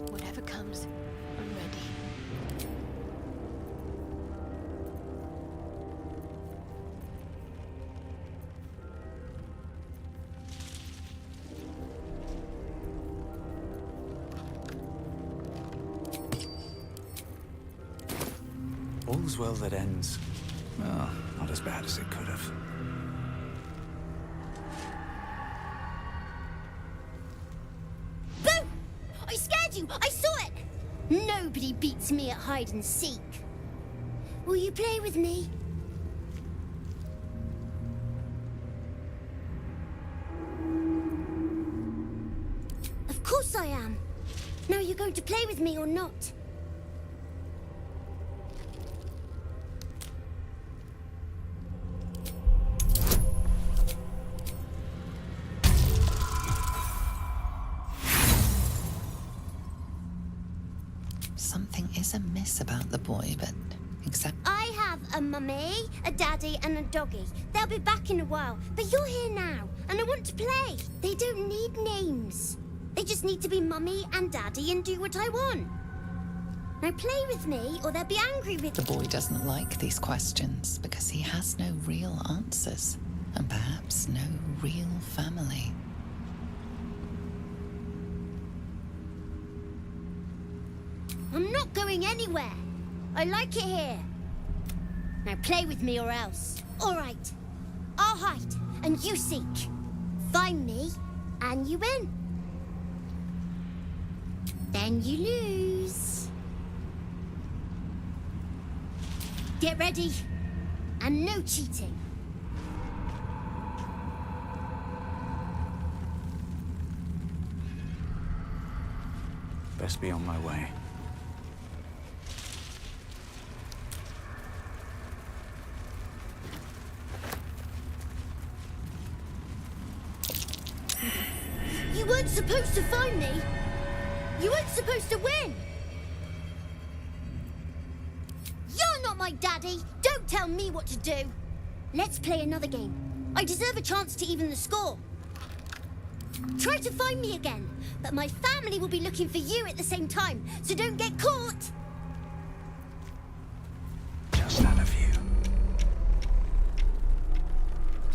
Whatever comes, I'm ready. All's well that ends. Well, not as bad as it could have. Boo! I scared you! I saw it! Nobody beats me at hide and seek. Will you play with me? Of course I am. Now you're going to play with me or not? Something is amiss about the boy, but except I have a mummy, a daddy, and a doggy. They'll be back in a while, but you're here now, and I want to play. They don't need names. They just need to be mummy and daddy and do what I want. Now play with me, or they'll be angry with the boy doesn't like these questions because he has no real answers, and perhaps no real family. I'm not going anywhere. I like it here. Now play with me or else. All right. I'll hide, and you seek. Find me, and you win. Then you lose. Get ready, and no cheating. Best be on my way. You weren't supposed to find me. You weren't supposed to win. You're not my daddy. Don't tell me what to do. Let's play another game. I deserve a chance to even the score. Try to find me again, but my family will be looking for you at the same time, so don't get caught! Just out of view.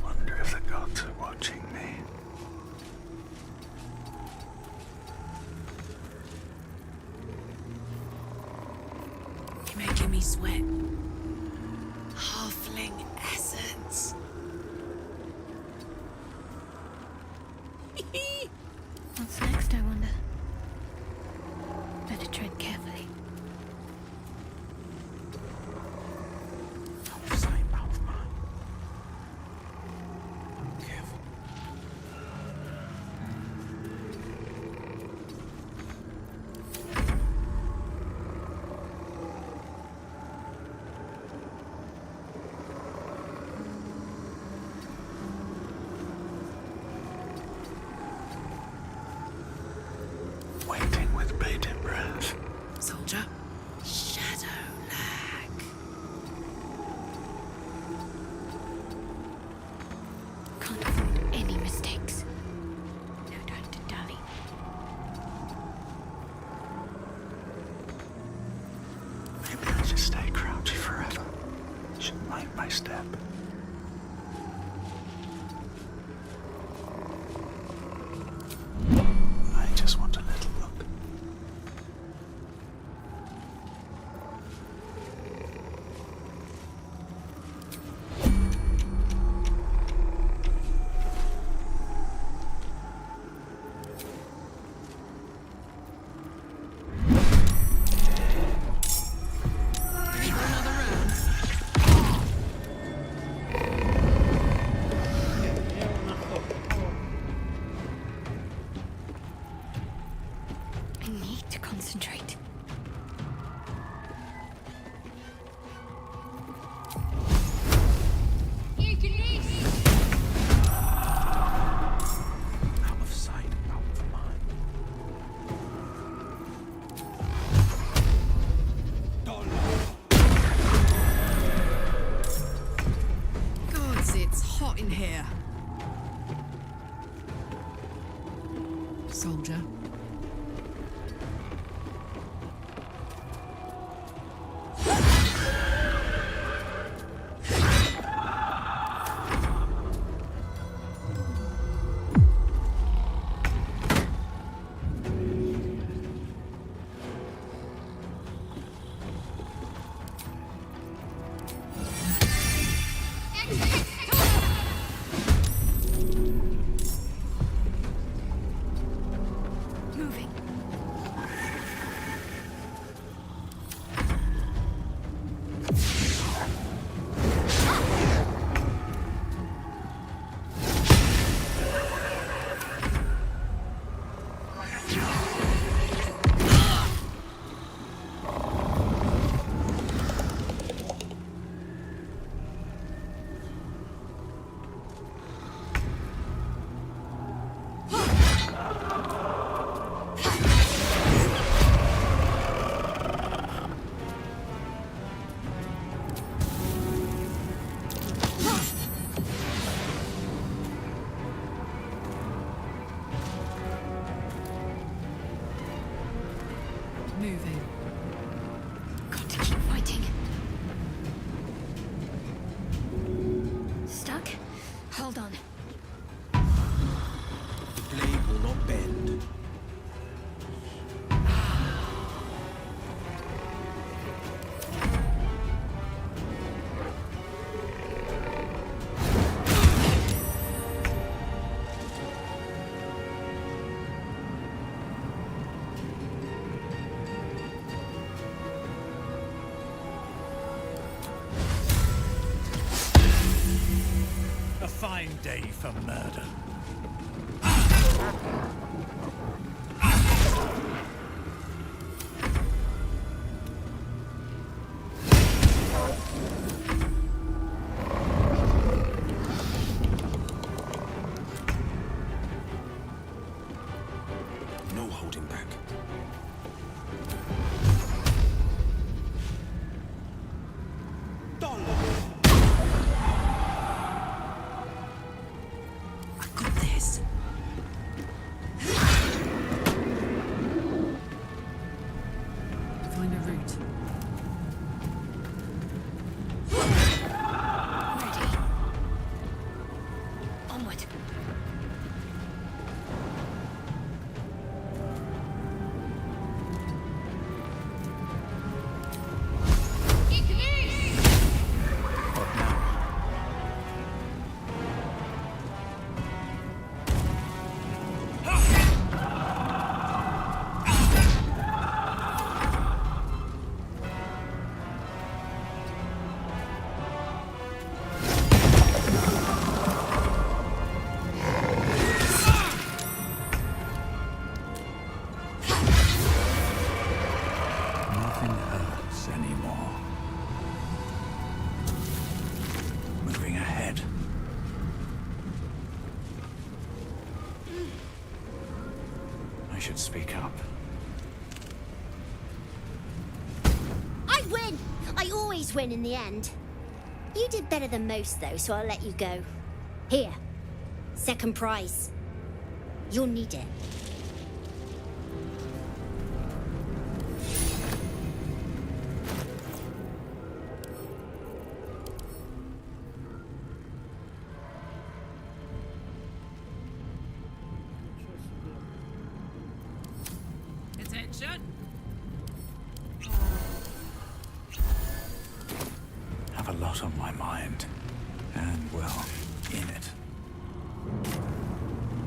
Wonder if the gods are watching me. You're making me sweat. Halfling essence. What's next, I wonder? Better tread carefully. Out of sight, out of mind. Careful. Waiting with bated breath. Soldier. Shadow lag. Can't avoid any mistakes. No time to dally. Maybe I just stay crouchy forever. Shouldn't mind my step. I just want a little look. Ready for another round? I need to concentrate. Out of sight, out of mind. Gods, it's hot in here. Soldier. Moving. Moving. Got to keep fighting. Stuck? Hold on. The blade will not bend. A fine day for murder. No holding back. I've got this. I should speak up. I win! I always win in the end. You did better than most, though, so I'll let you go. Here. Second prize. You'll need it. Attention! Have a lot on my mind. And, well, in it.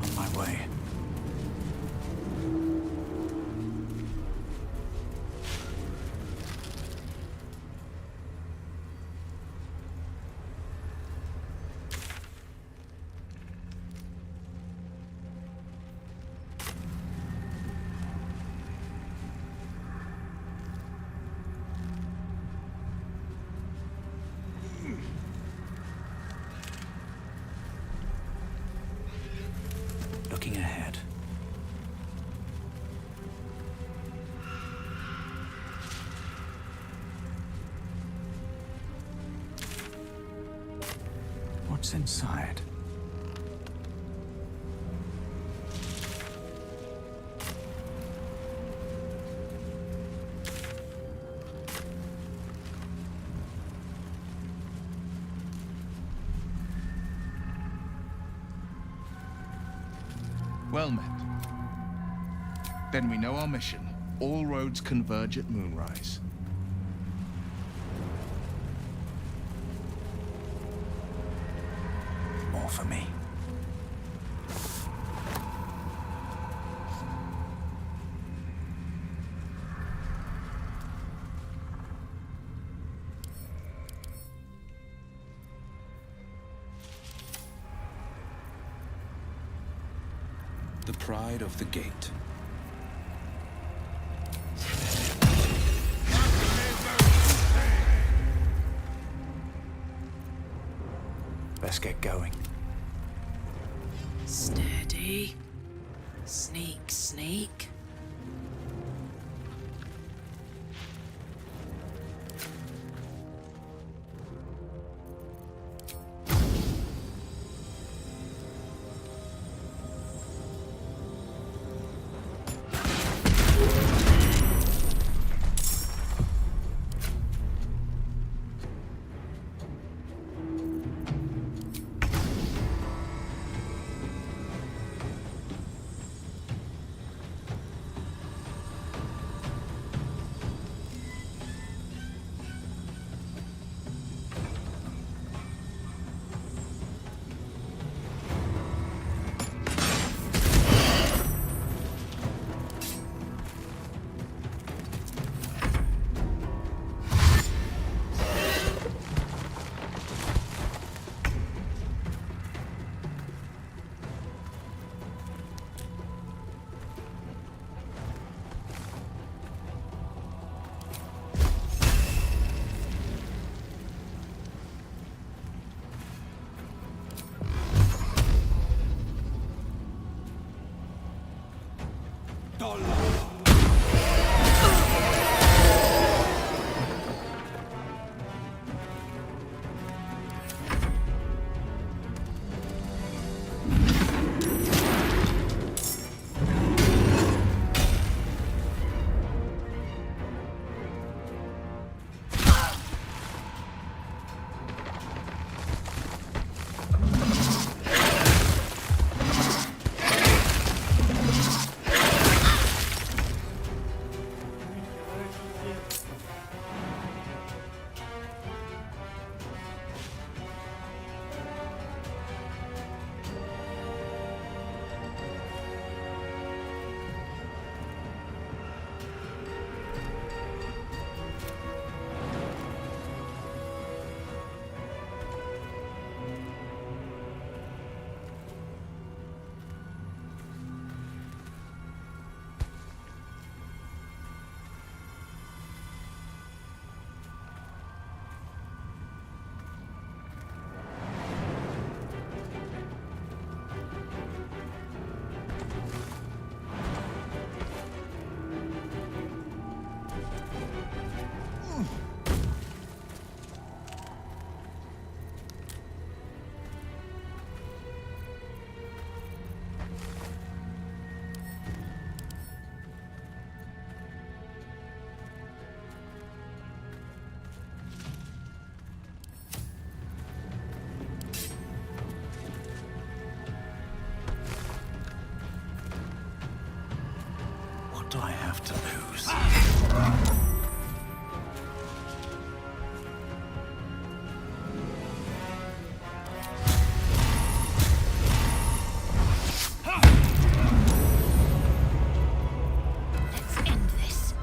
On my way. Looking ahead. What's inside? Well met. Then we know our mission. All roads converge at moonrise. More for me. The pride of the gate. Let's get going. Steady. Sneak, sneak. What do I have to lose? Let's end this.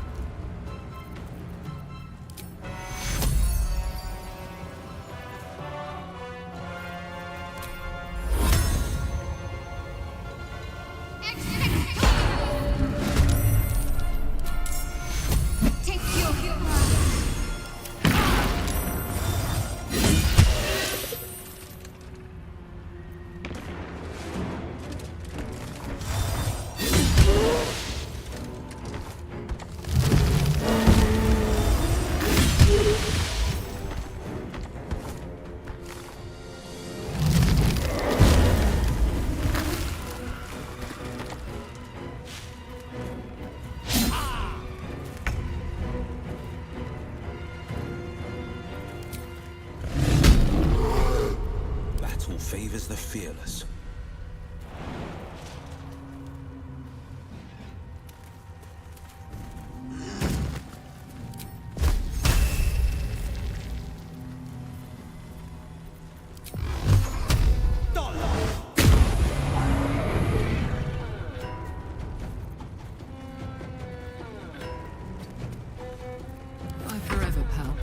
Take your Battle favors the fearless. Bye forever, pal.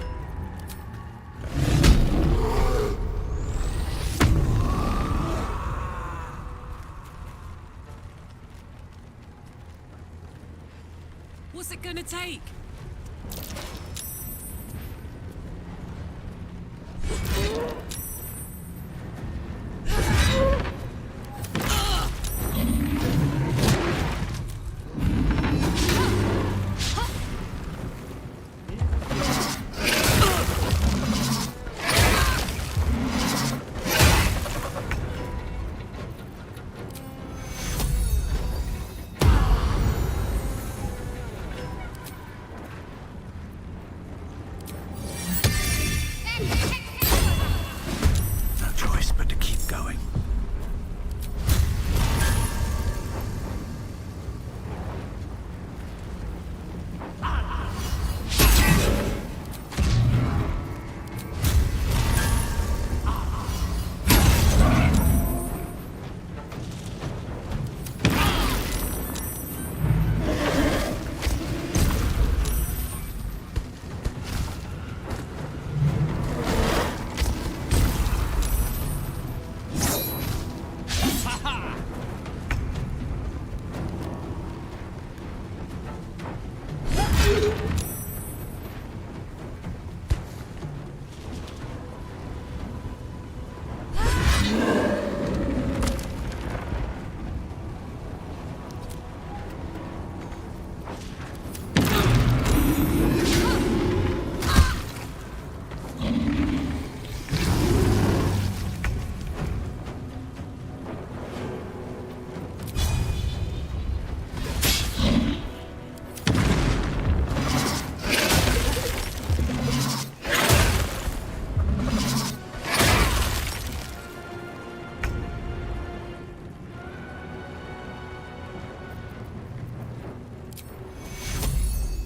What's it gonna take? No choice but to keep going.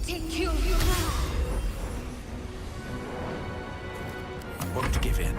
Take your I won't give in.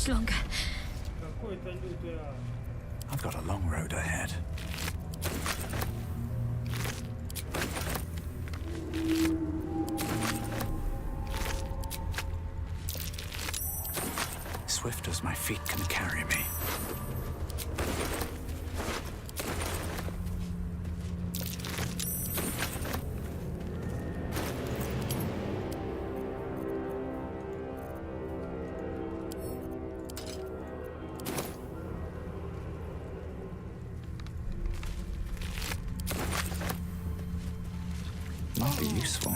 much longer. Какой-то лютый ад. I've got a long road ahead. Swift as my feet can carry me. Might be useful.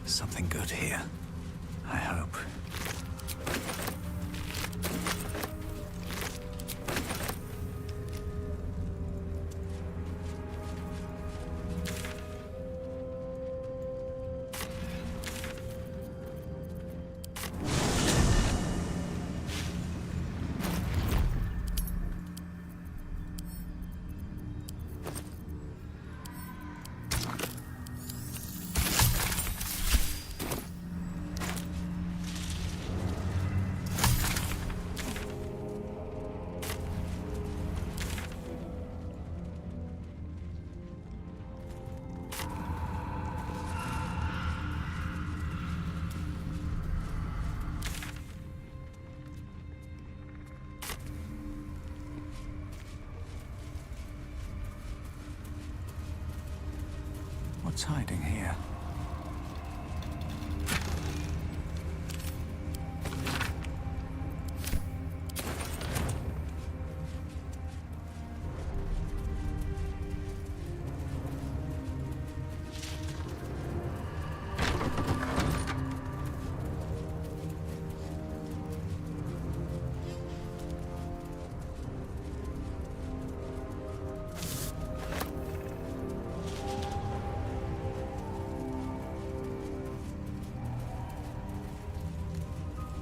Something good here, I hope. What's hiding here?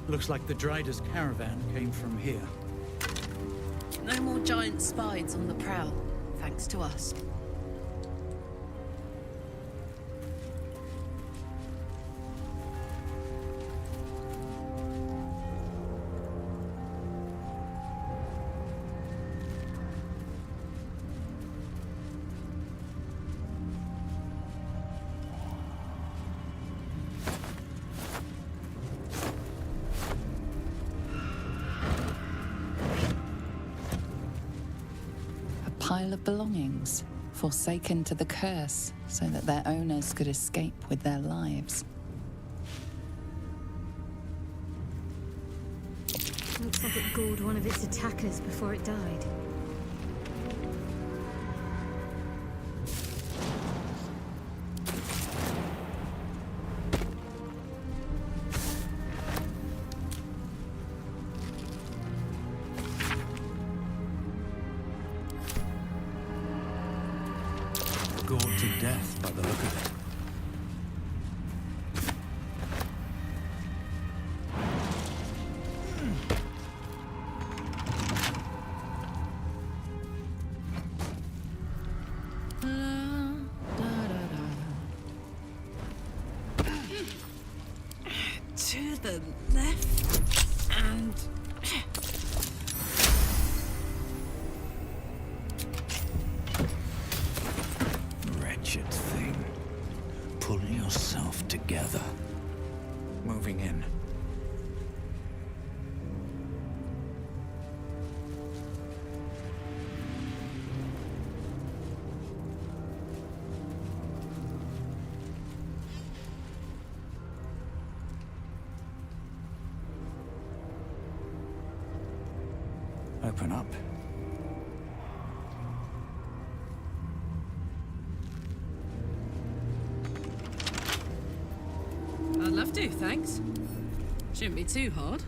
Looks like the Drider's caravan came from here. No more giant spides on the prowl, thanks to us. Pile of belongings, forsaken to the curse, so that their owners could escape with their lives. Looks like it gored one of its attackers before it died. Gored to death by the look of it. To the left and... Wretched thing. Pull yourself together. Moving in. open up? I'd love to, thanks. Shouldn't be too hard.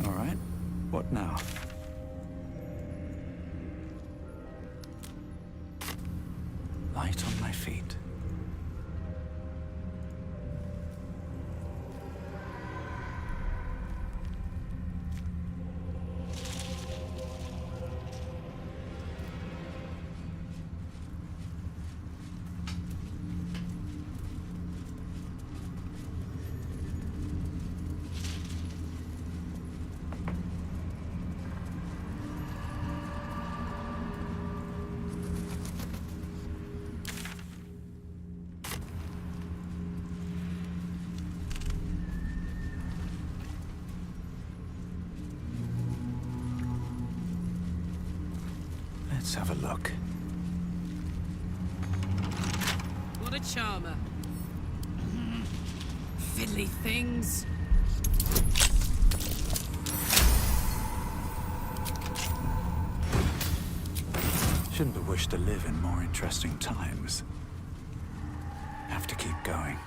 All right. What now? Light on my feet. Let's have a look. What a charmer. Fiddly things. Shouldn't have wished to live in more interesting times. Have to keep going.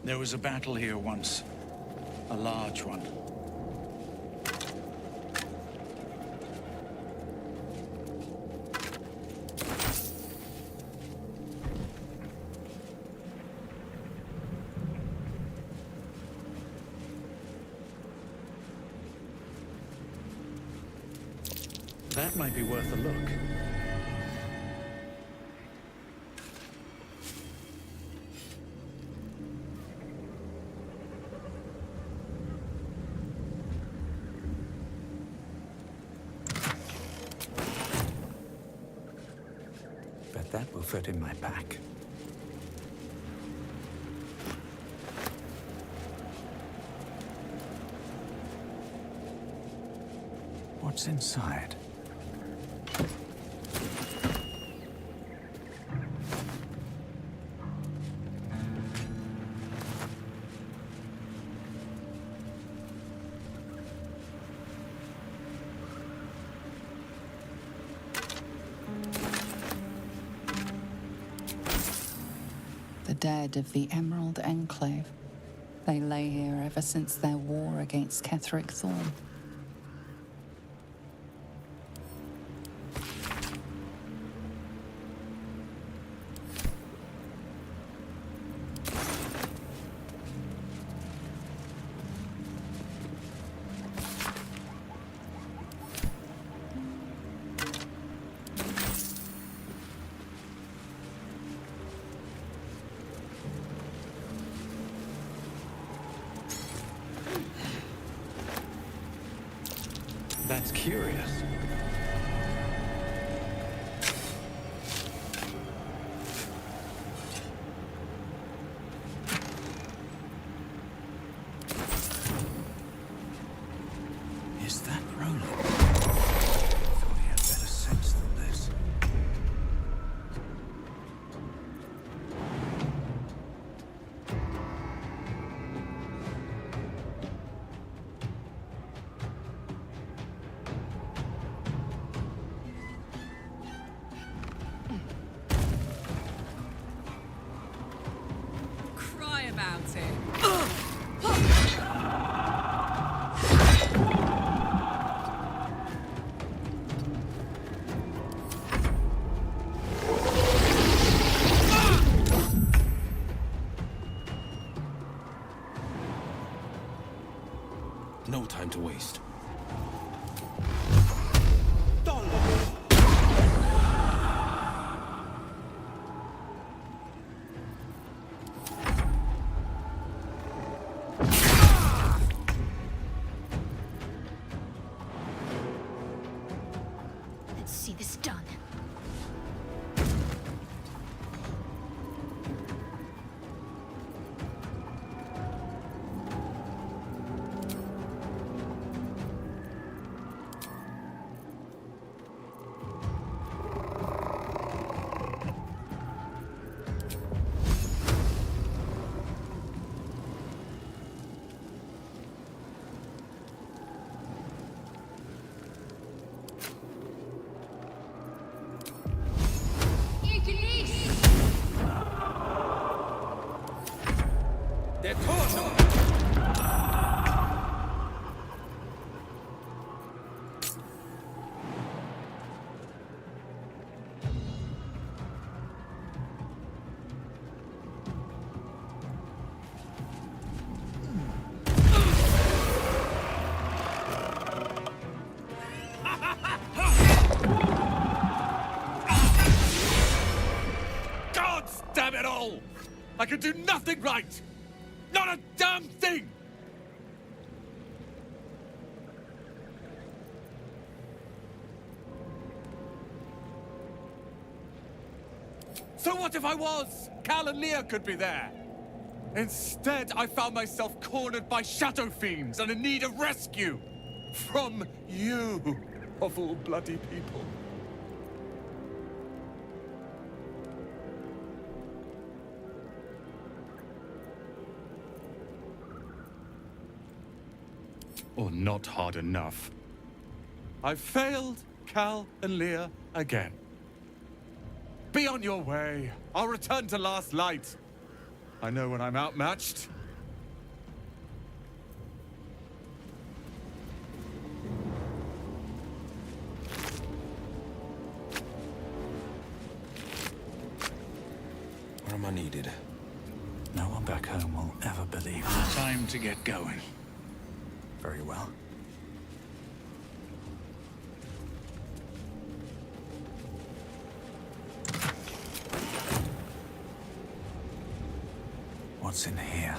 There was a battle here once. A large one. That might be worth a look. That will fit in my pack. What's inside? Dead of the Emerald Enclave. They lay here ever since their war against Ketheric Thorn. That's curious. Is that Roland? Thought he had better sense than this. No time to waste. Damn it all! I can do nothing right! Not a damn thing! So what if I was? Cal and Leah could be there. Instead, I found myself cornered by shadow fiends and in need of rescue. From you, of all bloody people. Or not hard enough. I failed Cal and Leah again. Be on your way. I'll return to Last Light. I know when I'm outmatched. Where am I needed? No one back home will ever believe. Time to get going. Very well. What's in here?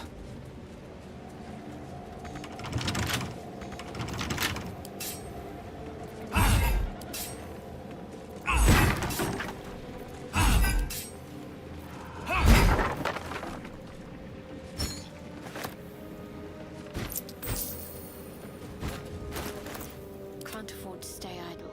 Can't afford to stay idle.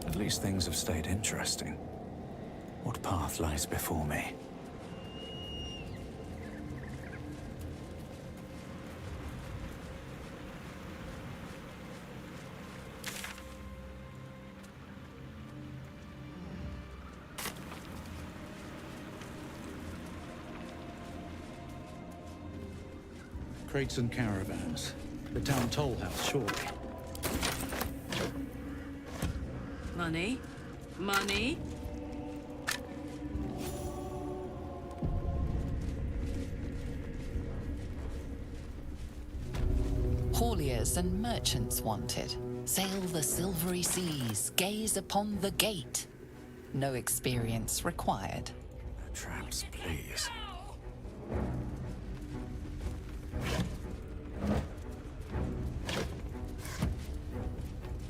At least things have stayed interesting. What path lies before me? Crates and caravans. The town toll house, surely. Money? Money? Hauliers and merchants wanted. Sail the silvery seas, gaze upon the gate. No experience required. Traps, please.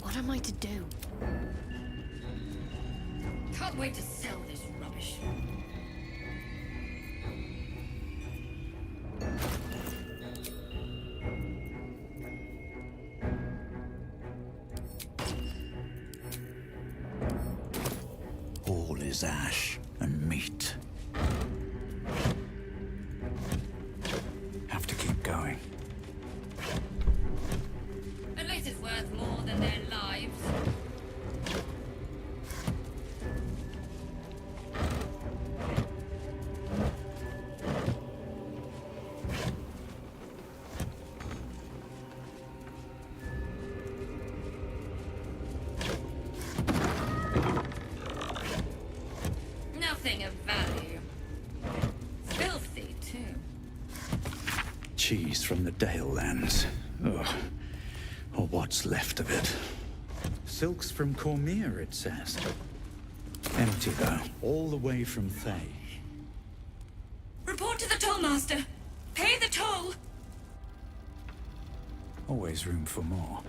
What am I to do? Can't wait to sell this rubbish. All is ash and meat. Have to keep going. At least it's worth more than their lives. Nothing of value. Filthy, too. Cheese from the Dale lands. Ugh. Or what's left of it. Silks from Cormier, it says. Empty, though. All the way from Thay. Report to the tollmaster. Pay the toll. Always room for more.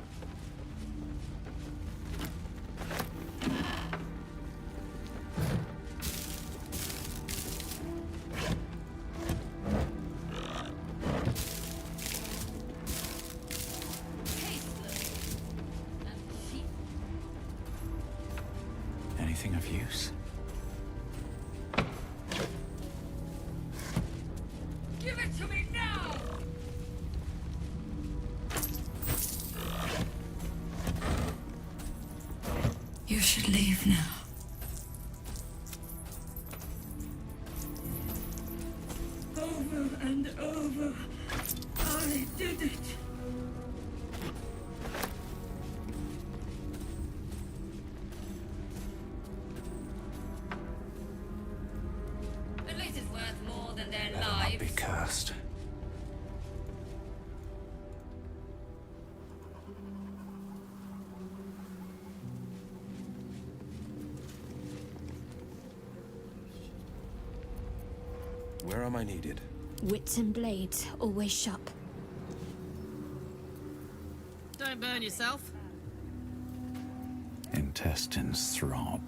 Anything of use? Give it to me now! You should leave now. Over and over, I did it! At least it's worth more than their Better not lives. be cursed. Where am I needed? Wits and blades, always sharp. Don't burn yourself. Intestines throb.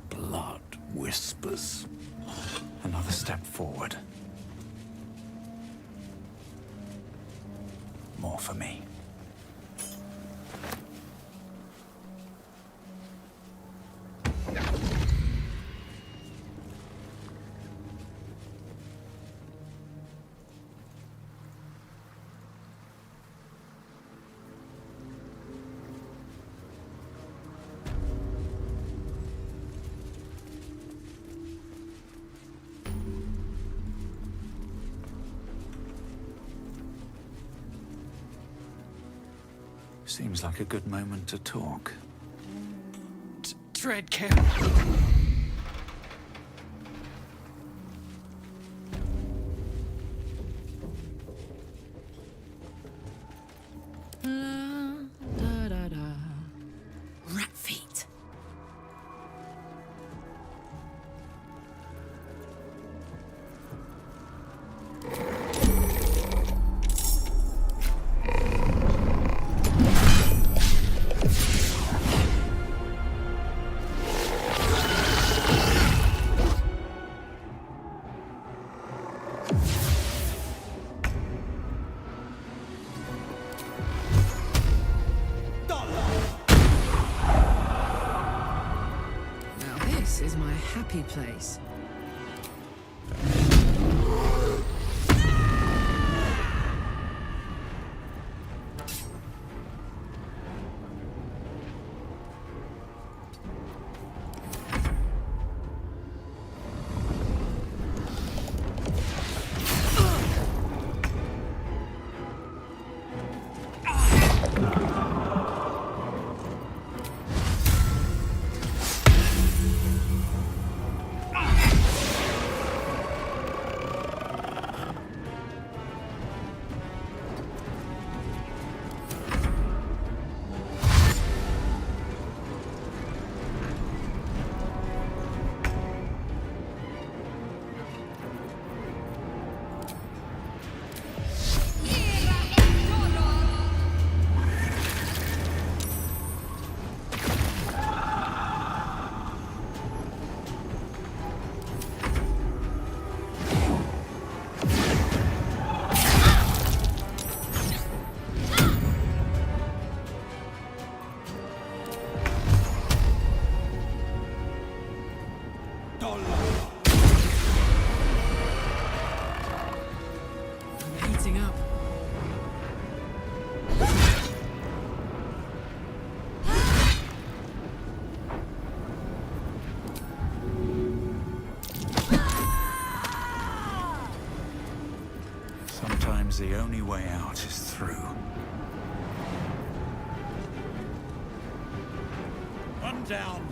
Blood whispers. Another step forward. More for me. Seems like a good moment to talk. Tread carefully. Rat feet. This is my happy place. Heating up. Sometimes the only way out is through. One down.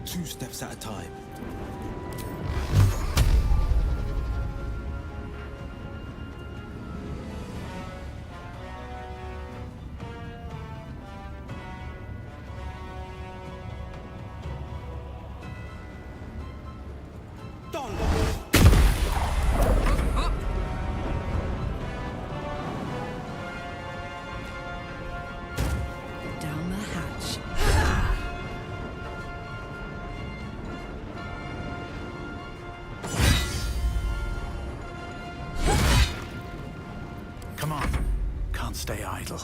Two steps at a time. Down the hatch. stay idle.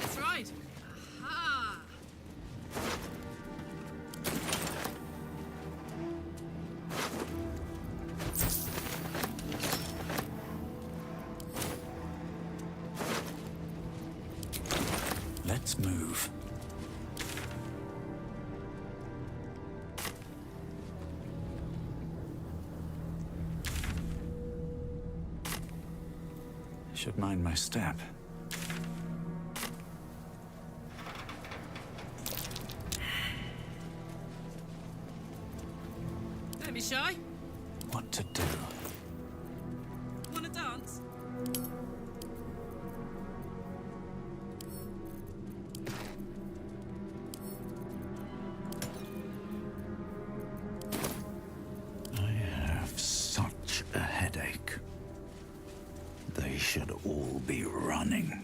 That's right. Aha! Let's move. Should mind my step. Don't be shy. What to do? Wanna dance? I have such a headache. They should all be running.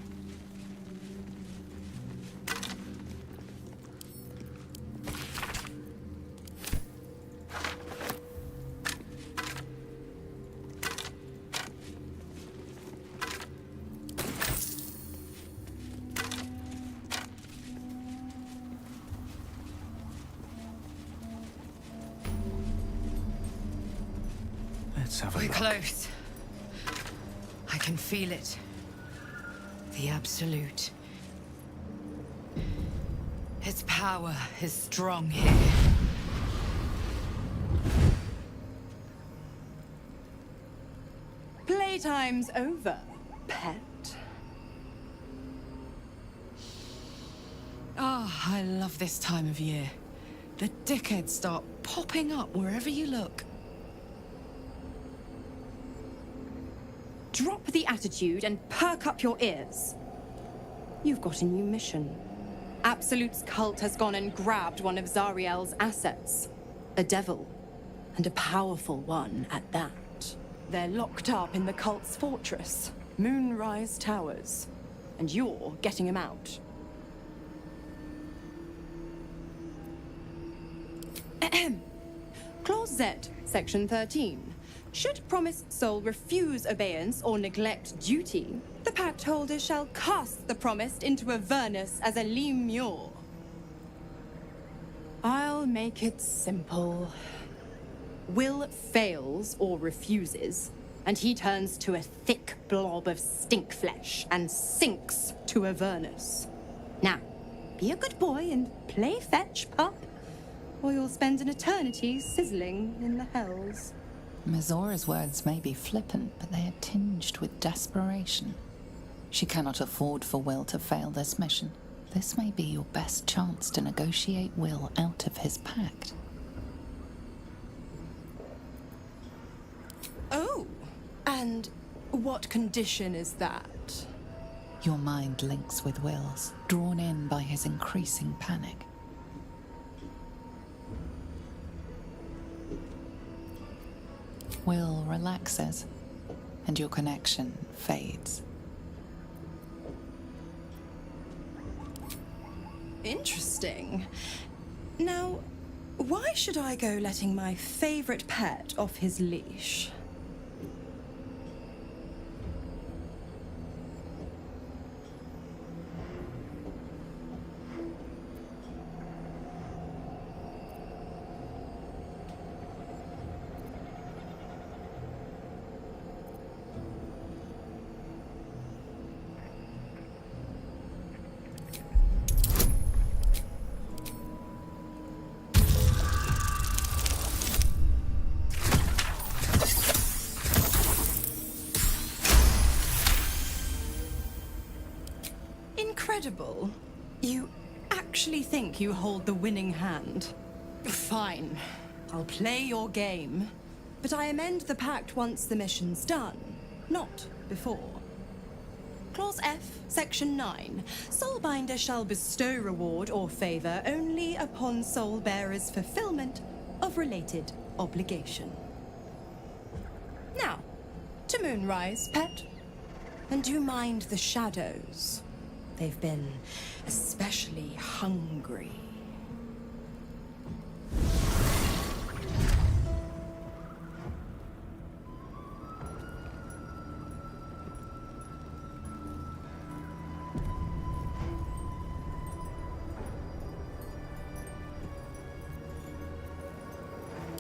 Let's have a We're look. close. I can feel it. The Absolute. Its power is strong here. Playtime's over, pet. Ah, I love this time of year. The dickheads start popping up wherever you look. Drop the attitude and perk up your ears. You've got a new mission. Absolute's cult has gone and grabbed one of Zariel's assets. A devil. And a powerful one at that. They're locked up in the cult's fortress, Moonrise Towers. And you're getting him out. Clause Z, Section 13. Should promised soul refuse obeyance or neglect duty, the pact holder shall cast the promised into Avernus as a lemure. I'll make it simple. Will fails or refuses, and he turns to a thick blob of stink flesh and sinks to Avernus. Now, be a good boy and play fetch, pup, or you'll spend an eternity sizzling in the hells. Mizora's words may be flippant, but they are tinged with desperation. She cannot afford for Will to fail this mission. This may be your best chance to negotiate Will out of his pact. Oh, and what condition is that? Your mind links with Will's, drawn in by his increasing panic. Will relaxes, and your connection fades. Interesting. Now, why should I go letting my favorite pet off his leash? Incredible. You actually think you hold the winning hand? Fine. I'll play your game. But I amend the pact once the mission's done, not before. Clause F, Section 9. Soulbinder shall bestow reward or favor only upon soul bearer's fulfillment of related obligation. Now, to Moonrise, pet. And do mind the shadows. They've been especially hungry.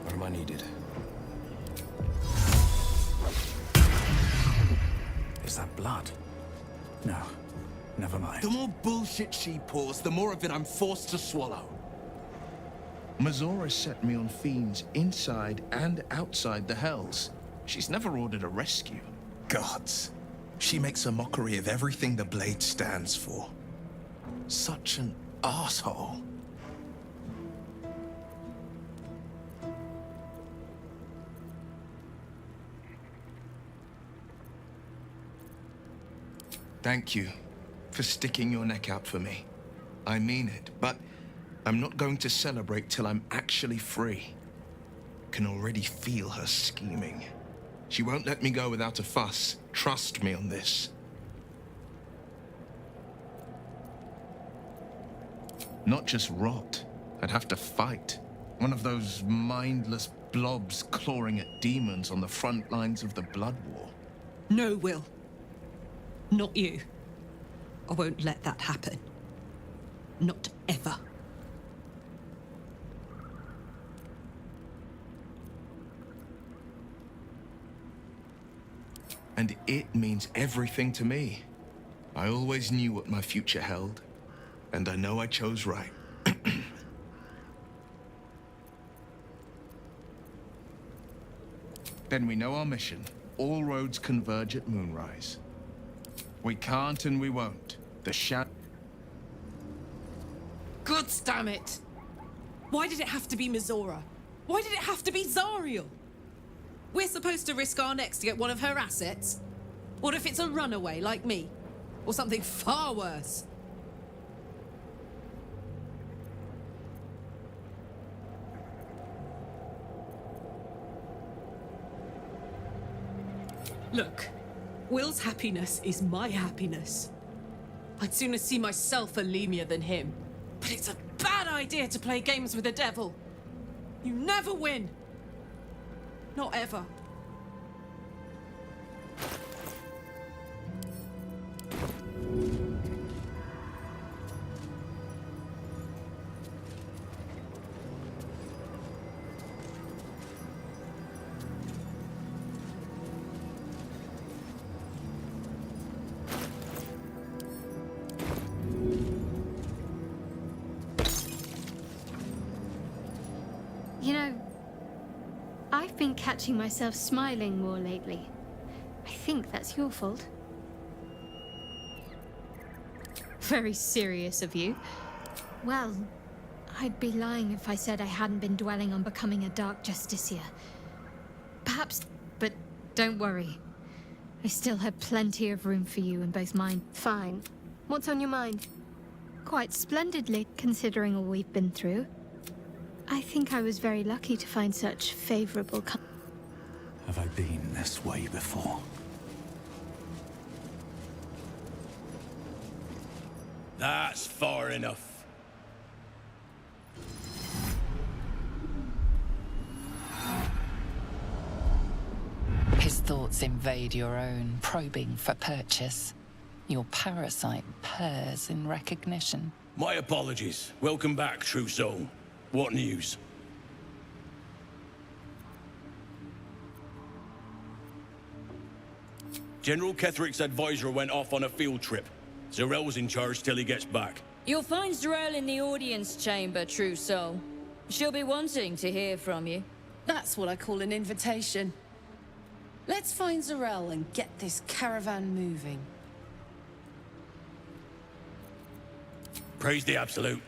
What am I needed? Is that blood? No. Never mind. The more bullshit she pours, the more of it I'm forced to swallow. Mazora set me on fiends inside and outside the Hells. She's never ordered a rescue. Gods. She makes a mockery of everything the Blade stands for. Such an asshole. Thank you for sticking your neck out for me. I mean it, but I'm not going to celebrate till I'm actually free. Can already feel her scheming. She won't let me go without a fuss. Trust me on this. Not just rot. I'd have to fight. One of those mindless blobs clawing at demons on the front lines of the Blood War. No, Will. Not you. I won't let that happen. Not ever. And it means everything to me. I always knew what my future held, and I know I chose right. Then we know our mission. All roads converge at Moonrise. We can't and we won't. The shadow... God damn it! Why did it have to be Mazora? Why did it have to be Zariel? We're supposed to risk our necks to get one of her assets? What if it's a runaway like me? Or something far worse? Look, Will's happiness is my happiness. I'd sooner see myself a Lemur than him. But it's a bad idea to play games with the devil. You never win. Not ever. You know, I've been catching myself smiling more lately. I think that's your fault. Very serious of you. Well, I'd be lying if I said I hadn't been dwelling on becoming a Dark Justiciar. Perhaps, but don't worry. I still have plenty of room for you in both mine. Fine. What's on your mind? Quite splendidly, considering all we've been through. I think I was very lucky to find such favorable Have I been this way before? That's far enough. His thoughts invade your own, probing for purchase. Your parasite purrs in recognition. My apologies. Welcome back, true soul. What news? General Ketherick's advisor went off on a field trip. Zarel's in charge till he gets back. You'll find Zarel in the audience chamber, true soul. She'll be wanting to hear from you. That's what I call an invitation. Let's find Zarel and get this caravan moving. Praise the Absolute.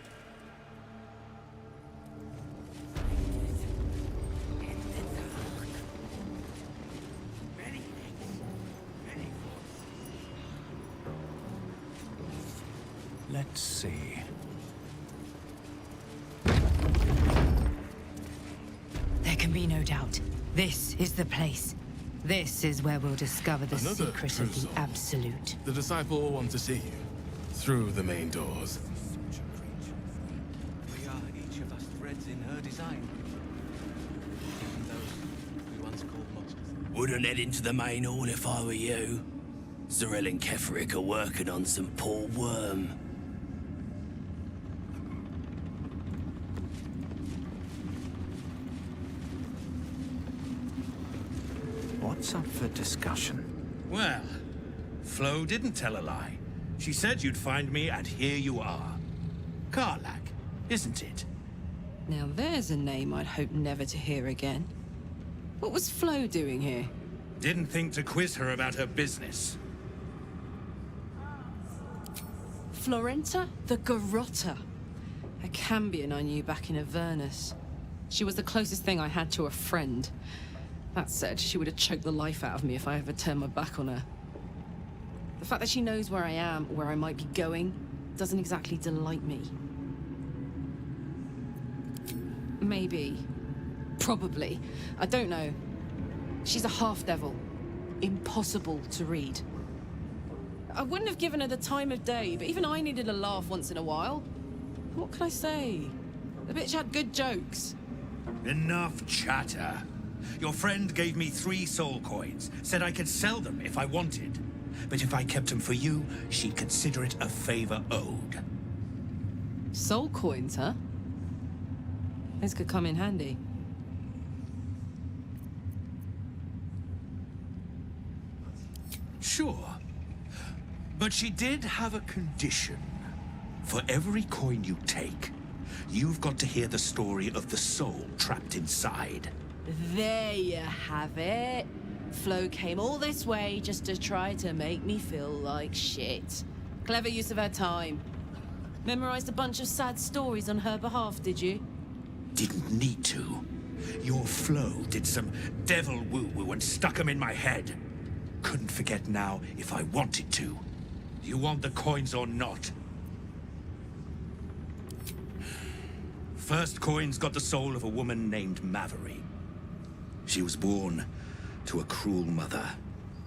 Let's see. There can be no doubt. This is the place. This is where we'll discover the Another secret of the true soul. Absolute. The disciple will want to see you. Through the main doors. We are each of us threads in her design. Even those we once called monsters. Wouldn't head into the main hall if I were you. Zarel and Keferic are working on some poor worm. What's up for discussion? Well, Flo didn't tell a lie. She said you'd find me, and here you are. Karlach, isn't it? Now there's a name I'd hope never to hear again. What was Flo doing here? Didn't think to quiz her about her business. Florenta the Garrotta. A Cambion I knew back in Avernus. She was the closest thing I had to a friend. That said, she would have choked the life out of me if I ever turned my back on her. The fact that she knows where I am, where I might be going, doesn't exactly delight me. Maybe. Probably. I don't know. She's a half-devil. Impossible to read. I wouldn't have given her the time of day, but even I needed a laugh once in a while. What can I say? The bitch had good jokes. Enough chatter. Your friend gave me 3 soul coins, said I could sell them if I wanted. But if I kept them for you, she'd consider it a favor owed. Soul coins, huh? This could come in handy. Sure. But she did have a condition. For every coin you take, you've got to hear the story of the soul trapped inside. There you have it. Flo came all this way just to try to make me feel like shit. Clever use of her time. Memorized a bunch of sad stories on her behalf, did you? Didn't need to. Your Flo did some devil woo-woo and stuck 'em in my head. Couldn't forget now if I wanted to. You want the coins or not? First coin's got the soul of a woman named Maveri. She was born to a cruel mother,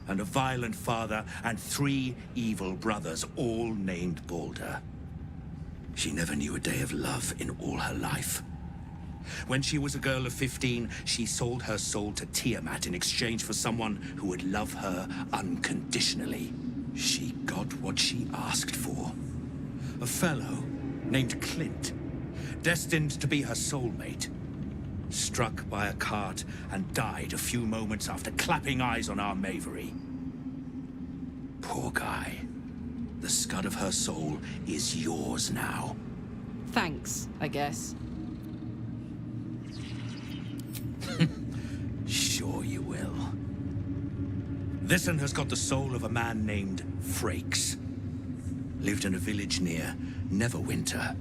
and a violent father, and 3 evil brothers, all named Baldur. She never knew a day of love in all her life. When she was a girl of 15, she sold her soul to Tiamat in exchange for someone who would love her unconditionally. She got what she asked for. A fellow named Clint, destined to be her soulmate. Struck by a cart and died a few moments after clapping eyes on our Maveri. Poor guy. The scud of her soul is yours now. Thanks, I guess. Sure you will. This one has got the soul of a man named Frakes. Lived in a village near Neverwinter.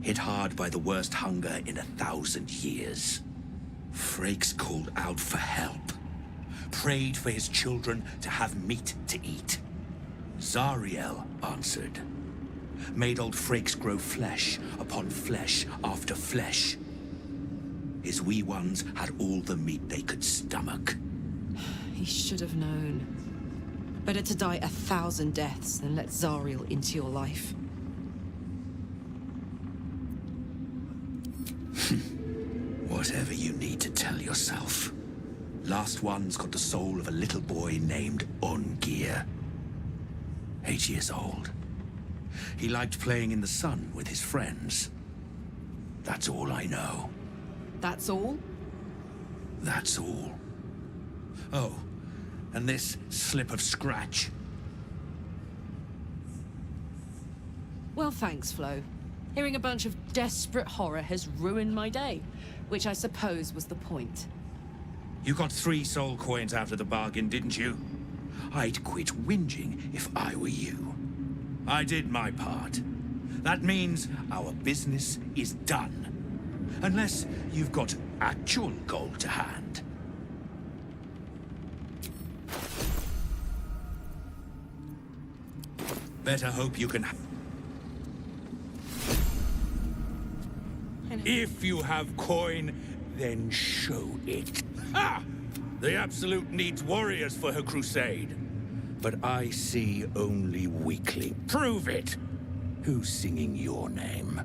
Hit hard by the worst hunger in 1,000 years. Frakes called out for help. Prayed for his children to have meat to eat. Zariel answered. Made old Frakes grow flesh upon flesh after flesh. His wee ones had all the meat they could stomach. He should have known. Better to die 1,000 deaths than let Zariel into your life. Whatever you need to tell yourself. Last one's got the soul of a little boy named Ungir. 8 years old. He liked playing in the sun with his friends. That's all I know. That's all? That's all. Oh, and this slip of scratch. Well, thanks, Flo. Hearing a bunch of desperate horror has ruined my day, which I suppose was the point. You got 3 soul coins out of the bargain, didn't you? I'd quit whinging if I were you. I did my part. That means our business is done. Unless you've got actual gold to hand. Better hope you can... If you have coin, then show it. Ha! The Absolute needs warriors for her crusade. But I see only weakling. Prove it! Who's singing your name?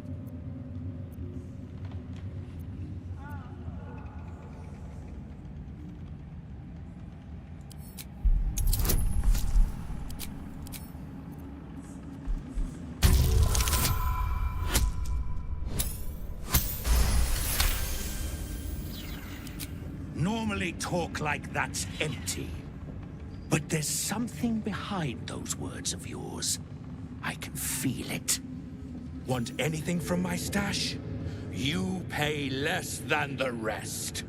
Normally talk like that's empty. But there's something behind those words of yours. I can feel it. Want anything from my stash? You pay less than the rest.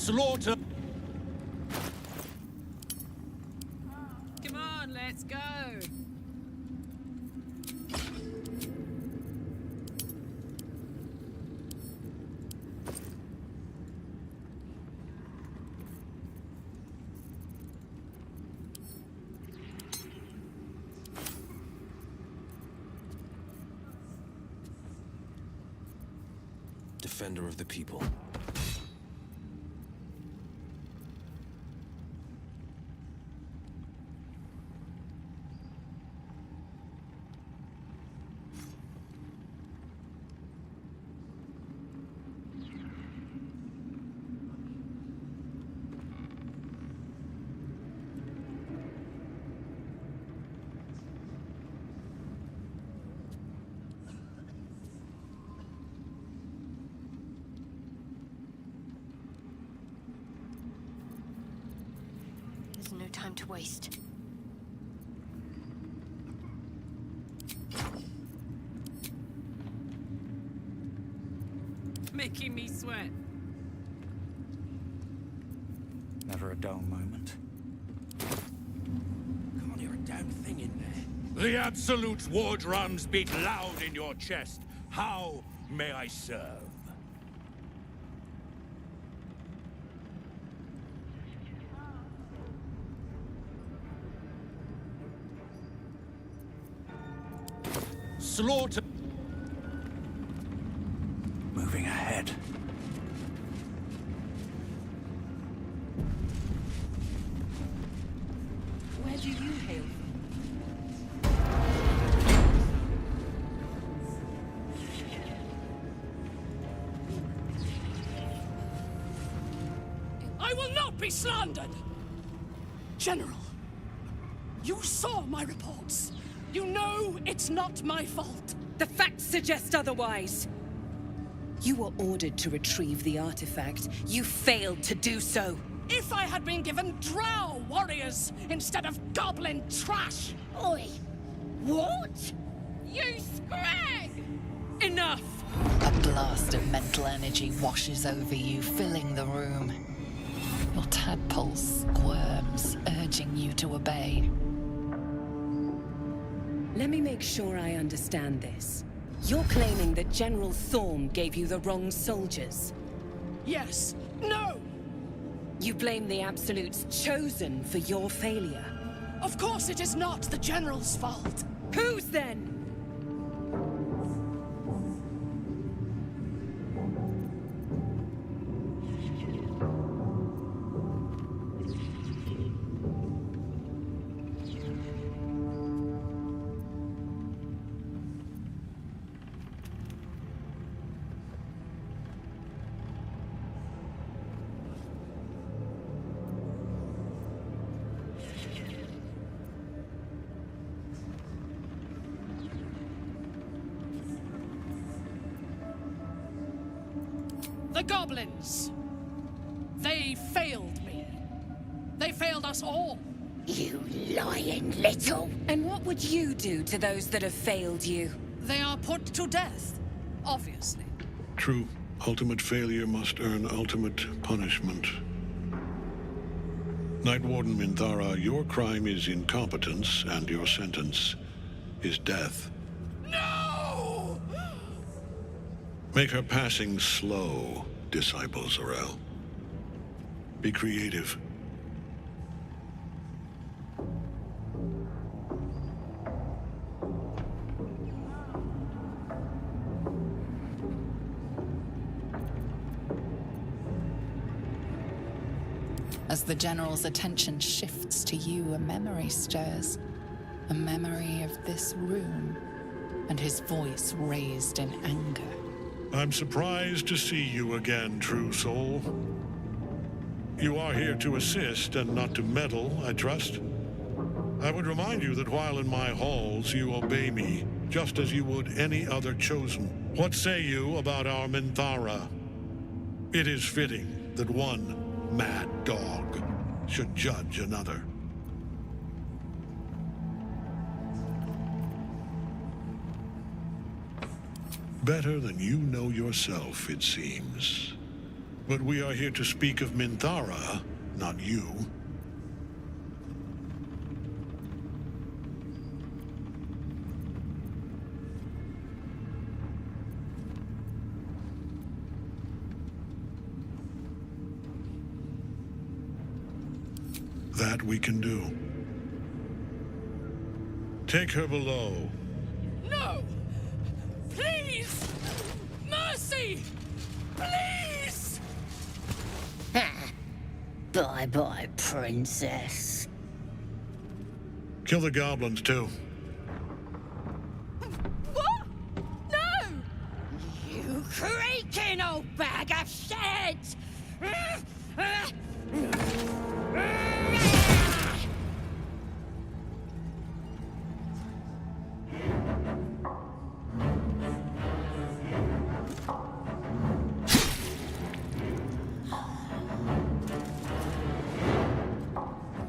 Slaughter! Come on, let's go. Defender of the people. There's no time to waste. Making me sweat. Never a dull moment. Can't hear a damn thing in there. The Absolute's war drums beat loud in your chest. How may I serve? Slaughter. Moving ahead. Where do you hail from? I will not be slandered! General, you saw my reports. You know it's not my fault. The facts suggest otherwise. You were ordered to retrieve the artifact. You failed to do so. If I had been given drow warriors instead of goblin trash! Oi! What? You scrag! Enough! A blast of mental energy washes over you, filling the room. Your tadpole squirms, urging you to obey. Let me make sure I understand this. You're claiming that General Thorm gave you the wrong soldiers? Yes. No! You blame the Absolute's Chosen for your failure? Of course it is not the General's fault. Whose then? The goblins. They failed me. They failed us all. You lying little! And what would you do to those that have failed you? They are put to death, obviously. True. Ultimate failure must earn ultimate punishment. Night Warden Minthara, your crime is incompetence, and your sentence is death. No! Make her passing slow, Disciple Zorel. Be creative. As the General's attention shifts to you, a memory stirs. A memory of this room, and his voice raised in anger. I'm surprised to see you again, true soul. You are here to assist and not to meddle, I trust. I would remind you that while in my halls, you obey me, just as you would any other chosen. What say you about our Minthara? It is fitting that one mad dog should judge another. Better than you know yourself, it seems. But we are here to speak of Minthara, not you. That we can do. Take her below. No! Please! Mercy! Please! Bye-bye, princess. Kill the goblins, too. What? No! You creaking old bag of shit!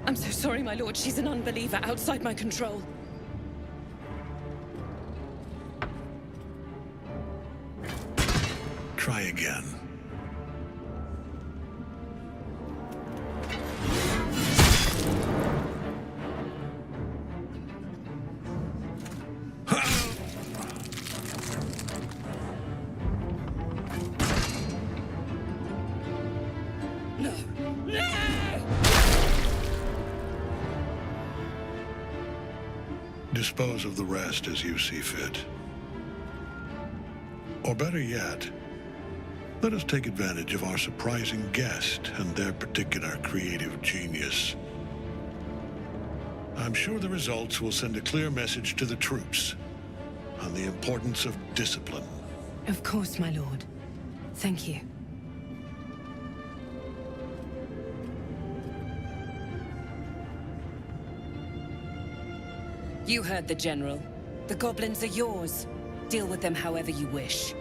I'm so sorry, my lord. She's an unbeliever outside my control. Try again. No. No! Dispose of the rest as you see fit. Or better yet, let us take advantage of our surprising guest and their particular creative genius. I'm sure the results will send a clear message to the troops on the importance of discipline. Of course, my lord. Thank you. You heard the General. The goblins are yours. Deal with them however you wish.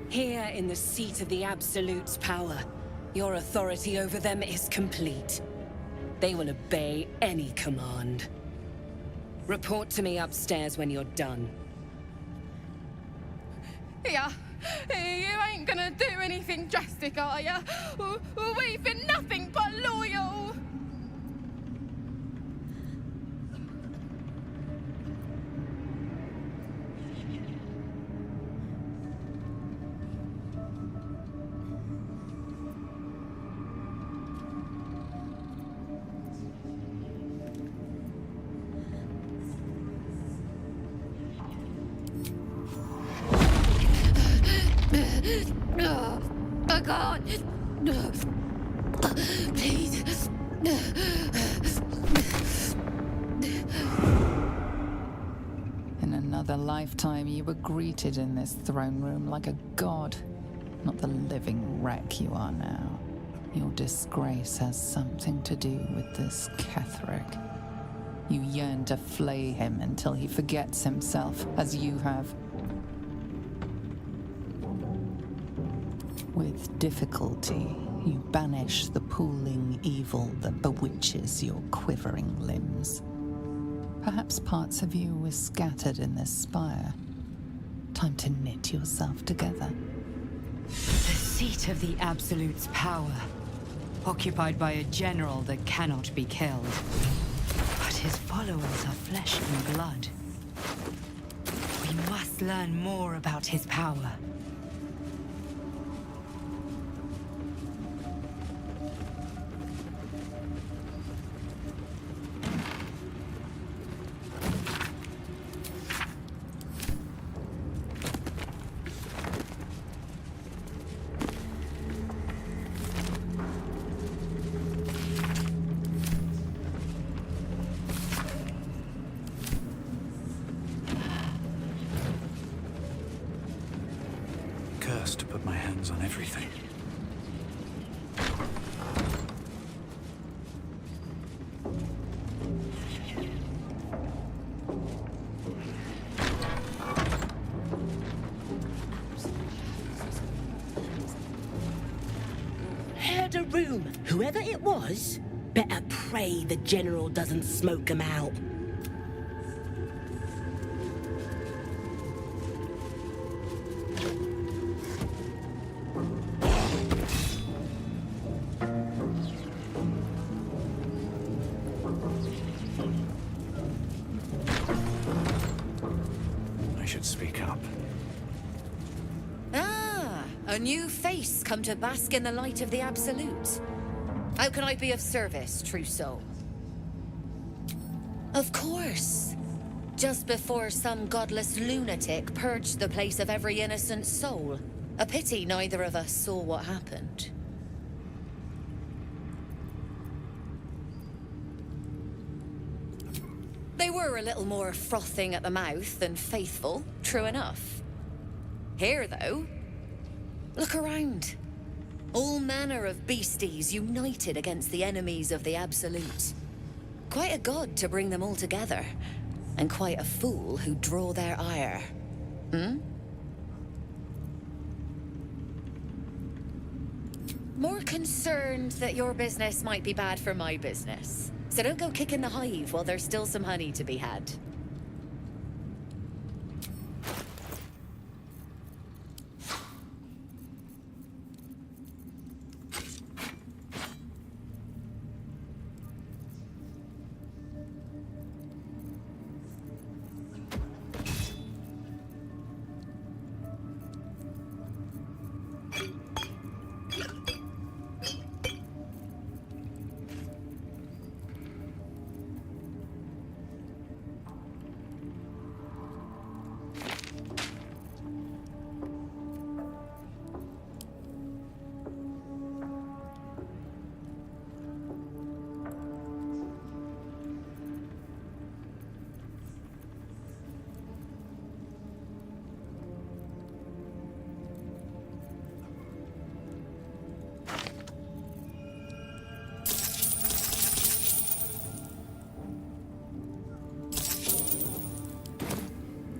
Here in the seat of the Absolute's power, your authority over them is complete. They will obey any command. Report to me upstairs when you're done. Yeah, you ain't gonna do anything drastic, are ya? We've been nothing but loyal! Oh, God! Please! In another lifetime, you were greeted in this throne room like a god, not the living wreck you are now. Your disgrace has something to do with this Ketheric. You yearn to flay him until he forgets himself, as you have. With difficulty, you banish the pooling evil that bewitches your quivering limbs. Perhaps parts of you were scattered in this spire. Time to knit yourself together. The seat of the Absolute's power, occupied by a general that cannot be killed. But his followers are flesh and blood. We must learn more about his power. Cursed to put my hands on everything. Heard a room. Whoever it was, better pray the General doesn't smoke him out. I should speak up. Ah, a new face come to bask in the light of the Absolute. How can I be of service, true soul? Of course. Just before some godless lunatic purged the place of every innocent soul. A pity neither of us saw what happened. They were a little more frothing at the mouth than faithful, true enough. Here, though, look around. All manner of beasties united against the enemies of the Absolute. Quite a god to bring them all together, and quite a fool who draw their ire. Hmm? More concerned that your business might be bad for my business. So don't go kicking the hive while there's still some honey to be had.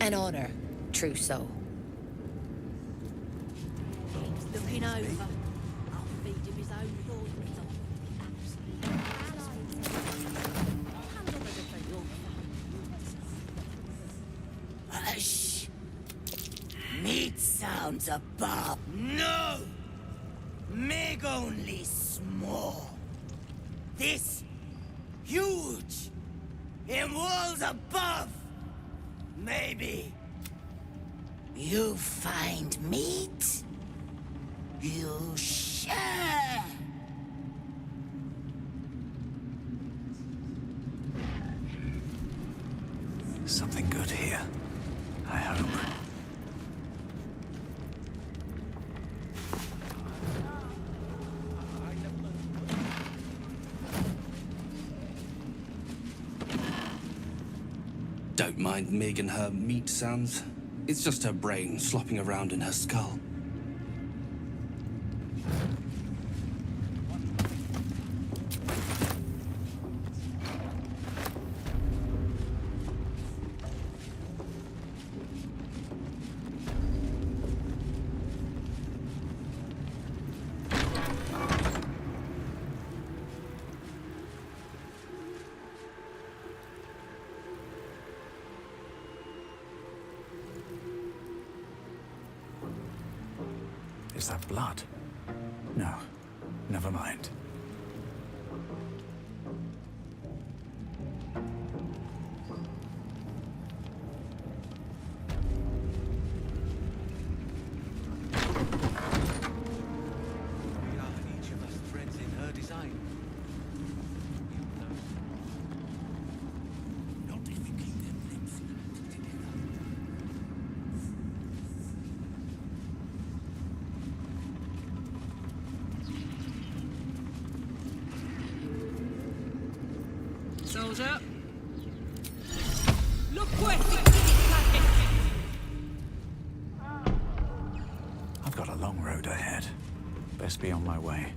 An honor, true soul. Looking over. I'll feed him his own thoughts. Hush! Meat sounds above. No! Meg only small. This huge. In walls above. Maybe you find meat, you share. Something good here, I hope. Don't mind Meg and her meat sounds. It's just her brain slopping around in her skull. Is that blood? No, never mind. Each of us threads in her design. Not if you keep them lips together. Soldier. Look where he did it. I've got a long road ahead. Best be on my way.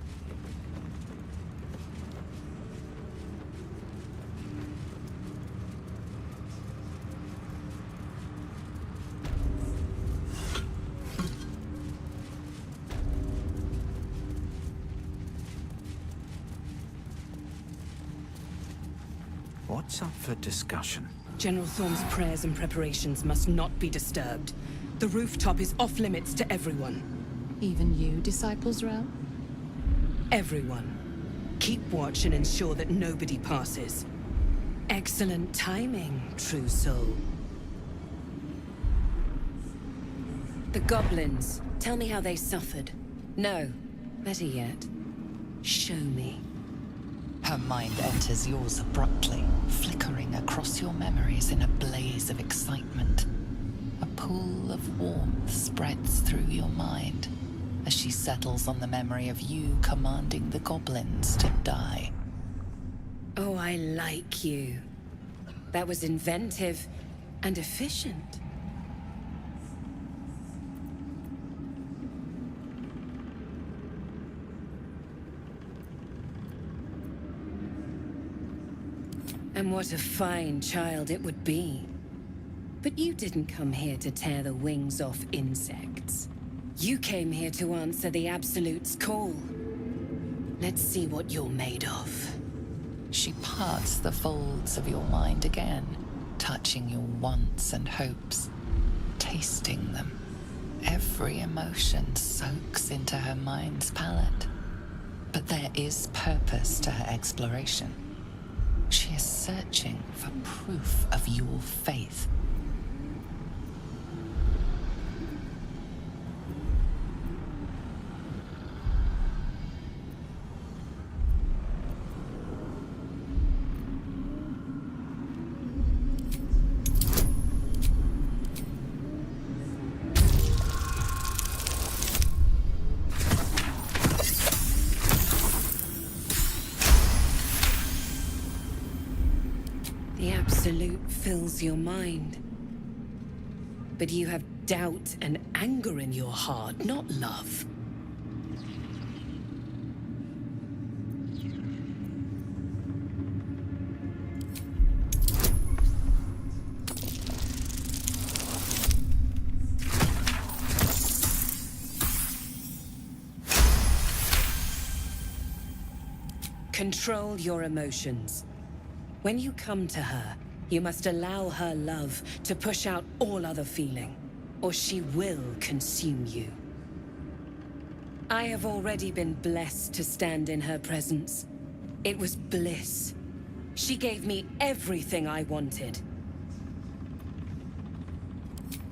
What's up for discussion? General Thorm's prayers and preparations must not be disturbed. The rooftop is off limits to everyone. Even you, Disciples Realm? Everyone. Keep watch and ensure that nobody passes. Excellent timing, true soul. The goblins. Tell me how they suffered. No. Better yet, show me. Her mind enters yours abruptly, flickering across your memories in a blaze of excitement. A pool of warmth spreads through your mind as she settles on the memory of you commanding the goblins to die. Oh, I like you. That was inventive and efficient. And what a fine child it would be. But you didn't come here to tear the wings off insects. You came here to answer the Absolute's call. Let's see what you're made of. She parts the folds of your mind again, touching your wants and hopes, tasting them. Every emotion soaks into her mind's palette. But there is purpose to her exploration. She is searching for proof of your faith. The Absolute fills your mind. But you have doubt and anger in your heart, not love. Control your emotions. When you come to her, you must allow her love to push out all other feeling, or she will consume you. I have already been blessed to stand in her presence. It was bliss. She gave me everything I wanted.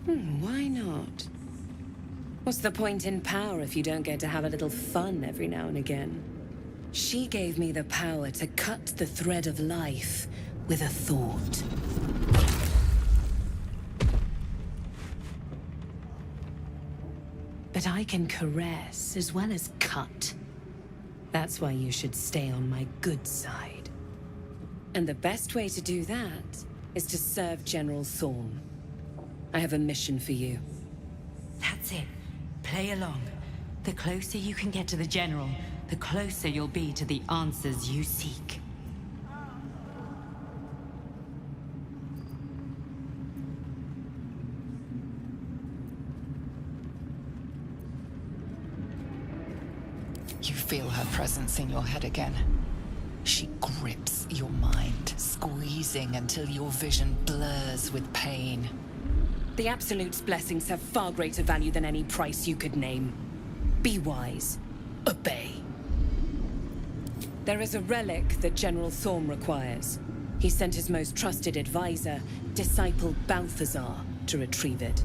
Why not? What's the point in power if you don't get to have a little fun every now and again? She gave me the power to cut the thread of life with a thought. But I can caress as well as cut. That's why you should stay on my good side. And the best way to do that is to serve General Thorm. I have a mission for you. That's it. Play along. The closer you can get to the General, the closer you'll be to the answers you seek. You feel her presence in your head again. She grips your mind, squeezing until your vision blurs with pain. The Absolute's blessings have far greater value than any price you could name. Be wise. Obey. There is a relic that General Thorm requires. He sent his most trusted advisor, disciple Balthazar, to retrieve it.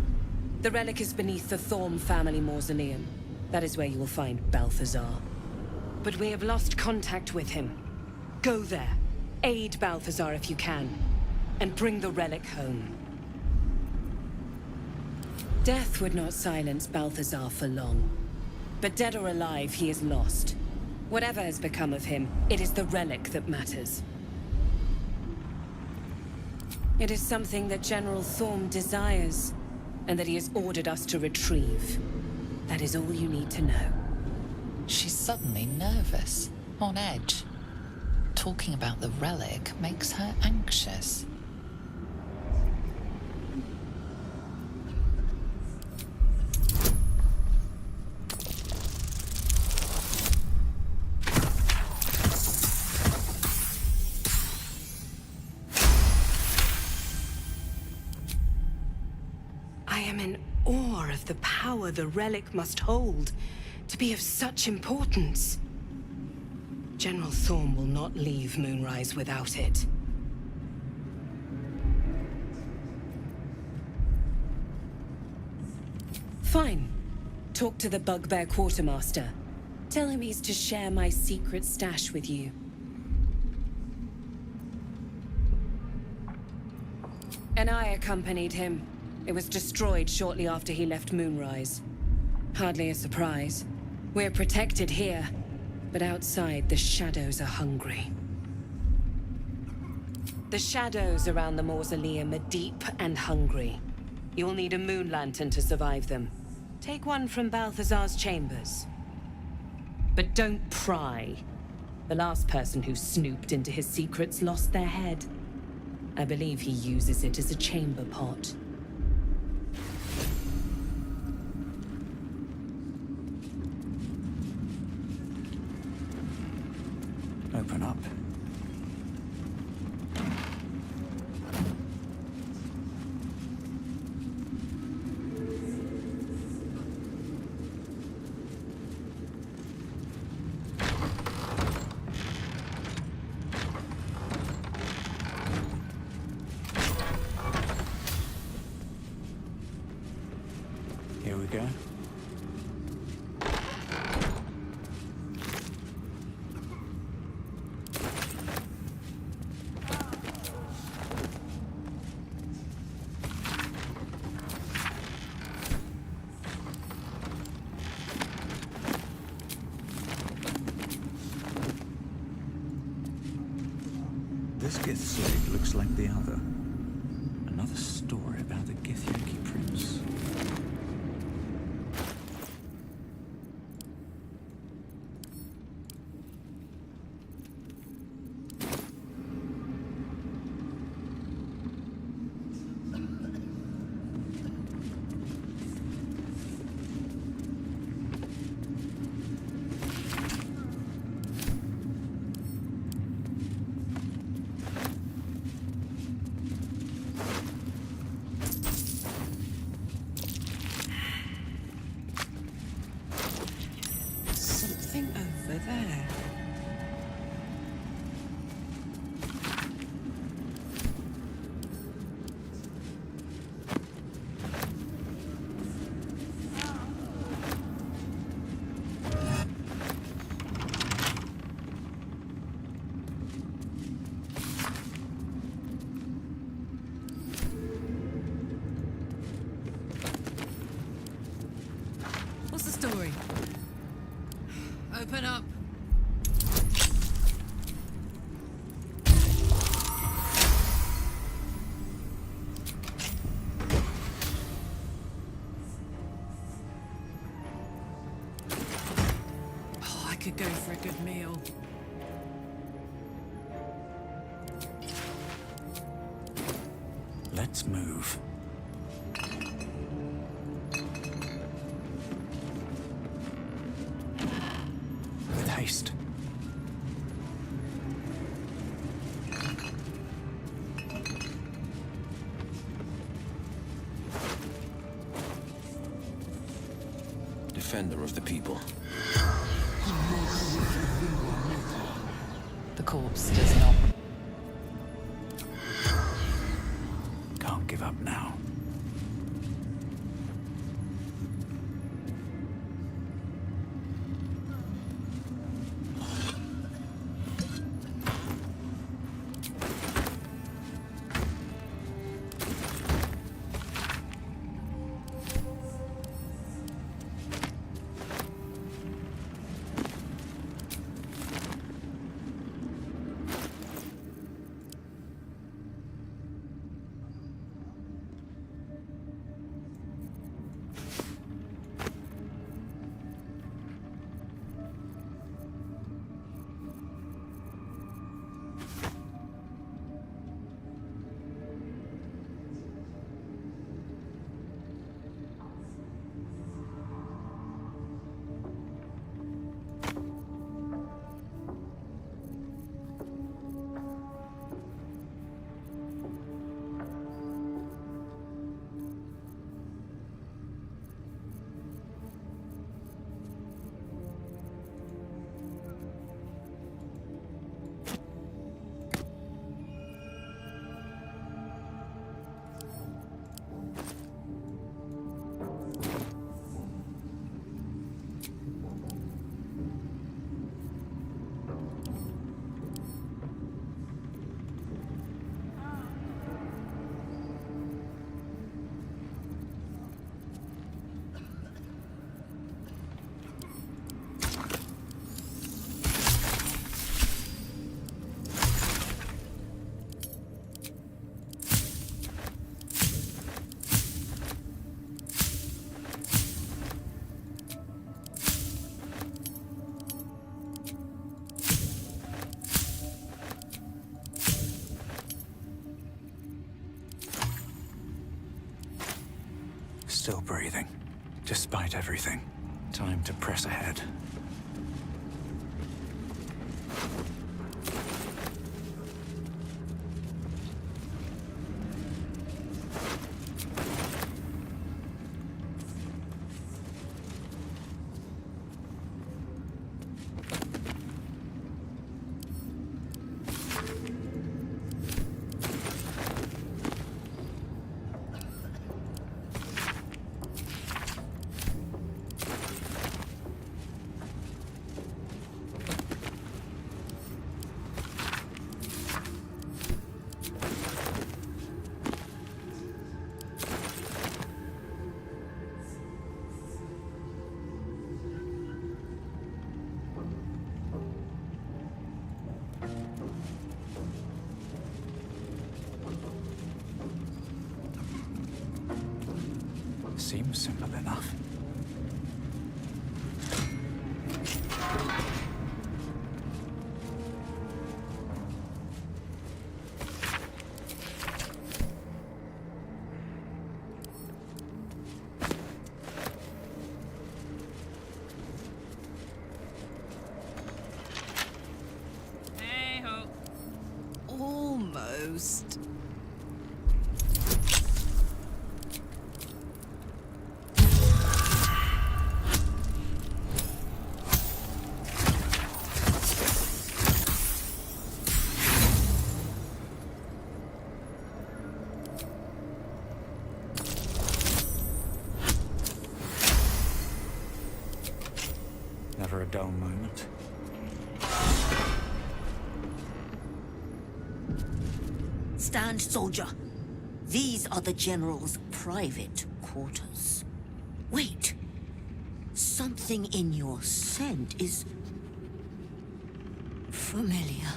The relic is beneath the Thorm family mausoleum. That is where you will find Balthazar. But we have lost contact with him. Go there, aid Balthazar if you can, and bring the relic home. Death would not silence Balthazar for long. But dead or alive, he is lost. Whatever has become of him, it is the relic that matters. It is something that General Thorm desires, and that he has ordered us to retrieve. That is all you need to know. She's suddenly nervous, on edge. Talking about the relic makes her anxious. I am in awe of the power the relic must hold to be of such importance. General Thorm will not leave Moonrise without it. Fine. Talk to the Bugbear Quartermaster. Tell him he's to share my secret stash with you. And I accompanied him. It was destroyed shortly after he left Moonrise. Hardly a surprise. We're protected here, but outside the shadows are hungry. The shadows around the mausoleum are deep and hungry. You'll need a moon lantern to survive them. Take one from Balthazar's chambers. But don't pry. The last person who snooped into his secrets lost their head. I believe he uses it as a chamber pot. open up. Here we go. This Gith slate looks like the other. Another story about the Githyanki prince. Something over there. What's the story? Open up. Oh, I could go for a good meal. Let's move. With haste. Defender of the people. The corpse does not. Can't give up now. Still breathing, despite everything. Time to press ahead. Seems simple enough. Hey-ho. Almost. Never a dull moment. Stand, soldier. These are the General's private quarters. Wait. Something in your scent is familiar.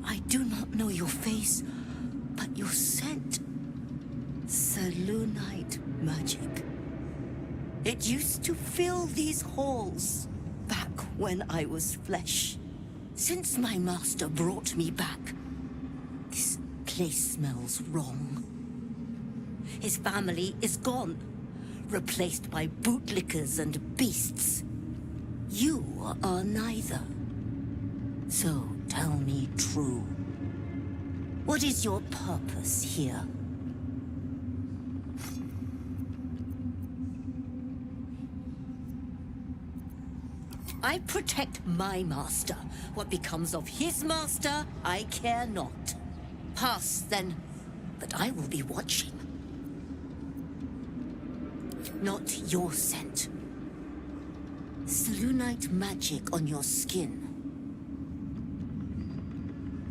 I do not know your face, but your scent. Selûnite magic. It used to fill these halls back when I was flesh. Since my master brought me back, this place smells wrong. His family is gone, replaced by bootlickers and beasts. You are neither. So tell me true. What is your purpose here? I protect my master. What becomes of his master, I care not. Pass, then, but I will be watching. Not your scent. Selûnite magic on your skin.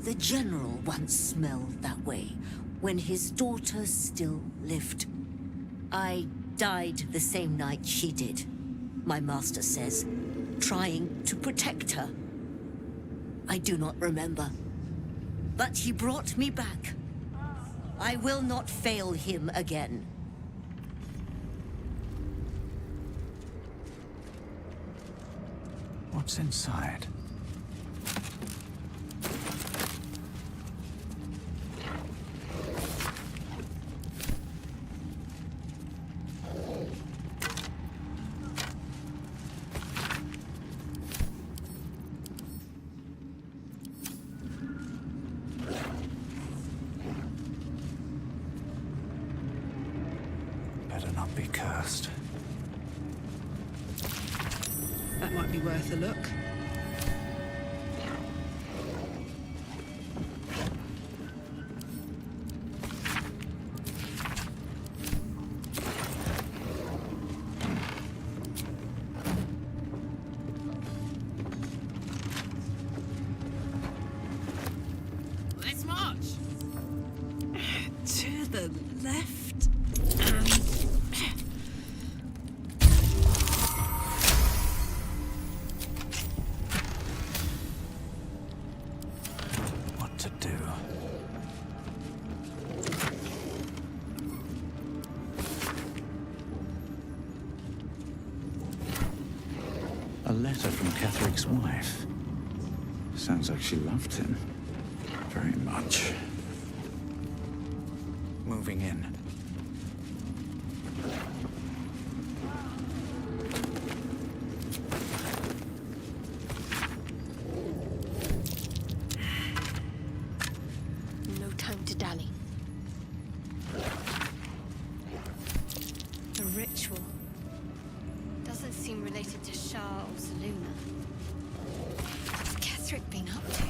The General once smelled that way, when his daughter still lived. I died the same night she did, my master says, trying to protect her. I do not remember, but he brought me back. I will not fail him again. What's inside? Better not be cursed. That might be worth a look. Let's march. To the left. What to do? A letter from Ketheric's wife. Sounds like she loved him. Very much. Moving in. No time to dally. A ritual. Doesn't seem related to Shah or Selûne. What's Ketheric been up to?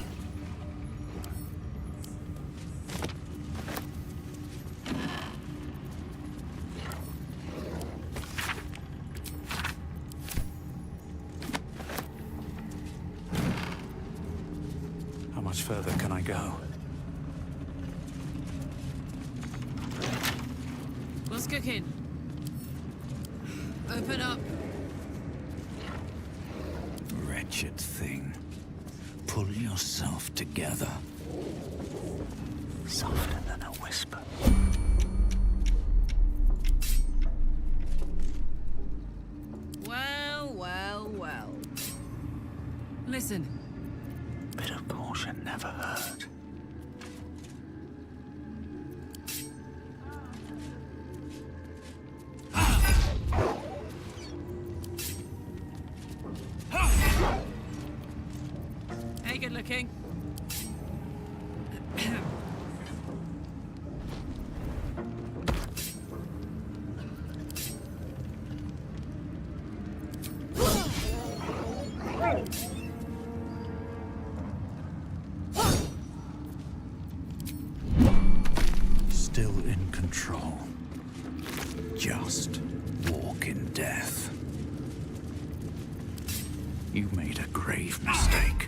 How much further can I go? cooking? Open up. Wretched thing. Pull yourself together. Softer than a whisper. Well, well, well. Listen. Bit of caution never hurt. Hey, good looking. Still in control. Just walk in death. You made a grave mistake.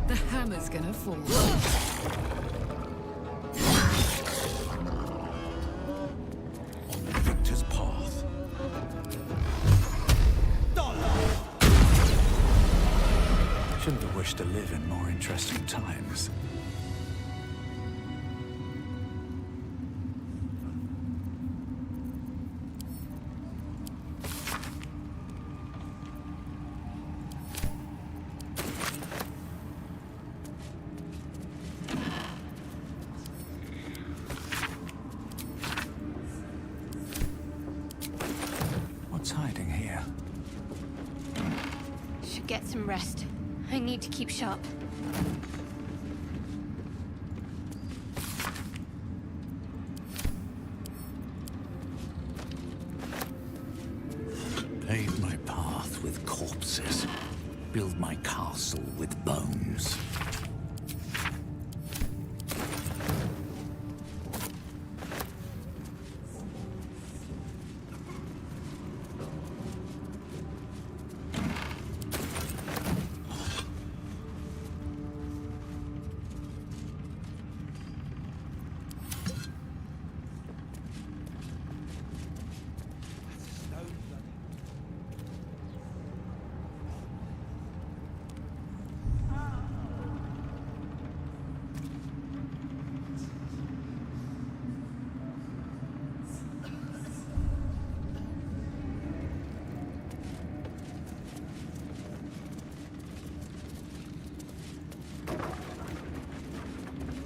The hammer's gonna fall. On the victor's path. Shouldn't have wished to live in more interesting times. What's hiding here? Should get some rest. I need to keep sharp. Pave my path with corpses. Build my castle with bones.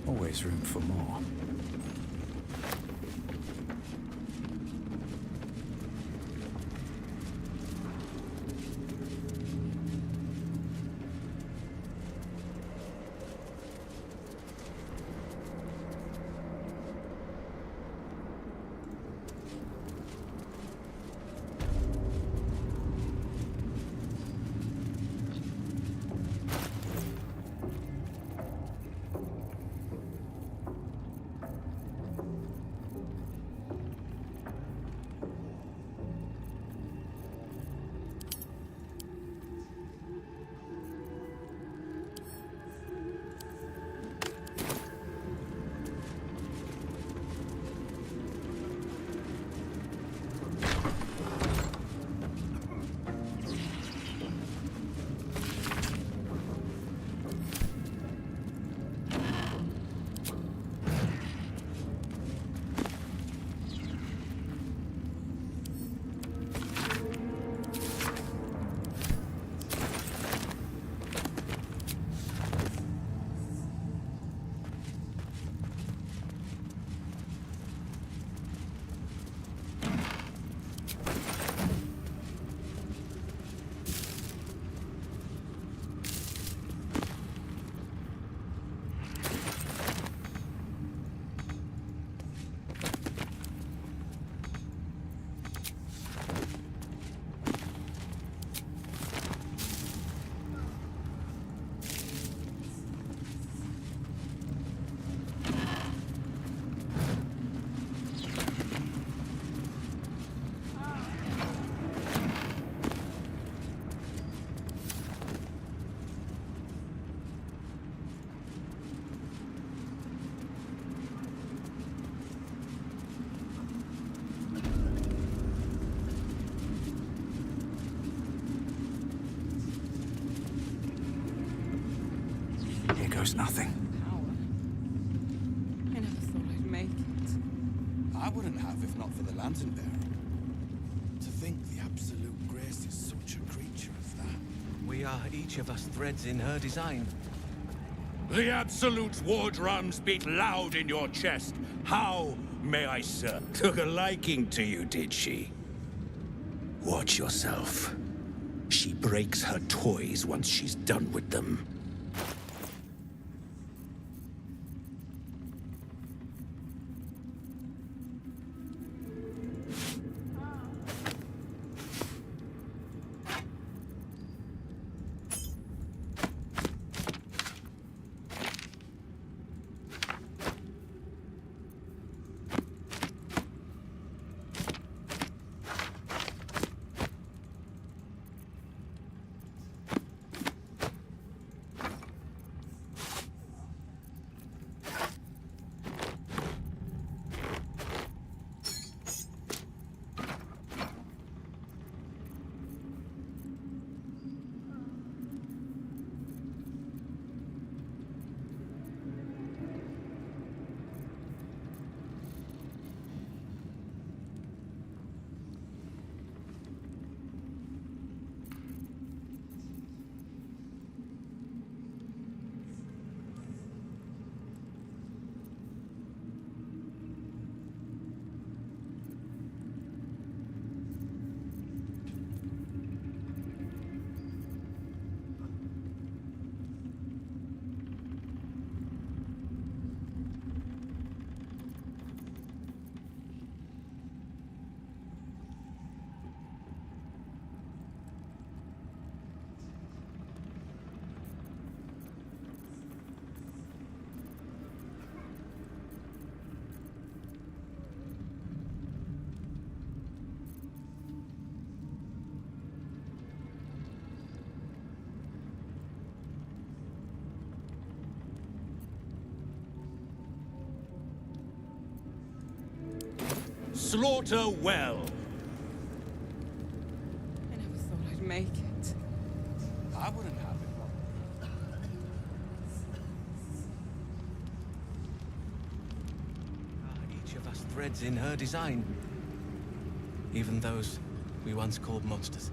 Always room for more. Here goes nothing. I never thought I'd make it. I wouldn't have if not for the lantern bearer. To think the absolute grace is such a creature as that. We are each of us threads in her design. The Absolute's war drums beat loud in your chest. How, may I serve? Took a liking to you, did she? Watch yourself. She breaks her toys once she's done with them. Slaughter well. I never thought I'd make it. I wouldn't have it. Each of us threads in her design. Even those we once called monsters.